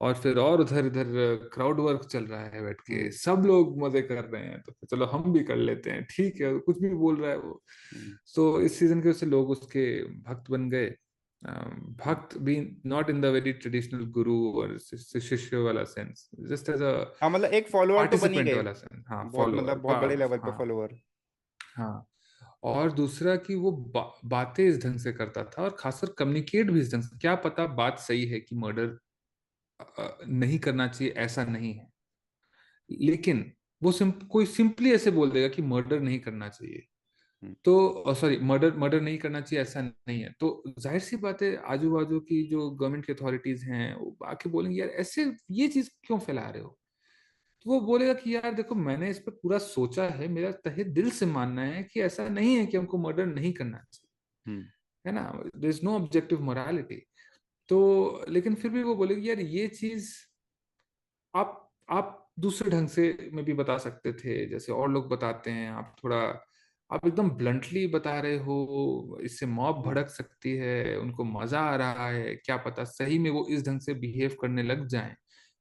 और फिर और उधर इधर क्राउड वर्क चल रहा है, बैठ के हम्म। सब लोग मजे कर रहे हैं, तो फिर चलो हम भी कर लेते हैं, ठीक है, कुछ भी बोल रहा है वो। हम्म। तो इस सीजन के वजह से लोग उसके भक्त बन गए। हम्म। भक्त भी not in the very traditional गुरु और शिष्य वाला सेंस, जस्ट एज अ हाँ, मतलब एक फॉलोअर तो बन ही पार्टिसिपेंट गए। वाला सेंस, हाँ, बहुत, मतलब फॉलोअर, बहुत बड़े लेवल पे हाँ, फॉलोअर। हाँ। और दूसरा कि वो बातें इस ढंग से करता था, और खासकर कम्युनिकेट भी इस ढंग से। क्या पता बात सही है कि मर्डर नहीं करना चाहिए, ऐसा नहीं है, लेकिन वो कोई सिंपली ऐसे बोल देगा कि मर्डर नहीं करना चाहिए, हम्म। तो सॉरी, मर्डर मर्डर नहीं करना चाहिए, ऐसा नहीं है, तो जाहिर सी बात है आजू बाजू की जो गवर्नमेंट की अथॉरिटीज हैं वो आके बोलेंगे यार ऐसे ये चीज क्यों फैला रहे हो। तो वो बोलेगा कि यार देखो, मैंने इस पर पूरा सोचा है, मेरा तहे दिल से मानना है कि ऐसा नहीं है कि हमको मर्डर नहीं करना चाहिए, हम्म। है ना, there is no objective morality. तो लेकिन फिर भी वो बोलेगी यार ये चीज आप दूसरे ढंग से में भी बता सकते थे, जैसे और लोग बताते हैं, आप थोड़ा, आप एकदम ब्लंटली बता रहे हो, इससे मॉब हम्म। भड़क सकती है, उनको मजा आ रहा है, क्या पता सही में वो इस ढंग से बिहेव करने लग जाएं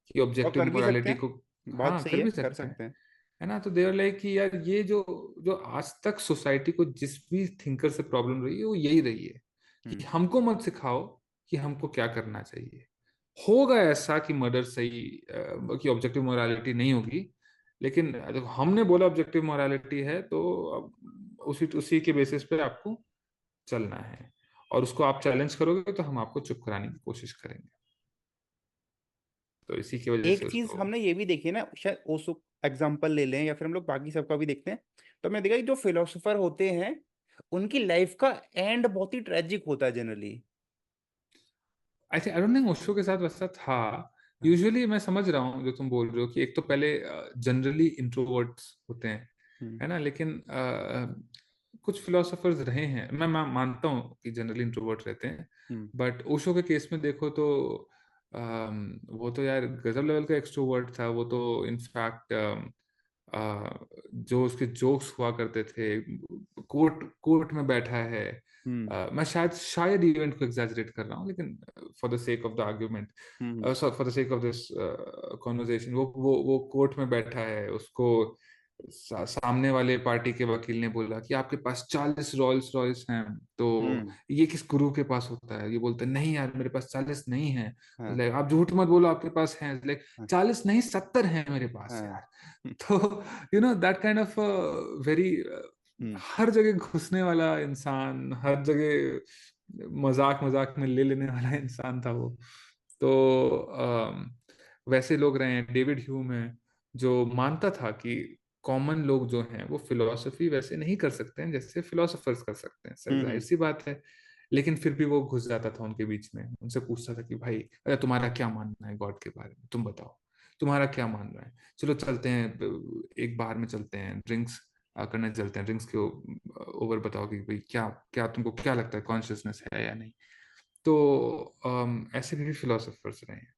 कि और ऑब्जेक्टिव कर भी सकते मोरालिटी हैं। को। बात हाँ, सही कर है, भी कर सकते हैं, सकते हैं। है ना। तो देवर लाइक कि यार ये जो जो आज तक सोसाइटी को जिस भी थिंकर से प्रॉब्लम रही है वो यही रही है, कि हम्म। हमको मत सिखाओ कि हमको क्या करना चाहिए। होगा ऐसा कि मर्डर सही, कि ऑब्जेक्टिव मोरालिटी नहीं होगी, लेकिन जब हमने बोला ऑब्जेक्टिव मोरालिटी है, तो अब उसी उसी के बेसिस पे आपको चलना है, और उसको आप चैलेंज करोगे तो हम आपको चुप कराने की कोशिश करेंगे। तो इसी की वजह से एक चीज उसको। हमने ये भी देखी है ना, शायद ओसो एग्जाम्पल ले लें या फिर हम लोग बाकी सबका भी देखते हैं, तो हमने देखा कि जो फिलोसोफर होते हैं उनकी लाइफ का एंड बहुत ही ट्रेजिक होता है generally. I think, I don't think Osho के साथ वैसा था। यूजुअली मैं समझ रहा हूँ जो तुम बोल रहे हो, कि एक तो पहले जनरली इंट्रोवर्ट्स होते हैं, हम्म। है ना, लेकिन कुछ फिलोसोफर्स रहे हैं, मैं मानता हूँ कि जनरली इंट्रोवर्ट रहते हैं, हम्म। बट ओशो के केस में देखो तो वो तो यार गजब लेवल का एक्सट्रोवर्ट था। वो तो इनफैक्ट जो उसके जोक्स हुआ करते थे, कोर्ट कोर्ट में बैठा है, हम्म। मैं शायद इवेंट को एग्जैजरेट कर रहा हूँ, लेकिन for the sake of the argument, hmm. For the sake of this conversation, वो कोर्ट में बैठा है, उसको सामने वाले पार्टी के वकील ने बोला कि आपके पास 40 रॉयल्स रॉयल्स हैं, तो हम्म। ये किस गुरु के पास होता है। ये बोलते नहीं यार, मेरे पास 40 नहीं है। हाँ। लाइक आप झूठ मत बोलो, आपके पास हैं। लाइक हाँ। 40 नहीं, 70 हैं मेरे पास हाँ। यार। तो you know that kind of very, hmm. हर जगह घुसने वाला इंसान, हर जगह मजाक मजाक में ले लेने वाला इंसान था वो। तो वैसे लोग रहे हैं, डेविड ह्यूम है, जो मानता था कि कॉमन लोग जो हैं वो फिलोसफी वैसे नहीं कर सकते हैं जैसे फिलोसफर्स कर सकते हैं, सर जाहिर हम्म। सी बात है। लेकिन फिर भी वो घुस जाता था उनके बीच में, उनसे पूछता था कि भाई, अरे तुम्हारा क्या मानना है गॉड के बारे में, तुम बताओ, तुम्हारा क्या मानना है, चलो चलते हैं, एक बार में चलते हैं, ड्रिंक्स करने चलते हैं, ड्रिंक्स के ओवर बताओ कि भाई क्या क्या तुमको क्या लगता है, कॉन्शियसनेस है या नहीं। तो ऐसे भी फिलोसफर्स रहे हैं।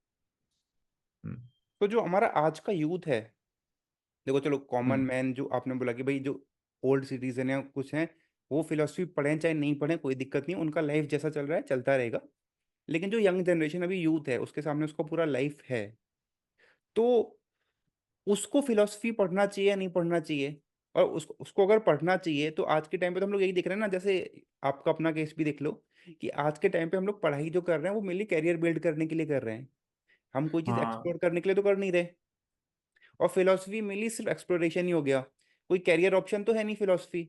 हम्म। तो जो हमारा आज का यूथ है, देखो चलो कॉमन हम्म। मैन जो आपने बोला कि भाई जो ओल्ड सिटीजन है कुछ हैं, वो फिलोसफी पढ़ें चाहे नहीं पढ़ें कोई दिक्कत नहीं, उनका लाइफ जैसा चल रहा है चलता रहेगा। लेकिन जो यंग जनरेशन अभी यूथ है उसके सामने उसका पूरा लाइफ है, तो उसको फिलोसफी पढ़ना चाहिए या नहीं पढ़ना चाहिए? और उसको अगर पढ़ना चाहिए तो आज के टाइम पे तो हम लोग यही देख रहे हैं ना, जैसे आपका अपना केस भी देख लो, कि आज के टाइम पे हम लोग पढ़ाई जो कर रहे हैं वो मेनली कैरियर बिल्ड करने के लिए कर रहे हैं, हम कोई चीज हाँ, एक्सप्लोर करने के लिए तो कर नहीं रहे। और फिलोसफी मेनली सिर्फ एक्सप्लोरेशन ही हो गया, कोई कैरियर ऑप्शन तो है नहीं फिलोसफी।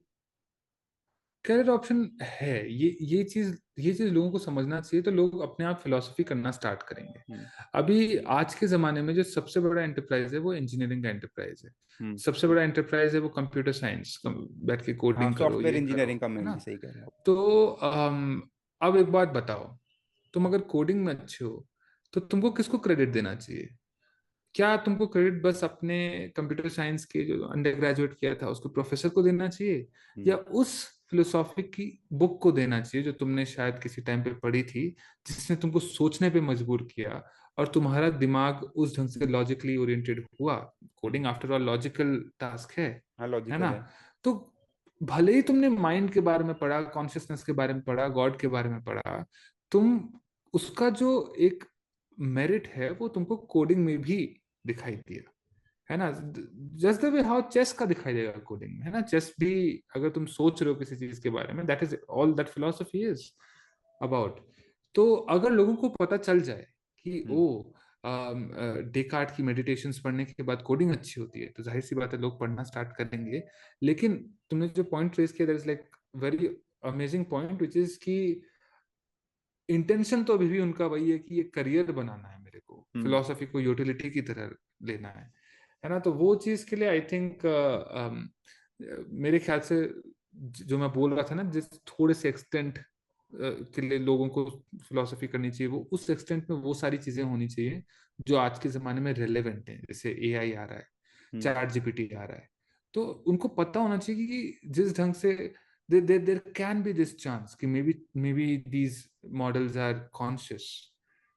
करियर ऑप्शन है, ये चीज लोगों को समझना चाहिए, तो लोग अपने आप फिलोसफी करना स्टार्ट करेंगे। हम्म। अभी आज के जमाने में जो सबसे बड़ा एंटरप्राइज है वो इंजीनियरिंग का एंटरप्राइज है। हम्म। सबसे बड़ा एंटरप्राइज है वो कंप्यूटर साइंस, बैठ के हाँ, कोडिंग करो, सॉफ्टवेयर ये करो, इंजीनियरिंग का है ना। मेनली, सही कह रहे हो आप। तो अब एक बात बताओ, तुम अगर कोडिंग में अच्छे हो तो तुमको किसको क्रेडिट देना चाहिए? क्या तुमको क्रेडिट बस अपने कंप्यूटर साइंस के जो अंडर ग्रेजुएट किया था उसको प्रोफेसर को देना चाहिए, या हम्म। उस फिलोसॉफी की बुक को देना चाहिए जो तुमने शायद किसी टाइम पे पढ़ी थी, जिसने तुमको सोचने पे मजबूर किया और तुम्हारा दिमाग उस ढंग से लॉजिकली ओरिएंटेड हुआ? Coding after all logical task हाँ, है लॉजिकल ना। है। तो भले ही तुमने माइंड के बारे में पढ़ा, कॉन्शियसनेस के बारे में पढ़ा, गॉड के बारे में पढ़ा, तुम उसका जो एक मेरिट है वो तुमको कोडिंग में भी दिखाई दिया, है ना। Just the way how chess का दिखाई देगा कोडिंग में, है ना। चेस भी अगर तुम सोच रहे हो किसी चीज के बारे में, that is all that philosophy is about. तो अगर लोगों को पता चल जाए कि हम्म। ओ डेकार्ट की मेडिटेशंस पढ़ने के बाद कोडिंग अच्छी होती है, तो जाहिर सी बात है लोग पढ़ना स्टार्ट करेंगे। लेकिन तुमने जो पॉइंट रेज किया, that is like very amazing point, which is कि इंटेंशन तो अभी भी उनका वही है कि ये करियर बनाना है, मेरे को हम्म। फिलोसफी को यूटिलिटी की तरह लेना है ना। तो वो चीज के लिए आई थिंक मेरे ख्याल से जो मैं बोल रहा था ना, जिस थोड़े से एक्सटेंट के लिए लोगों को फिलोसफी करनी चाहिए, वो उस एक्सटेंट में वो सारी चीजें होनी चाहिए जो आज के जमाने में रेलेवेंट है। जैसे एआई आ रहा है, हम्म। चैट जीपीटी आ रहा है, तो उनको पता होना चाहिए कि जिस ढंग से there can be this chance कि maybe these models are conscious,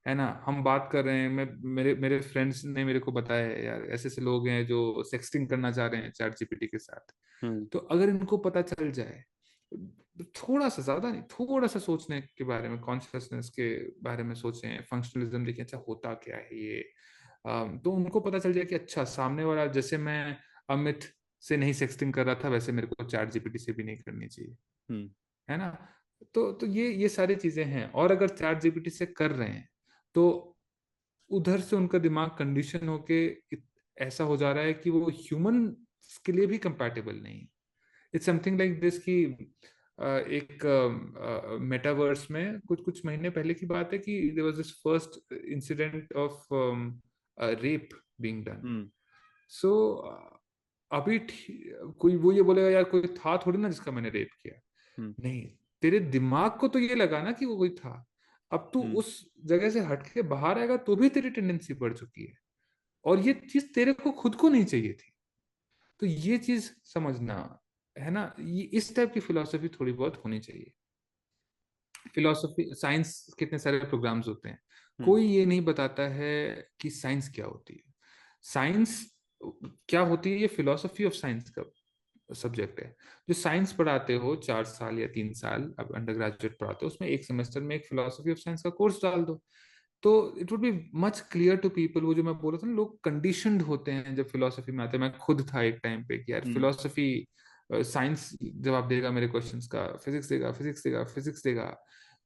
है ना। हम बात कर रहे हैं, मैं मेरे मेरे फ्रेंड्स ने मेरे को बताया है यार, ऐसे ऐसे लोग हैं जो सेक्सटिंग करना चाह रहे हैं चैट जीपीटी के साथ। हम्म। तो अगर इनको पता चल जाए, थोड़ा सा, ज्यादा नहीं, थोड़ा सा सोचने के बारे में, कॉन्शियसनेस के बारे में सोचें, फंक्शनलिज्म देखें, अच्छा होता क्या है ये, तो उनको पता चल जाए कि अच्छा सामने वाला, जैसे मैं अमित से नहीं सेक्सटिंग कर रहा था, वैसे मेरे को चैट जीपीटी से भी नहीं करनी चाहिए, हम्म। है ना। तो ये सारी चीजें हैं। और अगर चैट जीपीटी से कर रहे हैं तो उधर से उनका दिमाग कंडीशन होके ऐसा हो जा रहा है कि वो ह्यूमन के लिए भी कंपैटिबल नहीं है। इट्स समथिंग लाइक दिस कि एक मेटावर्स में कुछ कुछ महीने पहले की बात है कि there was this first incident of rape being done. Hmm. So अभी कोई वो ये बोलेगा यार कोई था थोड़ी ना जिसका मैंने रेप किया, हम्म। नहीं, तेरे दिमाग को तो ये लगा ना कि वो कोई था। अब तू हम्म। उस जगह से हट के बाहर आएगा तो भी तेरी टेंडेंसी बढ़ चुकी है, और ये चीज तेरे को खुद को नहीं चाहिए थी। तो ये चीज समझना, है ना। ये इस टाइप की फिलोसफी थोड़ी बहुत होनी चाहिए। फिलोसफी साइंस के इतने सारे प्रोग्राम्स होते हैं, हम्म। कोई ये नहीं बताता है कि साइंस क्या होती है। साइंस क्या होती है, ये फिलोसफी ऑफ साइंस का सब्जेक्ट है। जो साइंस पढ़ाते हो 4 साल या 3 साल, अब अंडर ग्रेजुएट पढ़ाते हो, उसमें एक सेमेस्टर में एक फिलोसफी ऑफ साइंस का कोर्स डाल दो, तो it would be much clear to people. वो जो मैं बोल रहा था ना, लोग कंडीशनड होते हैं जब फिलोसफी में आते हैं। मैं खुद था एक टाइम पे कि यार हम्म। फिलोसफी, साइंस जवाब देगा मेरे क्वेश्चंस का, फिजिक्स देगा, फिजिक्स देगा, फिजिक्स देगा।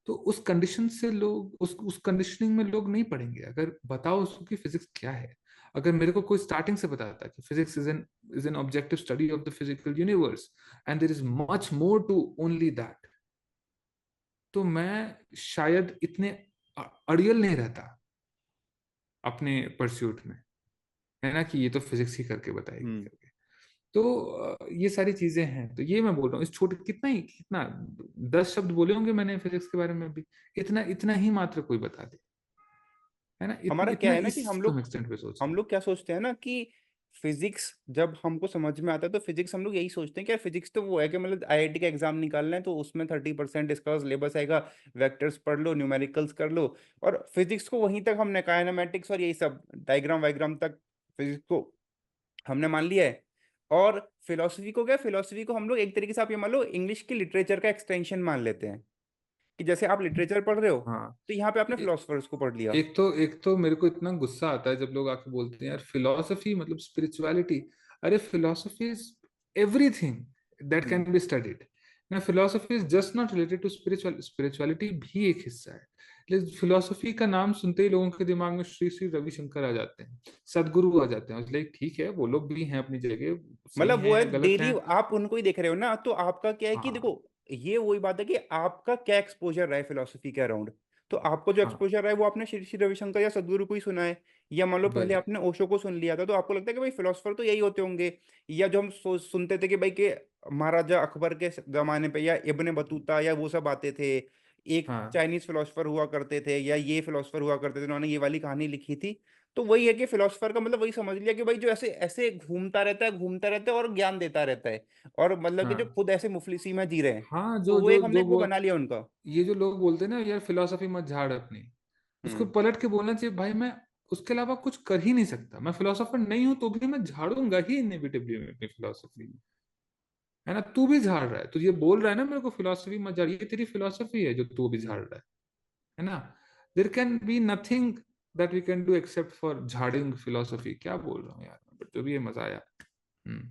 तो उस कंडीशन से लोग, उस कंडीशनिंग में लोग नहीं पढ़ेंगे। अगर बताओ उसको कि फिजिक्स क्या है, अगर मेरे को कोई स्टार्टिंग से बताता कि physics is an objective study of the physical universe and there is much more to only that, तो मैं शायद इतने अड़ियल नहीं रहता अपने परस्यूट में, है ना, कि ये तो फिजिक्स ही करके बताएगी हम्म। करके। तो ये सारी चीजें हैं। तो ये मैं बोल रहा हूँ, इस छोटे कितना 10 शब्द बोले होंगे मैंने फिजिक्स के बारे में भी, इतना इतना ही मात्र कोई बता दे, है ना। हमारा क्या इतना है ना कि इस तुम एक्सटेंट पे सोचें। हम लोग क्या सोचते हैं ना कि फिजिक्स जब हमको समझ में आता है तो फिजिक्स हम लोग यही सोचते हैं कि यार फिजिक्स तो वो है कि मतलब आईआईटी का एग्जाम निकालना है तो उसमें 30% इसका सिलेबस आएगा, वेक्टर्स पढ़ लो, न्यूमेरिकल्स कर लो। और फिजिक्स को वहीं तक हमने काइनेमेटिक्स और यही सब डायग्राम वायग्राम तक फिजिक्स को हमने मान लिया है। और फिलोसफी को क्या, फिलोसफी को हम लोग एक तरीके से आप ये मान लो इंग्लिश की लिटरेचर का एक्सटेंशन मान लेते हैं कि जैसे आप लिटरेचर पढ़ रहे हो हाँ, तो यहाँ पे आपने ए- फिलोसफर्स को पढ़ लिया। एक तो मेरे को इतना गुस्सा आता है जब लोग आके बोलते हैं यार फिलोसफी मतलब स्पिरिचुअलिटी। अरे philosophy is everything that hmm. Can be studied ना। Philosophy is just not related to spirituality भी एक हिस्सा है। लेकिन फिलोसफी का नाम सुनते ही लोगों के दिमाग में श्री श्री रविशंकर आ जाते हैं, सदगुरु आ जाते हैं, इसलिए ठीक है वो लोग भी हैं अपनी जगह, सही मतलब वो है हैं गलत डेली हैं। आप उनको ही देख रहे हो ना, तो आपका क्या है कि हाँ, देखो ये वही बात है कि आपका क्या एक्सपोजर रहा है फिलोसफी के अराउंड। तो आपको जो हाँ एक्सपोजर रहा है वो आपने श्री श्री रविशंकर या सदगुरु को ही सुना है, या मान लो पहले वही। आपने ओशो को सुन लिया था, तो आपको लगता है कि भाई फिलोसफर तो यही होते होंगे। या जो हम सुनते थे कि भाई के महाराजा अकबर के जमाने पे या इब्ने बतूता या वो सब आते थे, एक हाँ चाइनीज फिलोसफर हुआ करते थे या ये फिलोसफर हुआ करते थे, उन्होंने ये वाली कहानी लिखी थी। तो वही है कि फिलोसफर का मतलब वही समझ लिया कि भाई जो ऐसे ऐसे घूमता रहता है और ज्ञान देता रहता है, और मतलब कि जो हाँ खुद ऐसे मुफलिसी में जी रहे हैं। हाँ, तो जो वो जो एक हमने जो एक वो वो बना लिया उनका। ये जो लोग बोलते हैं ना यार फिलोसफी मत झाड़ अपनी, उसको हम्म। पलट के बोलना चाहिए भाई मैं उसके अलावा कुछ कर ही नहीं सकता, मैं फिलोसोफर नहीं हूं तो भी मैं झाड़ूंगा ही इनएविटेबली अपनी फिलोसफी। हम्म। है ना, तू भी झाड़ रहा है, तू ये बोल रहा है ना मेरे को फिलोसफी मत झाड़, ये तेरी फिलोसफी है जो तू भी झाड़ रहा है ना। There can be nothing that we can do except for झाड़िंग फिलोसफी, क्या बोल रहा हूँ यार, बट जो भी ये मजा आया। हम्म।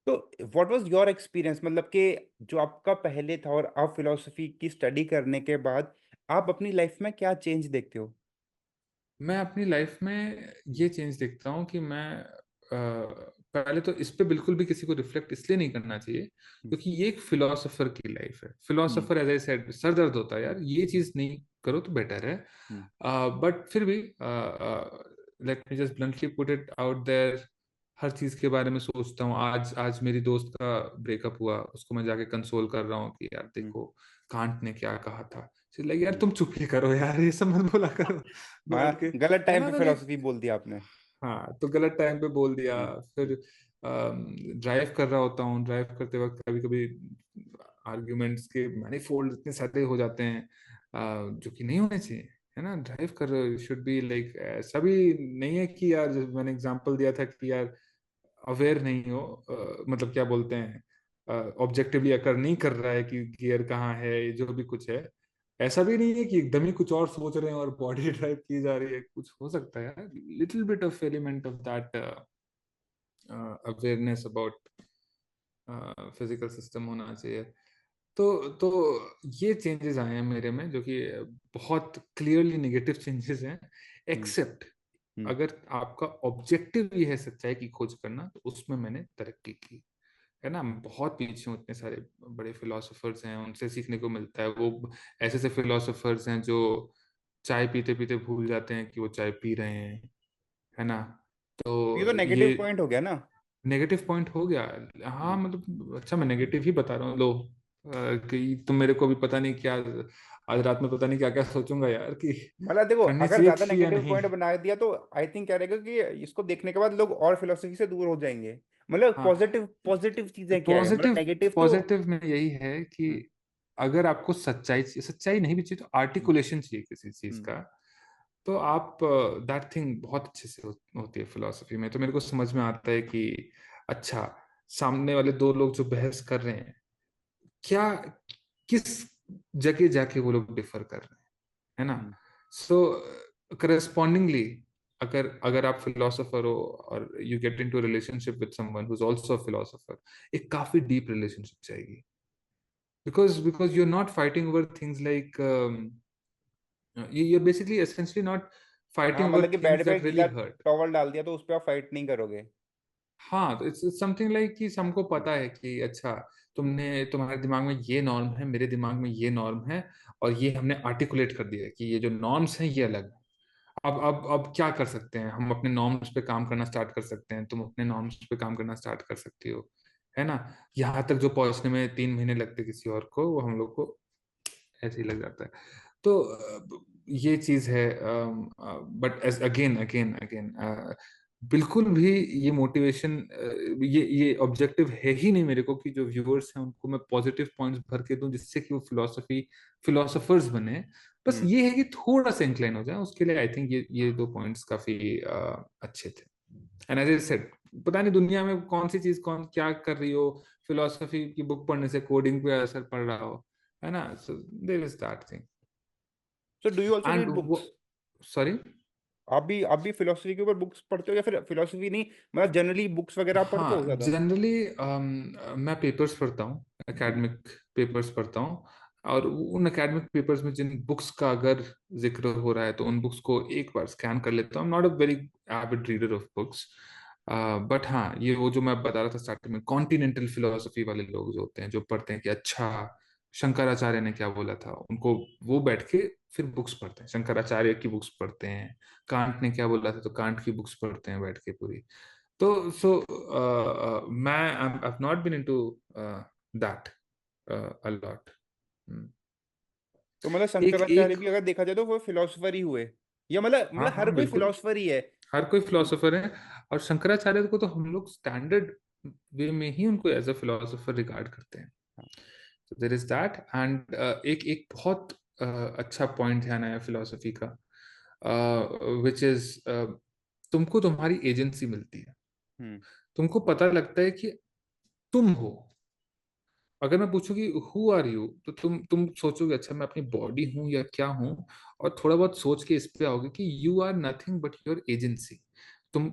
तो व्हाट वाज योर एक्सपीरियंस, मतलब कि जो आपका पहले था और आप फिलोसफी की स्टडी करने के बाद आप अपनी लाइफ में क्या चेंज देखते हो? मैं अपनी लाइफ में ये चेंज देखता हूँ कि मैं पहले तो इस पे बिल्कुल भी किसी को रिफ्लेक्ट इसलिए नहीं करना चाहिए हम्म। क्योंकि ये एक फिलोसोफर की लाइफ है। Hmm. Philosopher as I said सर दर्द होता है यार, ये चीज नहीं करो तो बेटर है। हम्म। बट फिर भी let me just bluntly put it out there, हर चीज के बारे में सोचता हूँ। आज आज मेरी दोस्त का ब्रेकअप हुआ, उसको मैं जाके कंसोल कर रहा हूँ कि यार हम्म। देखो कांट ने क्या कहा था। लाइक यार हम्म। तुम चुप ही करो यार, ये सब मत बोला करो बैठ के। हाँ, गलत है टाइम ना, पे तो लाइक फिलोसफी बोल दिया आपने। हाँ तो गलत टाइम पे बोल दिया। हम्म। फिर ड्राइव कर रहा होता हूँ, ड्राइव करते वक्त कभी कभी आर्ग्यूमेंट्स के मैनिफोल्ड इतने सारे हो जाते हैं जो कि नहीं होने चाहिए। है ना, ड्राइव कर रहे शुड बी लाइक ऐसा भी नहीं है कि यार जैसे मैंने एग्जांपल दिया था कि यार अवेयर नहीं हो, मतलब क्या बोलते हैं, ऑब्जेक्टिवली अकर नहीं कर रहा है कि गियर कहाँ है, जो भी कुछ है। ऐसा भी नहीं है कि एकदम ही कुछ और सोच रहे हैं और बॉडी ड्राइव की जा रही है, कुछ हो सकता है यार, little bit of element of that awareness about physical system होना चाहिए। तो ये चेंजेस आए हैं मेरे में जो कि बहुत क्लियरली नेगेटिव चेंजेस हैं। हम्म। एक्सेप्ट हम्म। अगर आपका ऑब्जेक्टिव ये है सच्चाई की खोज करना, तो उसमें मैंने तरक्की की। है ना, मैं बहुत पीछे हूँ, इतने सारे बड़े फिलोसोफर्स हैं उनसे सीखने को मिलता है। वो ऐसे ऐसे फिलोसोफर्स हैं जो चाय पीते पीते भूल जाते हैं कि वो चाय पी रहे हैं। है ना, ये तो तो ये नेगेटिव पॉइंट हो गया ना। नेगेटिव पॉइंट हो गया। हाँ हम्म। मतलब अच्छा मैं नेगेटिव ही बता रहा हूँ लो, कि तुम मेरे को भी पता नहीं क्या आज रात में पता नहीं क्या क्या सोचूंगा यार कि मतलब देखो, करनी अगर चाहिए ज्यादा थी या नेगेटिव नहीं। पॉइंट बना दिया तो आई थिंक क्या रहेगा कि इसको देखने के बाद लोग और फिलोसफी से दूर हो जाएंगे। मतलब हाँ, पॉजिटिव पॉजिटिव चीजें क्या है, मतलब पॉजिटिव नेगेटिव तो। पॉजिटिव में यही है कि हम्म। अगर आपको सच्चाई चाहिए, सच्चाई नहीं भी चाहिए तो हम्म। आर्टिकुलेशन चाहिए किसी चीज हम्म। का, तो आप दैट थिंग बहुत अच्छे से होती है फिलोसफी में। तो मेरे को समझ में आता है कि अच्छा सामने वाले दो लोग जो बहस कर रहे हैं, क्या किस जगह जाके वो लोग डिफर कर रहे हैं। है ना, हम्म। सो करस्पॉन्डिंगली अगर अगर आप फिलोसोफर हो और you get into relationship with someone who is also a philosopher, एक काफी डीप रिलेशनशिप चाहिए, because you're not fighting over things like you're basically essentially not हाँ, fighting over मतलब कि things बेड पे that गीला really hurt। टॉवल डाल दिया तो उस पर आप फाइट नहीं करोगे। हाँ तो इट्स समथिंग लाइक कि हमको हम्म। पता है कि अच्छा तुमने तुम्हारे दिमाग में ये नॉर्म है, मेरे दिमाग में ये नॉर्म है, और ये हमने आर्टिकुलेट कर दिया है कि ये जो नॉर्म्स हैं ये अलग है। अब क्या कर सकते हैं, हम अपने नॉर्म्स पे काम करना स्टार्ट कर सकते हैं, तुम अपने नॉर्म्स पे काम करना स्टार्ट कर सकती हो। है ना, यहाँ तक जो पहुंचने में 3 महीने लगते किसी और को, वो हम लोग को ऐसे ही लग जाता है। तो ये चीज है। बट अगेन अगेन अगेन बिल्कुल भी ये मोटिवेशन, ये ऑब्जेक्टिव है ही नहीं मेरे को कि जो व्यूअर्स हैं उनको मैं पॉजिटिव पॉइंट्स भर के दूं जिससे कि वो फिलोसफर्स बने। बस हम्म। ये है कि थोड़ा सा इंक्लाइन हो जाए उसके लिए। आई थिंक ये दो पॉइंट्स काफी अच्छे थे। एंड एज आई सेड, पता नहीं दुनिया में कौन सी चीज कौन क्या कर रही हो, फिलोसफी की बुक पढ़ने से कोडिंग पे असर पड़ रहा हो। है ना, so there is that thing. So do you also and read वो बुक्स? सॉरी। आप भी फिलोसफी के ऊपर बुक्स पढ़ते हो, या फिर फिलोसफी नहीं, मतलब जनरली बुक्स वगैरह आप पढ़ते हो हाँ ज्यादा? जनरली मैं पेपर्स पढ़ता हूँ, एकेडमिक पेपर्स पढ़ता हूँ। और उन एकेडमिक पेपर्स में जिन बुक्स का अगर जिक्र हो रहा है तो उन बुक्स को एक बार स्कैन कर लेता हूँ। Not a very Avid reader of books, but हाँ ये वो जो मैं बता रहा था स्टार्टिंग में, कॉन्टिनेंटल फिलोसफी वाले लोग जो होते हैं जो पढ़ते हैं कि अच्छा शंकराचार्य ने क्या बोला था उनको, वो बैठ के फिर बुक्स पढ़ते हैं, शंकराचार्य की बुक्स पढ़ते हैं। कांट ने क्या बोला था तो कांट की बुक्स पढ़ते हैं बैठ के पूरी। तो मैं I have not been into that a lot. तो मतलब एक शंकराचार्य एक भी अगर देखा जाए तो वो फिलोसफर ही हुए, या मतलब हाँ हर हाँ कोई बिल्कुल, फिलोसफर ही है। हर कोई फिलोसोफर है। और शंकराचार्य को तो हम लोग स्टैंडर्ड वे में ही उनको एज अ फिलोसोफर रिगार्ड करते हैं। तो देर इज दैट। एंड एक एक बहुत अच्छा पॉइंट ध्यान आया फिलोसफी का, विच इज तुमको तुम्हारी एजेंसी मिलती है। हम्म। तुमको पता लगता है कि तुम हो। अगर मैं पूछूं कि हु आर यू, तो तुम सोचोगे अच्छा मैं अपनी बॉडी हूं या क्या हूं, और थोड़ा बहुत सोच के इस पे आओगे कि you are nothing but your agency. तुम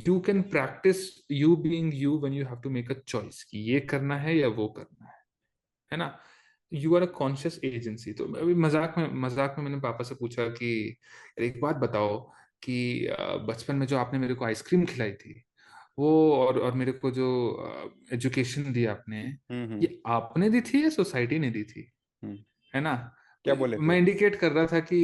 you can practise you being you when you have to make a choice कि ये करना है या वो करना है ना। You are a conscious agency. तो अभी मजाक में मैंने पापा से पूछा कि एक बात बताओ कि बचपन में जो आपने मेरे को आइसक्रीम खिलाई थी वो, और मेरे को जो एजुकेशन दी आपने, हम्म। ये आपने दी थी या सोसाइटी ने दी थी, हम्म। है ना। तो क्या बोले थे? मैं इंडिकेट कर रहा था कि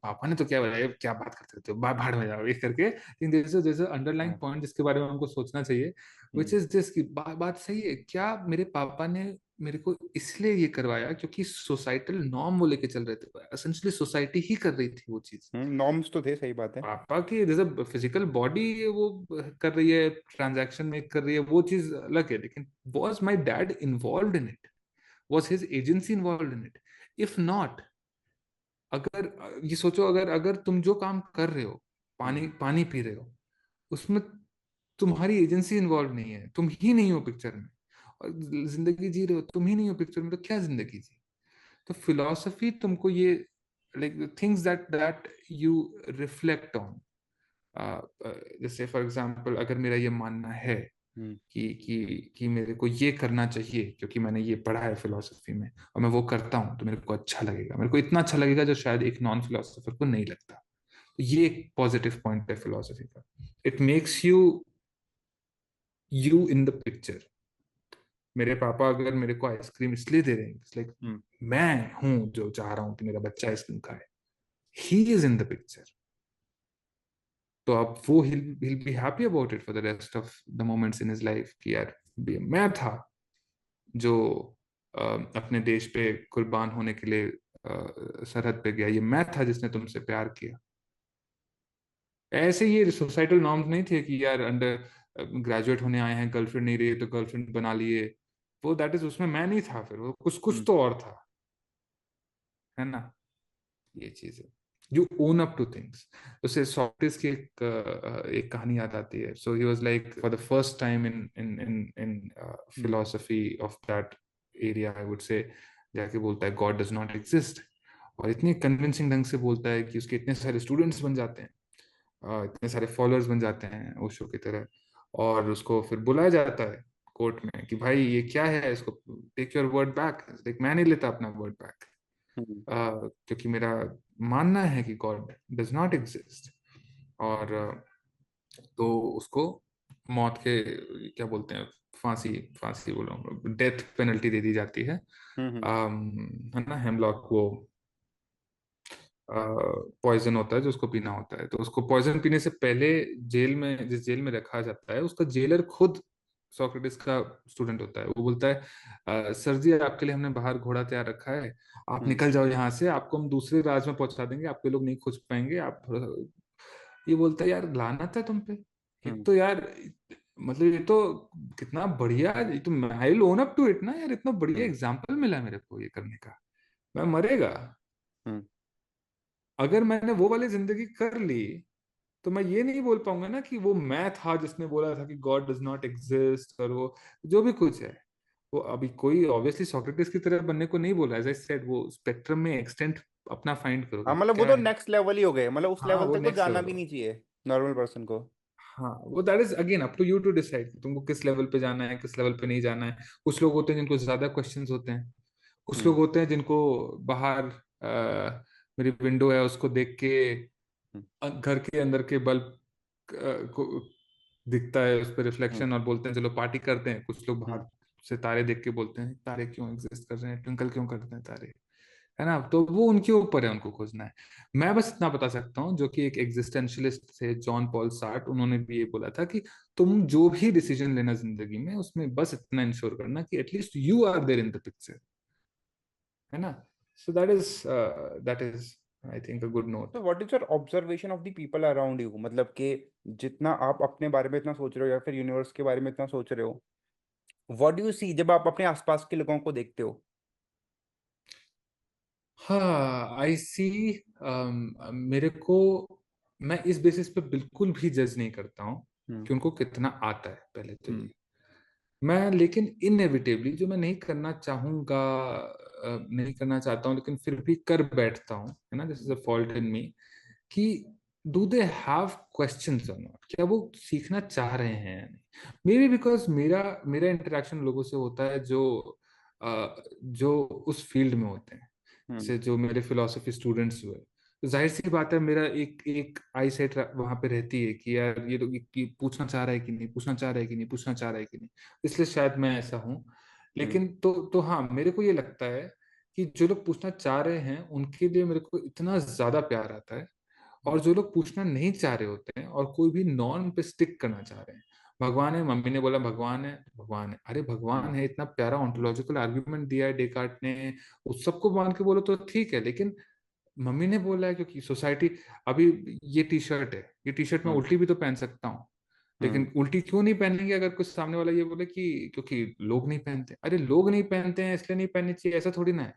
पापा ने तो क्या बताया, क्या बात करते हो, भाड़ में जाओ ये करके, लेकिन जैसे अंडरलाइन हाँ। पॉइंट जिसके बारे में हमको सोचना चाहिए, विच हम्म। इज दिस की बात सही है क्या। मेरे पापा ने मेरे को इसलिए ये करवाया क्योंकि सोसाइटल नॉर्म वो लेके चल रहे थे, एसेंशियली सोसाइटी ही कर रही थी वो चीज। नॉर्म्स तो थे, सही बात है। पापा की जैसे फिजिकल बॉडी वो कर रही है, ट्रांजैक्शन मेक कर रही है, वो चीज अलग है, लेकिन was my dad involve in it, was his agency involve in it. If not, अगर ये सोचो, अगर अगर तुम जो काम कर रहे हो, हम्म। पानी पानी पी रहे हो, उसमें तुम्हारी एजेंसी इन्वॉल्व नहीं है, तुम ही नहीं हो पिक्चर में, और जिंदगी जी रहे हो तुम ही नहीं हो पिक्चर में, तो क्या जिंदगी जी। तो फिलोसफी तुमको ये, like things that you reflect on, जैसे फॉर एग्जाम्पल अगर मेरा ये मानना है हम्म। कि मेरे को ये करना चाहिए क्योंकि मैंने ये पढ़ा है फिलोसफी में, और मैं वो करता हूँ, तो मेरे को अच्छा लगेगा, मेरे को इतना अच्छा लगेगा जो शायद एक नॉन फिलोसोफर को नहीं लगता। तो ये एक पॉजिटिव पॉइंट है फिलोसफी का। It makes you you in the picture. मेरे पापा अगर मेरे को आइसक्रीम इसलिए दे रहे हैं, लाइक हम्म। मैं हूं जो चाह रहा हूं कि मेरा बच्चा आइसक्रीम खाए, he is in the picture. तो अब वो he'll be happy about it for the rest of the moments in his life कि यार मैं था जो अपने देश पे कुर्बान होने के लिए सरहद पे गया, ये मैं था जिसने तुमसे प्यार किया। ऐसे ये सोसाइटल नॉर्म्स नहीं थे कि यार अंडर ग्रेजुएट होने आए हैं, गर्लफ्रेंड नहीं रही तो गर्लफ्रेंड बना लिए। वो दैट इज, उसमें मैं नहीं था, फिर वो कुछ कुछ हम्म। तो और था, है ना। ये चीज है, you own up to things. उसे सॉक्रेटिस की एक कहानी याद आती है। So he was like for the first time in hmm. Philosophy of that area I would say, जाके बोलता है गॉड डज नॉट एग्जिस्ट, और इतनी कन्विंसिंग ढंग से बोलता है कि उसके इतने सारे स्टूडेंट्स बन जाते हैं, इतने सारे फॉलोअर्स बन जाते हैं ओशो की तरह। और उसको फिर बुलाया जाता है कोर्ट में कि भाई ये क्या है, इसको take your word back. Like मैं नहीं लेता अपना वर्ड बैक, हम्म। क्योंकि मेरा मानना है कि गॉड डज नॉट एग्जिस्ट। और तो उसको मौत के, क्या बोलते हैं, फांसी, फांसी बोलो, डेथ पेनल्टी दे दी जाती है। हम्म। है ना, हेमलॉक वो पॉइजन होता है जो उसको पीना होता है, तो उसको पॉइजन पीने से पहले जेल में, जिस जेल में रखा जाता है, उसका जेलर खुद सोक्रेटिस का स्टूडेंट होता है। वो बोलता है सर जी आपके लिए हमने बाहर घोड़ा तैयार रखा है, आप हम्म। निकल जाओ यहाँ से, आपको हम दूसरे राज में पहुंचा देंगे, आपके लोग नहीं खोज पाएंगे, आप थोड़ा। ये बोलता है यार लानत है तुम पे, एक हम्म। तो यार, मतलब ये तो कितना बढ़िया, ये तो I will own up to it ना यार, इतना बढ़िया हम्म। एग्जाम्पल मिला मेरे को ये करने का। मैं मरेगा, हम्म। अगर मैंने वो वाली जिंदगी कर ली, तो मैं ये नहीं बोल पाऊंगा ना कि वो मैं था जिसने बोला था कि गॉड डज नॉट एग्जिस्ट, और वो जो भी कुछ है, वो अभी कोई ऑब्वियसली सोक्रेटिस की तरह बनने को नहीं बोला। एज आई सेड, वो स्पेक्ट्रम में एक्सटेंट अपना फाइंड करो हाँ, कि मतलब वो क्या तो है। नेक्स्ट लेवल ही हो गए, मतलब उस हाँ लेवल वो तक तो नेक्स्ट जाना लेवल भी हो। नहीं चाहिए नॉर्मल पर्सन को। हाँ वो that is again up to you to decide तुमको किस लेवल पे जाना है, किस लेवल पे नहीं जाना है। कुछ लोग होते हैं जिनको ज्यादा क्वेश्चंस होते हैं, कुछ लोग हम्म। होते हैं जिनको बाहर मेरी विंडो है उसको देख के हम्म। घर के अंदर के बल्ब को दिखता है, उस पर हम्म। रिफ्लेक्शन, और बोलते हैं चलो पार्टी करते हैं। कुछ लोग हम्म। बाहर से तारे देख के बोलते हैं तारे क्यों एग्जिस्ट कर रहे हैं, ट्विंकल क्यों करते हैं तारे, है ना। तो वो उनके ऊपर है, उनको खोजना है। मैं बस इतना बता सकता हूँ, जो कि एक एग्जिस्टेंशियलिस्ट थे जॉन पॉल सार्ट, उन्होंने भी ये बोला था कि तुम जो भी डिसीजन लेना जिंदगी में, उसमें बस इतना इंश्योर करना कि at least you are there in the picture, है ना। So that is I think a good note. तो what is your observation of the people around you, मतलब कि जितना आप अपने बारे में इतना सोच रहे हो या फिर यूनिवर्स के बारे में इतना सोच रहे हो, व्हाट डू यू सी जब आप अपने आसपास के लोगों को देखते हो? हाँ, आई सी। मेरे को, मैं इस बेसिस पे बिल्कुल भी जज नहीं करता हूँ हम्म। कि उनको कितना आता है, पहले तो हम्म। ये। मैं लेकिन इनएविटेबली जो मैं नहीं करना चाहूंगा, नहीं करना चाहता हूँ लेकिन फिर भी कर बैठता हूँ, है ना, this is a fault in me, कि डू दे हैव क्वेश्चंस और नॉट, क्या वो सीखना चाह रहे हैं या नहीं। मे बी बिकॉज मेरा मेरा इंटरेक्शन लोगों से होता है जो उस फील्ड में होते हैं, हम्म। जैसे जो मेरे फिलोसफी स्टूडेंट्स हुए, तो जाहिर सी बात है मेरा एक एक आई सेट वहां पे रहती है कि यार ये लोग कि पूछना चाह रहा है कि नहीं, पूछना चाह रहा है कि नहीं, पूछना चाह रहा है कि नहीं, इसलिए शायद मैं ऐसा हूँ। हम्म। लेकिन तो हाँ, मेरे को ये लगता है कि जो लोग पूछना चाह रहे हैं उनके लिए मेरे को इतना ज्यादा प्यार आता है, और जो लोग पूछना नहीं चाह रहे होते हैं और कोई भी नॉर्म पे स्टिक करना चाह रहे हैं, भगवान है, मम्मी ने बोला भगवान है, भगवान है, अरे हम्म। भगवान है, इतना प्यारा ऑन्टोलॉजिकल आर्ग्यूमेंट दिया है डेकार्ट ने, उस सबको मान के बोलो तो ठीक है, लेकिन मम्मी ने बोला है क्योंकि सोसाइटी, अभी ये टी शर्ट है, ये टी शर्ट मैं हम्म। उल्टी भी तो पहन सकता हूँ, हम्म। लेकिन उल्टी क्यों नहीं पहनेंगे अगर कुछ सामने वाला ये बोले कि क्योंकि लोग नहीं पहनते, अरे लोग नहीं पहनते हैं इसलिए नहीं पहननी चाहिए, ऐसा थोड़ी ना है।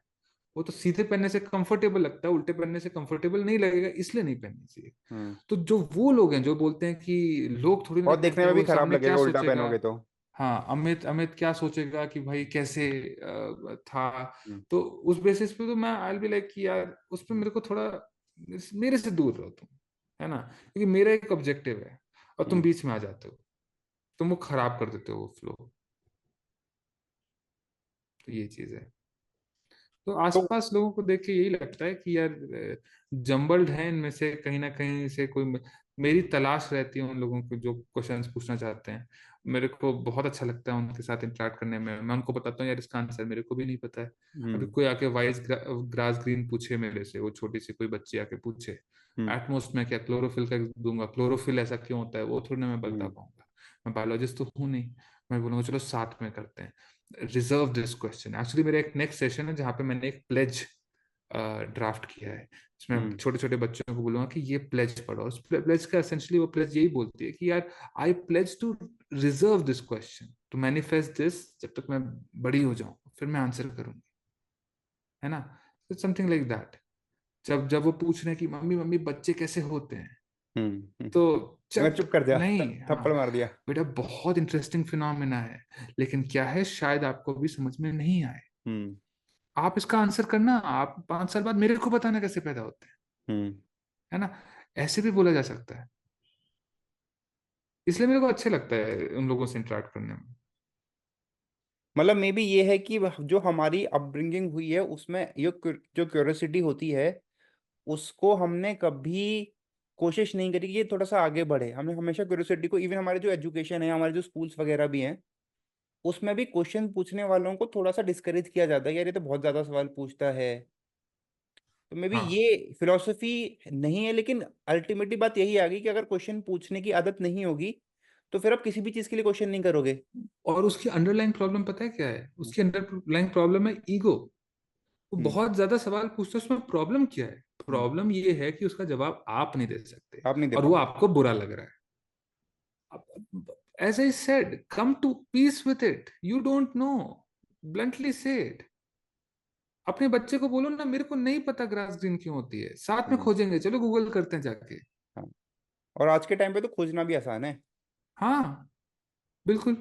वो तो सीधे पहनने से कंफर्टेबल लगता है, उल्टे पहनने से कंफर्टेबल नहीं लगेगा, इसलिए नहीं पहननी चाहिए। हम्म। तो जो वो लोग हैं जो बोलते हैं कि लोग थोड़ी ना और देखने पहनते हैं, में भी वो खराब सामने क्या लगेगा उल्टा सोचेगा। पहनोगे तो। हाँ, अमित अमित क्या सोचेगा कि भाई कैसे था। हम्म। तो उस बेसिस पे तो मैं आई बी लाइक कि यार उस पर मेरे को थोड़ा, मेरे से दूर रहो तुम, है ना, क्योंकि मेरा एक ऑब्जेक्टिव है और तुम हम्म। बीच में आ जाते हो, तुम वो खराब कर देते हो वो फ्लो। तो ये चीज है। तो तो आसपास लोगों को देख के यही लगता है कि यार जम्बल्ड है इनमें से कहीं ना कहीं से कोई, मेरी तलाश रहती है उन लोगों को जो क्वेश्चंस पूछना चाहते हैं। मेरे को बहुत अच्छा लगता है उनके साथ इंटरेक्ट करने में, मैं उनको बताता हूँ यार इसका आंसर मेरे को भी नहीं पता है। अभी हम्म। कोई आके वाइस ग्रास ग्रीन पूछे मेरे से, वो छोटी सी कोई बच्ची आके पूछे, हम्म। एटमोस्ट मैं क्या क्लोरोफिल का दूंगा, क्लोरोफिल ऐसा क्यों होता है, वो थोड़ी ना मैं बता हम्म। पाऊंगा, मैं बायोलॉजिस्ट तो हूँ नहीं। मैं बोलूंगा चलो साथ में करते हैं, रिजर्व दिस क्वेश्चन। एक्चुअली मेरा एक नेक्स्ट सेशन है जहाँ पे मैंने एक प्लेज ड्राफ्ट किया है, जिसमें हम्म। छोटे छोटे बच्चों को बोलूंगा कि ये प्लेज पढ़ो। उस प्लेज का एसेंशियली वो प्लेज यही बोलती है कि यार I pledge to reserve this question, to manifest this, जब तक मैं बड़ी हो जाऊं फिर मैं आंसर करूंगी, है ना। Something like that. जब जब वो पूछ रहे हैं कि मम्मी मम्मी बच्चे कैसे होते हैं, हम्म। तो मैं चुप, चुप कर दिया, नहीं, थप्पड़ हाँ मार दिया। बेटा बहुत इंटरेस्टिंग फिनोमेना है, लेकिन क्या है शायद आपको भी समझ में नहीं आए, हम्म। आप इसका आंसर करना, आप 5 साल बाद मेरे को बताना कैसे पैदा होते हैं, हम्म। है ना। ऐसे भी बोला जा सकता है, इसलिए मेरे को अच्छा लगता है उन लोगों से इंटरेक्ट करने में। मतलब मे बी ये है कि जो हमारी अपब्रिंगिंग हुई है उसमें ये जो क्यूरियोसिटी होती है, उसको हमने कभी कोशिश नहीं करी कि ये थोड़ा सा आगे बढ़े। हमने हमेशा क्यूरियोसिटी को, इवन हमारे जो एजुकेशन है, हमारे जो स्कूल्स वगैरह भी हैं, उसमें भी क्वेश्चन पूछने वालों को थोड़ा सा डिस्करेज किया जाता है, यार ये तो बहुत ज्यादा सवाल पूछता है। तो मे बी हाँ, ये फिलॉसफी नहीं है, लेकिन अल्टीमेटली बात यही आ गई कि अगर क्वेश्चन पूछने की आदत नहीं होगी तो फिर आप किसी भी चीज के लिए क्वेश्चन नहीं करोगे। और उसकी अंडरलाइन प्रॉब्लम पता है क्या है, उसकी अंडरलाइन प्रॉब्लम है ईगो। वो हम्म। बहुत ज्यादा सवाल पूछते हैं, उसमें प्रॉब्लम क्या है, हम्म। प्रॉब्लम ये है कि उसका जवाब आप नहीं दे सकते आप नहीं दे और वो पाओगे। आपको बुरा लग रहा है। As I said, come to peace with it. You don't know. Bluntly say it. अपने बच्चे को बोलो ना मेरे को नहीं पता ग्रास ग्रीन क्यों होती है, साथ में हम्म। खोजेंगे, चलो गूगल करते हैं जाके। हाँ। और आज के टाइम पे तो खोजना भी आसान है। हाँ, बिल्कुल।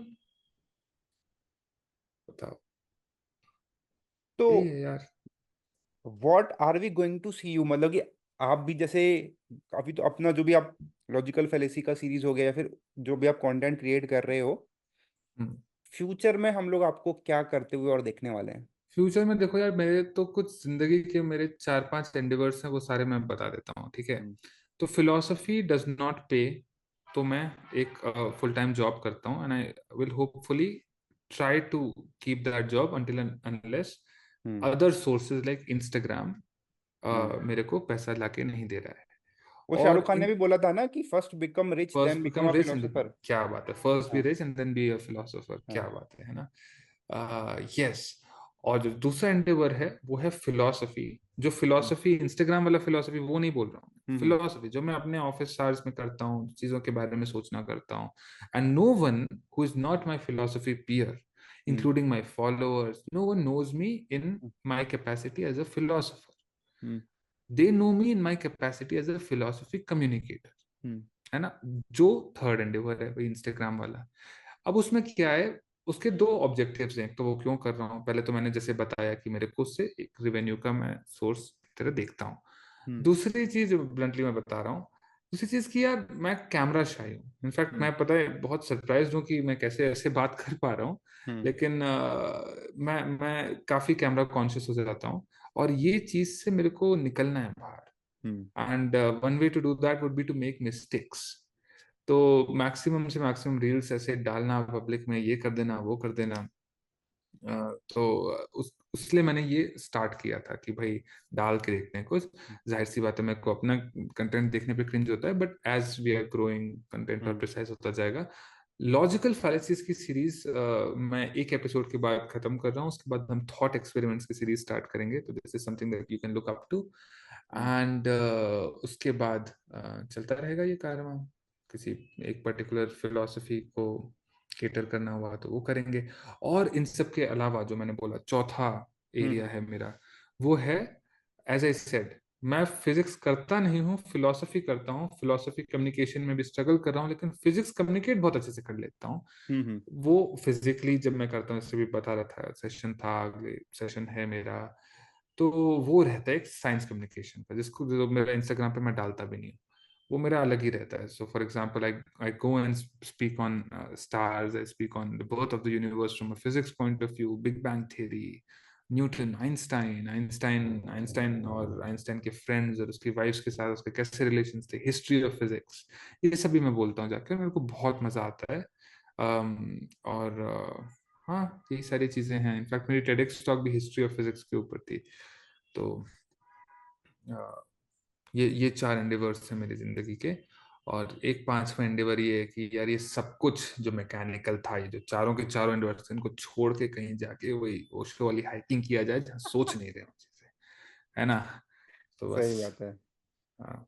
बताओ, तो यही है यार। What are we going to see you, मतलब कि आप भी जैसे अभी तो अपना जो भी आप लॉजिकल फेलेसी का सीरीज हो गया या फिर जो भी आप कंटेंट क्रिएट कर रहे हो, हम्म। फ्यूचर में हम लोग आपको क्या करते हुए और देखने वाले हैं? फ्यूचर में देखो यार, मेरे तो कुछ जिंदगी के मेरे 4-5 एंडिवर्स हैं, वो सारे मैं बता देता हूँ, ठीक है। हम्म। तो फिलोसफी डज नॉट पे, तो मैं एक फुल टाइम जॉब करता हूँ and I will hopefully try to keep that job until and unless hmm other sources like Instagram हम्म मेरे को पैसा लाके नहीं दे रहा है। वो शाहरुख और खान ने इन भी बोला था ना कि first become rich first then become become a rich and philosopher. क्या बात है, फर्स्ट बी हाँ rich and then be a philosopher, क्या हाँ बात है ना। यस। और जो दूसरा एंडेवर है वो है फिलोसफी। जो हम्म फिलोसफी इंस्टाग्राम वाला फिलोसफी वो नहीं बोल रहा हूँ, हम्म फिलोसफी जो मैं अपने ऑफिस आवर्स में करता हूँ, चीजों के बारे में सोचना करता हूँ। And no one who is not my philosophy peer, hmm including my followers, no one knows me in hmm my capacity as a philosopher. Hmm they know me in my capacity as a philosophy communicator, hmm है ना। जो third Endeavour है वही Instagram वाला। अब उसमें क्या है, उसके दो ऑब्जेक्टिव्स हैं। तो वो क्यों कर रहा हूँ, पहले तो मैंने जैसे बताया कि मेरे को उससे एक रिवेन्यू का मैं सोर्स की तरह देखता हूँ। हम्म दूसरी चीज ब्लंटली मैं बता रहा हूँ, दूसरी चीज की यार मैं कैमरा शाई हूँ। इनफैक्ट हम्म मैं पता है बहुत सरप्राइज हूँ कि मैं कैसे ऐसे बात कर पा रहा हूँ। हम्म लेकिन मैं काफी कैमरा कॉन्शियस हो जाता हूँ, और ये चीज से मेरे को निकलना है बाहर। Hmm and one way to do that would be to make mistakes. तो मैक्सिमम से मैक्सिमम रील्स ऐसे डालना पब्लिक में, ये कर देना वो कर देना। तो उसलिए मैंने ये स्टार्ट किया था कि भाई डाल के देखते हैं कुछ। जाहिर सी बात है मेरे को अपना कंटेंट देखने पे क्रिंज होता है, but as we are growing content और हम्म प्रिसाइज होता जाएगा। लॉजिकल फैलेसीज की सीरीज मैं एक एपिसोड के बाद खत्म कर रहा हूँ, उसके बाद हम थॉट एक्सपेरिमेंट्स की सीरीज स्टार्ट करेंगे। तो this is something that you can look up to. Hmm and उसके बाद चलता रहेगा ये कारवां। किसी एक पर्टिकुलर फिलोसफी को केटर करना हुआ तो वो करेंगे। और इन सब के अलावा जो मैंने बोला चौथा एरिया हम्म है मेरा, वो है, एज आई सेड, मैं फिजिक्स करता नहीं हूँ, फिलोसफी करता हूँ। फिलोसफी कम्युनिकेशन में भी स्ट्रगल कर रहा हूँ, लेकिन फिजिक्स कम्युनिकेट बहुत अच्छे से कर लेता हूँ। हम्म वो फिजिकली जब मैं करता हूँ, इससे भी बता रहा था, सेशन था, अगले सेशन है मेरा। तो वो रहता है एक साइंस कम्युनिकेशन का, जिसको जो मेरा इंस्टाग्राम पे मैं डालता भी नहीं हूँ। वो मेरा अलग ही रहता है। So for example I go and speak on stars, I speak on the birth of the universe from a physics point of view, big bang theory, Newton, Einstein Einstein Einstein और आइंस्टाइन के friends और उसकी wives के साथ उसके कैसे relations थे, history of physics. ये सब भी मैं बोलता हूँ जाकर, मेरे को बहुत मजा आता है। और हाँ, यही सारी चीजें हैं। इनफैक्ट मेरी टेडेक्स टॉक भी हिस्ट्री ऑफ फिजिक्स के ऊपर थी। तो ये चार एंडेवर्स हैं मेरी जिंदगी के। और एक पांचवा एंडेवर ये है कि यार ये सब कुछ जो मैकेनिकल था, ये जो चारों के चारों एंडेवर्स, इनको छोड़ के कहीं जाके वही ओशो वाली हाइकिंग किया जाए जहाँ सोच नहीं रहे हो चीजें, है ना। तो बस। सही बात है। हाँ।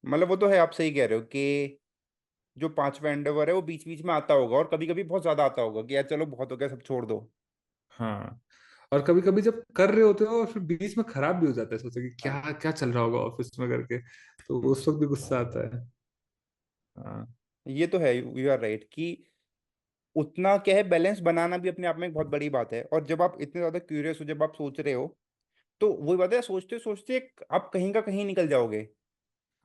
मतलब वो तो है, आप सही कह रहे हो कि जो पांचवा एंडेवर है वो बीच बीच में आता होगा और कभी कभी बहुत ज्यादा आता होगा कि यार चलो बहुत हो गया, सब छोड़ दो। हाँ। और कभी कभी जब कर रहे होते हो और फिर बीच में खराब भी हो जाता है, सोचो कि हाँ क्या क्या चल रहा होगा ऑफिस में करके, तो हम्म, उस वक्त भी गुस्सा आता है। हाँ। ये तो है, यू आर राइट कि उतना क्या है, बैलेंस बनाना भी अपने आप में एक बहुत बड़ी बात है। और जब आप इतने ज्यादा क्यूरियस हो, जब आप सोच रहे हो, तो वही बात है, सोचते सोचते आप कहीं का कहीं निकल जाओगे।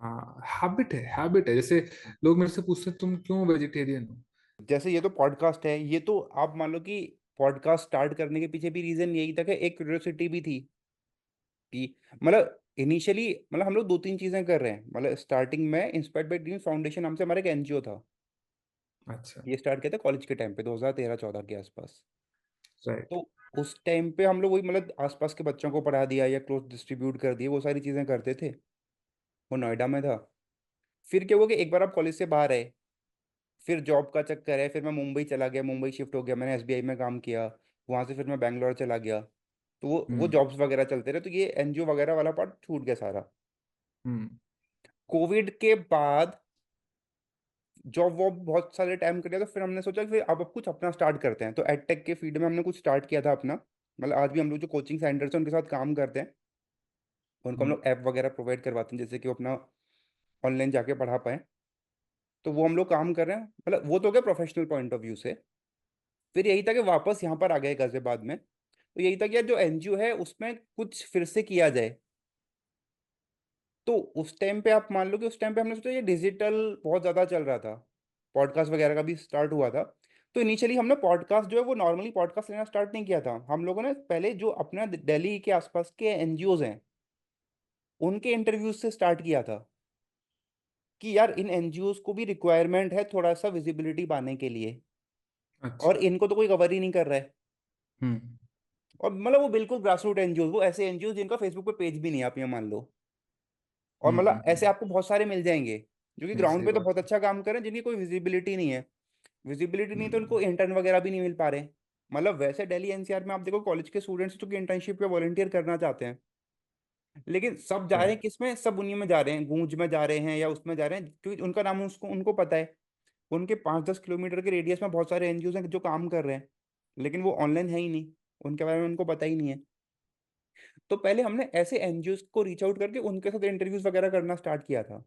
हाँ, हैबिट है। जैसे लोग मेरे से पूछते हैं तुम क्यों वेजिटेरियन हो। जैसे ये तो पॉडकास्ट है, ये तो आप मान लो कि पॉडकास्ट स्टार्ट करने के पीछे भी रीजन यही था कि एक क्यूरियोसिटी भी थी कि मतलब इनिशियली मतलब हम लोग दो तीन चीजें कर रहे हैं। मतलब स्टार्टिंग में इंस्पायर्ड बाय ड्रीम्स फाउंडेशन नाम से हमारा एक एनजीओ था। अच्छा। ये स्टार्ट किया था कॉलेज के टाइम पे 2013-14 के आसपास। राइट। तो उस टाइम पे हम लोग वही मतलब आसपास के बच्चों को पढ़ा दिया या क्लोथ डिस्ट्रीब्यूट कर दिए, वो सारी चीजें करते थे। वो नोएडा में था। फिर क्या हुआ कि एक बार आप कॉलेज से बाहर आए, फिर जॉब का चक्कर है, फिर मैं मुंबई चला गया, मुंबई शिफ्ट हो गया, मैंने एसबीआई में काम किया। वहां से फिर मैं बैंगलोर चला गया। तो वो हम्म। जॉब्स वगैरह चलते रहे, तो ये एनजीओ वगैरह वाला पार्ट छूट गया सारा। हम्म। कोविड के बाद जॉब वॉब बहुत सारे टाइम कर लिया, तो फिर हमने सोचा कि फिर अब कुछ अपना स्टार्ट करते हैं। तो एडटेक के फील्ड में हमने कुछ स्टार्ट किया था अपना। मतलब आज भी हम लोग जो कोचिंग सेंटर्स हैं उनके साथ काम करते हैं। उनको हम हम्म। लोग ऐप वगैरह प्रोवाइड करवाते हैं, जैसे कि वो अपना ऑनलाइन जाके पढ़ा पाए। तो वो हम लोग काम कर रहे हैं। मतलब वो तो हो गया प्रोफेशनल पॉइंट ऑफ व्यू से। फिर यही था कि वापस यहाँ पर आ गए गाजियाबाद में। तो यही था कि यार जो एनजीओ है उसमें कुछ फिर से किया जाए। तो उस टाइम पे आप मान लो कि उस टाइम पे हमने सोचा ये डिजिटल बहुत ज़्यादा चल रहा था, पॉडकास्ट वगैरह का भी स्टार्ट हुआ था। तो इनिशियली हमने पॉडकास्ट जो है वो नॉर्मली पॉडकास्ट लेना स्टार्ट नहीं किया था। हम लोगों ने पहले जो अपना दिल्ली के आसपास के एनजीओज हैं उनके इंटरव्यूज से स्टार्ट किया था कि यार इन एनजीओज को भी रिक्वायरमेंट है थोड़ा सा विजिबिलिटी पाने के लिए। और अच्छा। इनको तो कोई कवर ही नहीं कर रहा है। हम्म। और मतलब वो बिल्कुल ग्रास रूट एनजीओ, वो ऐसे एनजीओ जिनका फेसबुक पे पेज भी नहीं है, आप ये मान लो। और मतलब ऐसे हम्म। आपको बहुत सारे मिल जाएंगे जो कि नहीं, ग्राउंड सही पे तो बात बहुत है। अच्छा काम करें, जिनकी कोई विजिबिलिटी नहीं है। विजिबिलिटी नहीं तो उनको हम्म। इंटर्न वगैरह भी नहीं मिल पा रहे। मतलब वैसे दिल्ली एनसीआर में आप देखो कॉलेज के स्टूडेंट्स जो कि इंटर्नशिप पे वॉलंटियर करना चाहते हैं, लेकिन सब जा रहे हैं राइट। किसमें, सब उन्हीं में जा रहे हैं, गूंज में जा रहे हैं या उसमें जा रहे हैं, क्योंकि उनका नाम उसको उनको पता है। उनके 5-10 किलोमीटर के रेडियस में बहुत सारे एनजीओ हैं जो काम कर रहे हैं, लेकिन वो ऑनलाइन है ही नहीं, उनके बारे में उनको पता ही नहीं है। तो पहले हमने ऐसे एनजीओ को रीच आउट करके उनके साथ इंटरव्यूज वगैरह करना स्टार्ट किया था।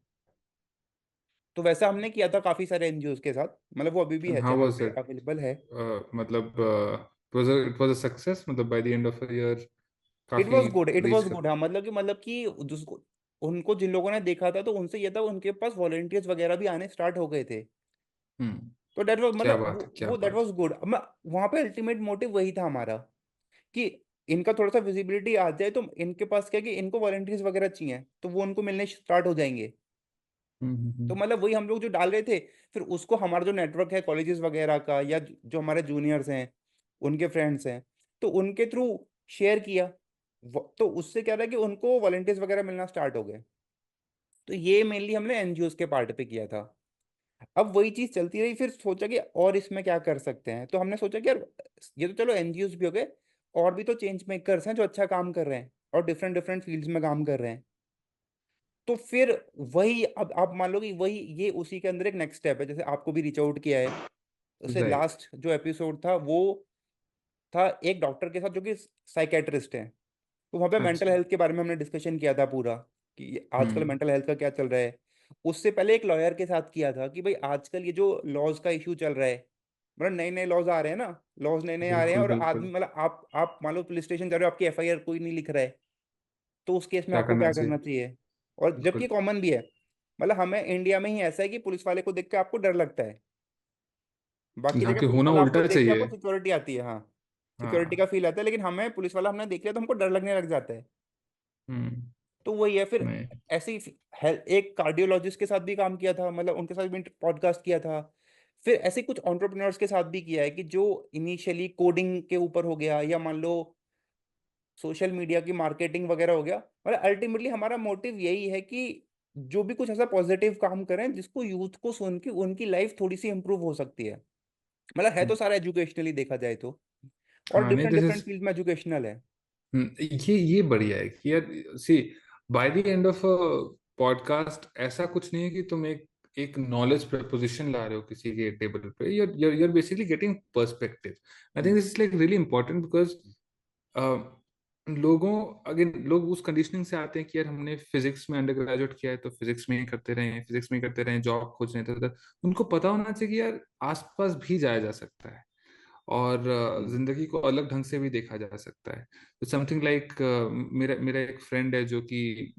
तो वैसा हमने किया था काफी सारे एनजीओ के साथ, मतलब वो अभी भी है, हाउ चैनल वाज पे इट? अवेलेबल है। मतलब इट वाज अ सक्सेस, मतलब by the end of the year it काफी was good, it reach was कर? गुड। हाँ मतलब कि जिसको, उनको जिन लोगों ने देखा था तो उनसे ये था, उनके पास वॉलंटियर्स वगैरह भी आने स्टार्ट हो गए थे। हम्म। तो डेट वाज क्या मतलब बात है, क्या वो दैट बात वाज गुड। वहां पे अल्टीमेट मोटिव वही था हमारा, कि इनका थोड़ा सा विजिबिलिटी आ जाए तो इनके पास क्या है कि इनको वॉलंटियर्स वगैरह चाहिए, तो वो उनको मिलने स्टार्ट हो जाएंगे। है। तो मतलब वही हम लोग जो डाल रहे थे, फिर उसको हमारा जो नेटवर्क है कॉलेजेस वगैरह का, या जो हमारे जूनियर्स हैं, उनके फ्रेंड्स हैं, तो उनके थ्रू शेयर किया। तो उससे क्या रहा कि उनको वॉलंटियर्स वगैरह मिलना स्टार्ट हो गए। तो ये मेनली हमने एनजीओस के पार्ट पे किया था। अब वही चीज चलती रही, फिर सोचा कि और इसमें क्या कर सकते हैं, तो हमने सोचा कि यार ये तो चलो एनजीओस भी हो गए, और भी तो चेंज मेकर्स हैं जो अच्छा काम कर रहे हैं और डिफरेंट डिफरेंट फील्ड्स में काम कर रहे हैं। तो फिर वही, अब आप मान लो कि वही ये उसी के अंदर एक नेक्स्ट स्टेप है, जैसे आपको भी रीच आउट किया है। उससे राइट। लास्ट जो एपिसोड था वो था एक डॉक्टर के साथ जो कि साइकेट्रिस्ट है। तो वहाँ पे मेंटल अच्छा। हेल्थ के बारे में हमने डिस्कशन किया था पूरा, कि आजकल हम्म। मेंटल हेल्थ का क्या चल रहा है। उससे पहले एक लॉयर के साथ किया था कि भाई आजकल ये जो लॉज का इशू चल रहा है, मतलब नए नए लॉज आ रहे हैं ना, लॉज नए नए आ रहे हैं, बिल्कुल और बिल्कुल। आदमी मतलब आप मान लो पुलिस स्टेशन जा रहे हो, आपकी एफआईआर कोई नहीं लिख रहा है, तो उस केस में क्या आपको करना क्या चाहिए? करना चाहिए। और जबकि बिल्कुल। कॉमन भी है, मतलब हमें इंडिया में ही ऐसा है कि पुलिस वाले को देख के आपको डर लगता है, बाकी यहाँ जगह के पुलिस होना वाला आपको उल्टा देख के आपको चाहिए। सिक्योरिटी आती है, हाँ, सिक्योरिटी का हाँ। फील आता है, लेकिन हमें पुलिस वाला हमने देख लिया तो हमको डर लगने लग जाता है। हम्म। तो वही है फिर। नहीं। ऐसे ही एक कार्डियोलॉजिस्ट के साथ भी काम किया था, मतलब उनके साथ भी पॉडकास्ट किया था। फिर ऐसे कुछ एंटरप्रेन्योर्स के साथ भी किया है, कि जो इनिशियली कोडिंग के ऊपर हो गया, या मान लो सोशल मीडिया की मार्केटिंग वगैरह हो गया। मतलब अल्टीमेटली हमारा मोटिव यही है कि जो भी कुछ ऐसा पॉजिटिव काम करें जिसको यूथ को सुन के उनकी लाइफ थोड़ी सी इंप्रूव हो सकती है। मतलब है तो सारा एजुकेशनली देखा जाए तो, और हाँ, नहीं, different this different is, field में एजुकेशनल है। ये बढ़िया है कि यार, see, by the end of a podcast ऐसा कुछ नहीं है कि तुम एक नॉलेज प्रपोजिशन ला रहे हो किसी के टेबल पे। you're basically getting perspective. I think hmm, this is like really important, because लोगों, अगर लोग उस कंडीशनिंग से आते हैं कि यार हमने फिजिक्स में अंडर ग्रेजुएट किया है तो फिजिक्स में ही करते रहे, फिजिक्स में ही करते रहे, जॉब खोज रहे थे उधर। उनको पता होना चाहिए कि यार आसपास भी जाया जा सकता है, और हम्म, जिंदगी को अलग ढंग से भी देखा जा सकता है। तो समथिंग लाइक, मेरा मेरा एक फ्रेंड है जो कि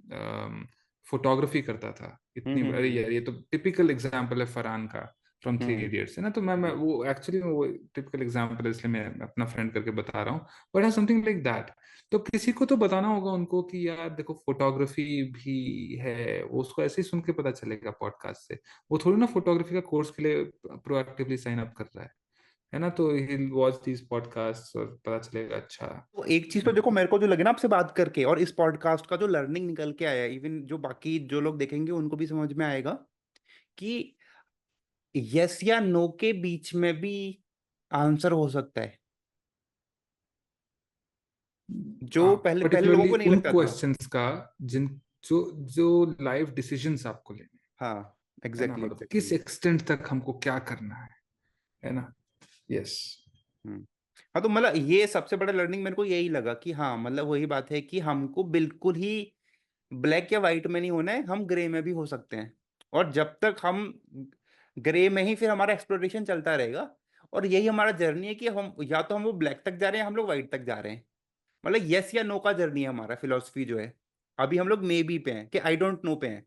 फोटोग्राफी करता था इतनी, अरे हम्म, यार ये तो टिपिकल एग्जांपल है फरहान का, फ्रॉम थ्री हम्म, इडियट्स, है ना। तो मैं वो एक्चुअली वो टिपिकल एग्जांपल है, इसलिए मैं अपना फ्रेंड करके बता रहा हूँ। बट है समथिंग लाइक दैट। तो किसी को तो बताना होगा उनको कि यार देखो फोटोग्राफी भी है, वो उसको ऐसे ही सुन के पता चलेगा पॉडकास्ट से। वो थोड़ी ना फोटोग्राफी का कोर्स के लिए प्रोएक्टिवली साइन अप कर रहा है ना। तो ही वॉच दीज पॉडकास्ट और पता चलेगा, अच्छा। तो एक चीज तो देखो मेरे को जो लगे ना आपसे बात करके, और इस पॉडकास्ट का जो लर्निंग निकल के आया, इवन जो बाकी जो लोग देखेंगे उनको भी समझ में आएगा, कि यस या नो के बीच में भी आंसर हो सकता है, जो पहले पहले लोगों पर्टिकुलरली को नहीं उन लगता था। क्वेश्चंस का जिन जो जो लाइफ डिसीजंस आपको लेने हाँ, है ना, एग्जैक्टली मतलब किस एग्जैक्टली। एक्सटेंट तक हमको क्या करना है ना। यस। हम्म। हाँ, तो मतलब ये सबसे बड़ा लर्निंग मेरे को यही लगा, कि हाँ मतलब वही बात है कि हमको बिल्कुल ही ब्लैक या वाइट में नहीं होना है, हम ग्रे में भी हो सकते हैं। और जब तक हम ग्रे में ही, फिर हमारा एक्सप्लोरेशन चलता रहेगा। और यही हमारा जर्नी है कि हम या तो हम वो ब्लैक तक जा रहे हैं, हम लोग वाइट तक जा रहे हैं। मतलब यस या नो का जर्नी है हमारा, फिलोसफी जो है। अभी हम लोग मे बी पे हैं, कि आई डोंट नो पे हैं,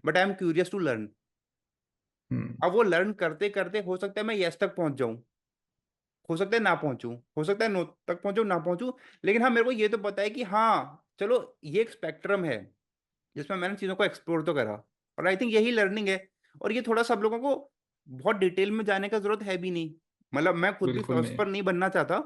but I am curious to learn. Hmm. अब वो लर्न करते करते हो सकता है मैं यस तक पहुंच जाऊं, हो सकता है ना पहुंचूं, हो सकता है नो तक पहुंचूं ना पहुंचूं। लेकिन हाँ मेरे को ये तो पता है कि हाँ चलो, ये एक स्पेक्ट्रम है जिसमें मैंने चीज़ों को एक्सप्लोर तो करा। और आई थिंक यही लर्निंग है। और ये थोड़ा सब लोगों को बहुत डिटेल में जाने का जरूरत है भी नहीं। मतलब मैं खुद भी बिल्कुल नहीं। फिलोसफर नहीं बनना चाहता,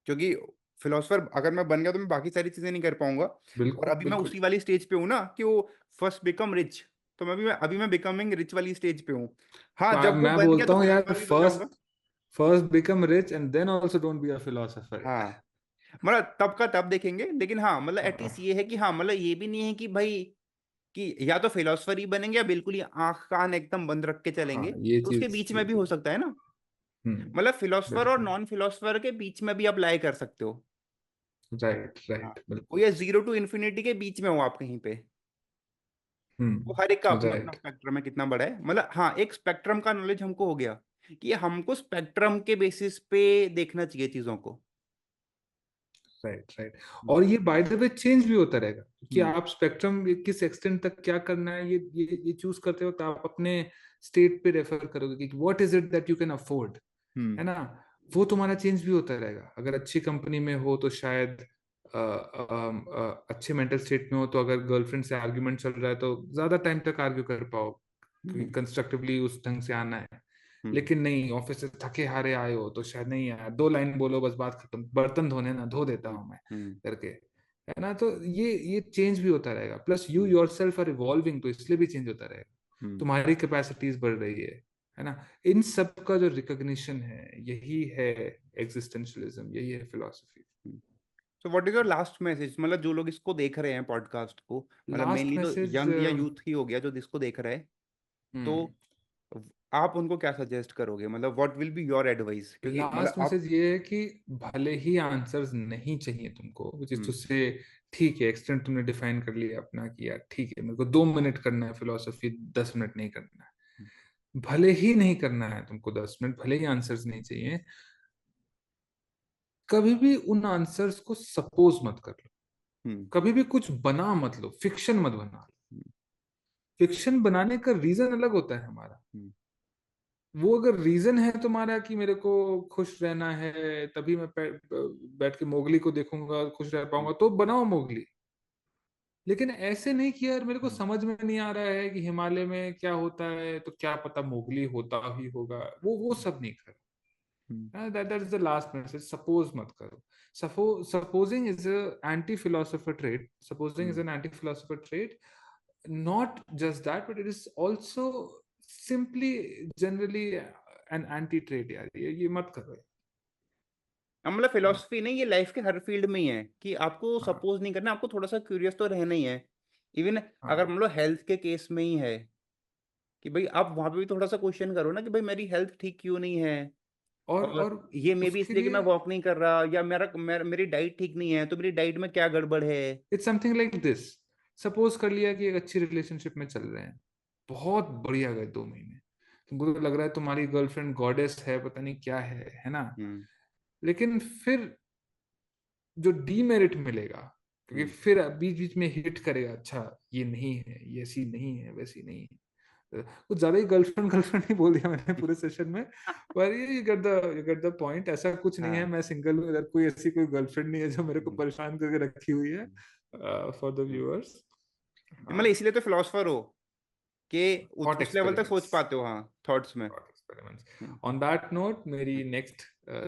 क्योंकि फिलोसफर अगर मैं बन गया तो मैं बाकी सारी चीजें नहीं कर पाऊंगा। और बिल्कुल अभी मैं बिल्कुल। उसी वाली स्टेज पे हूँ ना कि वो फर्स्ट बिकम रिच, तो अभी मैं बिकमिंग रिच वाली स्टेज पे हूँ। हाँ, जब वो मैं बन गया बोलता तो हूँ यार, फिलोसफर भी बन फर्स्ट जाऊंगा। First become rich and then also don't be a philosopher. हाँ, मतलब तब का तब देखेंगे, लेकिन हाँ मतलब एटलीस्ट हाँ ये है कि हाँ मतलब ये भी नहीं है कि भाई कि या तो फिलोसफर ही बनेंगे या बिल्कुल ही आंख कान एकदम बंद रख के हाँ, चलेंगे, ये तो उसके चीज बीच में भी हो बिल्कुल। सकता है ना। हम्म। मतलब फिलोसफर और बिल्कुल। नॉन फिलोसफर के बीच में भी आप लाई कर सकते हो। राइट हाँ, राइट वो बिल्कुल। या 0 to infinity के बीच में हो आप कहीं पे। वो हर एक का अपना अपना राइट स्पेक्ट्रम है कितना बड़ा है। मतलब हाँ, एक स्पेक्ट्रम का नॉलेज हमको हो गया कि हमको स्पेक्ट्रम के बेसिस पे देखना चाहिए चीजों को। Right right. हम्म। और ये बाय द वे चेंज भी होता रहेगा कि हम्म। आप स्पेक्ट्रम किस एक्सटेंट तक क्या करना है, ये चूज करते वक्त आप अपने स्टेट पे रेफर करोगे कि what is it that you can afford, hmm. है ना। वो तुम्हारा चेंज भी होता रहेगा। अगर अच्छी कंपनी में हो तो शायद अच्छे मेंटल स्टेट में हो तो अगर गर्लफ्रेंड से आर्ग्यूमेंट चल रहा है तो ज्यादा टाइम तक आर्ग्यू कर पाओ, क्योंकि हम्म। कंस्ट्रक्टिवली उस ढंग से आना है। हम्म। लेकिन नहीं, ऑफिस से थके हारे आए हो तो शायद नहीं यार, 2 लाइन बोलो बस बात खत्म, बर्तन धोने ना धो देता हम्म। हूँ मैं हम्म। करके, है ना। तो ये चेंज भी होता रहेगा, plus you hmm. Yourself are evolving, तो इसलिए भी चेंज होता रहेगा। हम्म। तुम्हारी कैपेसिटीज बढ़ रही है ना। इन सब का जो रिकॉग्निशन है, यही है एग्जिस्टेंशियलिज्म, यही है फिलॉसफी। तो what is your last message, मतलब जो लोग इसको देख रहे हैं पॉडकास्ट को, मतलब लास्ट मेनली तो मैसेज। यंग या यूथ ही हो गया जो जिसको देख रहा है, तो हम्म। आप उनको क्या सजेस्ट करोगे, मतलब what will be your advice, क्योंकि मतलब लास्ट आप। मैसेज ये है कि भले ही आंसर्स नहीं चाहिए तुमको, विच इज टू हम्म। से, ठीक है एक्सटेंट तुमने डिफाइन कर लिया अपना किया, ठीक है मेरे को 2 मिनट करना है फिलोसफी, 10 मिनट नहीं करना है। भले ही नहीं करना है तुमको 10 मिनट, भले ही आंसर्स नहीं चाहिए, कभी भी उन आंसर्स को सपोज मत कर लो। हम्म। कभी भी कुछ बना मत लो, फिक्शन मत बना लो। हम्म। फिक्शन बनाने का रीजन अलग होता है हमारा। हम्म। वो अगर रीजन है तुम्हारा कि मेरे को खुश रहना है, तभी मैं बैठ के मोगली को देखूंगा खुश रह हम्म। पाऊंगा, तो बनाओ मोगली। लेकिन ऐसे नहीं कि यार मेरे को हम्म। समझ में नहीं आ रहा है कि हिमालय में क्या होता है, तो क्या पता मोगली होता ही होगा, वो सब नहीं करो। Hmm. That is the last message, suppose मत करो। Supposing is anti philosopher trait, supposing is hmm. An anti philosopher trait. Not just that, but it is also simply generally an anti trait यार, ये मत करो। मतलब है ना। Philosophy नहीं, ये लाइफ के हर फील्ड में ही है कि आपको हाँ सपोज नहीं करना, आपको थोड़ा सा क्यूरियस तो रहना ही है। इवन अगर हाँ। मान लो हेल्थ के केस में ही है कि भाई आप वहां पे भी थोड़ा सा क्वेश्चन करो ना कि भाई मेरी हेल्थ ठीक क्यों नहीं है। और और ये मे भी उसके इसलिए कि लिए मैं वॉक नहीं कर रहा, या मेरी डाइट ठीक नहीं है, तो मेरी डाइट में क्या गड़बड़ है। It's something like this. Suppose कर लिया कि एक अच्छी रिलेशनशिप में चल रहे हैं, बहुत बढ़िया गए 2 महीने, तुमको तो लग रहा है तुम्हारी गर्लफ्रेंड गॉडेस है, पता नहीं क्या है ना। हम्म। लेकिन फिर जो डीमेरिट मिलेगा, क्योंकि हम्म। फिर बीच बीच में हिट करेगा, अच्छा ये नहीं है, ये ऐसी नहीं है, वैसी नहीं है। कुछ ज्यादा ही गर्लफ्रेंड गर्लफ्रेंड ही बोल दिया मैंने पूरे सेशन में। पर ये यू गेट द पॉइंट, ऐसा कुछ नहीं है, हाँ। मैं सिंगल हूँ इधर, कोई ऐसी कोई गर्लफ्रेंड नहीं है जो मेरे को हम्म। परेशान करके रखी हुई है। Hmm. For the hmm. Viewers. मतलब हाँ। इसलिए तो फिलोसफर हो कि थॉट उस लेवल तक सोच एक्सपेरिमेंट्स। पाते हो, हाँ, थॉट्स में। Thought experiments. Hmm. On that note, मेरी नेक्स्ट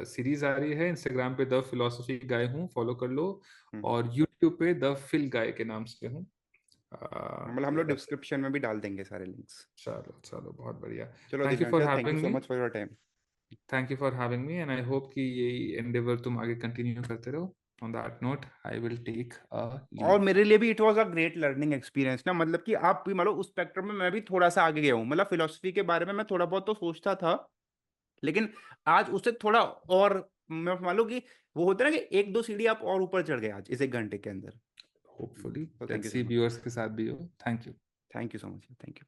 सीरीज आ रही है, इंस्टाग्राम पे द फिलोसफी गाय हूँ, फॉलो कर लो। हम्म। और यूट्यूब पे द फिल गाय के नाम से हूँ। मतलब हम या लोग दैट्स इट। डिस्क्रिप्शन में भी डाल देंगे सारे लिंक्स। चलो चलो, बहुत बढ़िया। चलो thank you for Divyansha, thank you having so me. Much for your time. Thank you for having me, and I hope कि ये एंडेवर तुम आगे कंटिन्यू करते रहो। On that note, I will take a our leave. मेरे लिए भी it was a great learning experience ना, मतलब कि आप भी मतलब उस स्पेक्ट्रम में मैं भी थोड़ा सा आगे गया हूँ। मतलब फिलोसफी के बारे में मैं थोड़ा बहुत तो सोचता था, लेकिन आज उससे थोड़ा और मैं मान लो कि वो होता है ना कि एक दो सीढ़ी आप और ऊपर चढ़ गए आज इस 1 घंटे के अंदर। होपफुली तो thank you let's so see much. Viewers के साथ भी हो। Thank you. Thank you so much, thank you.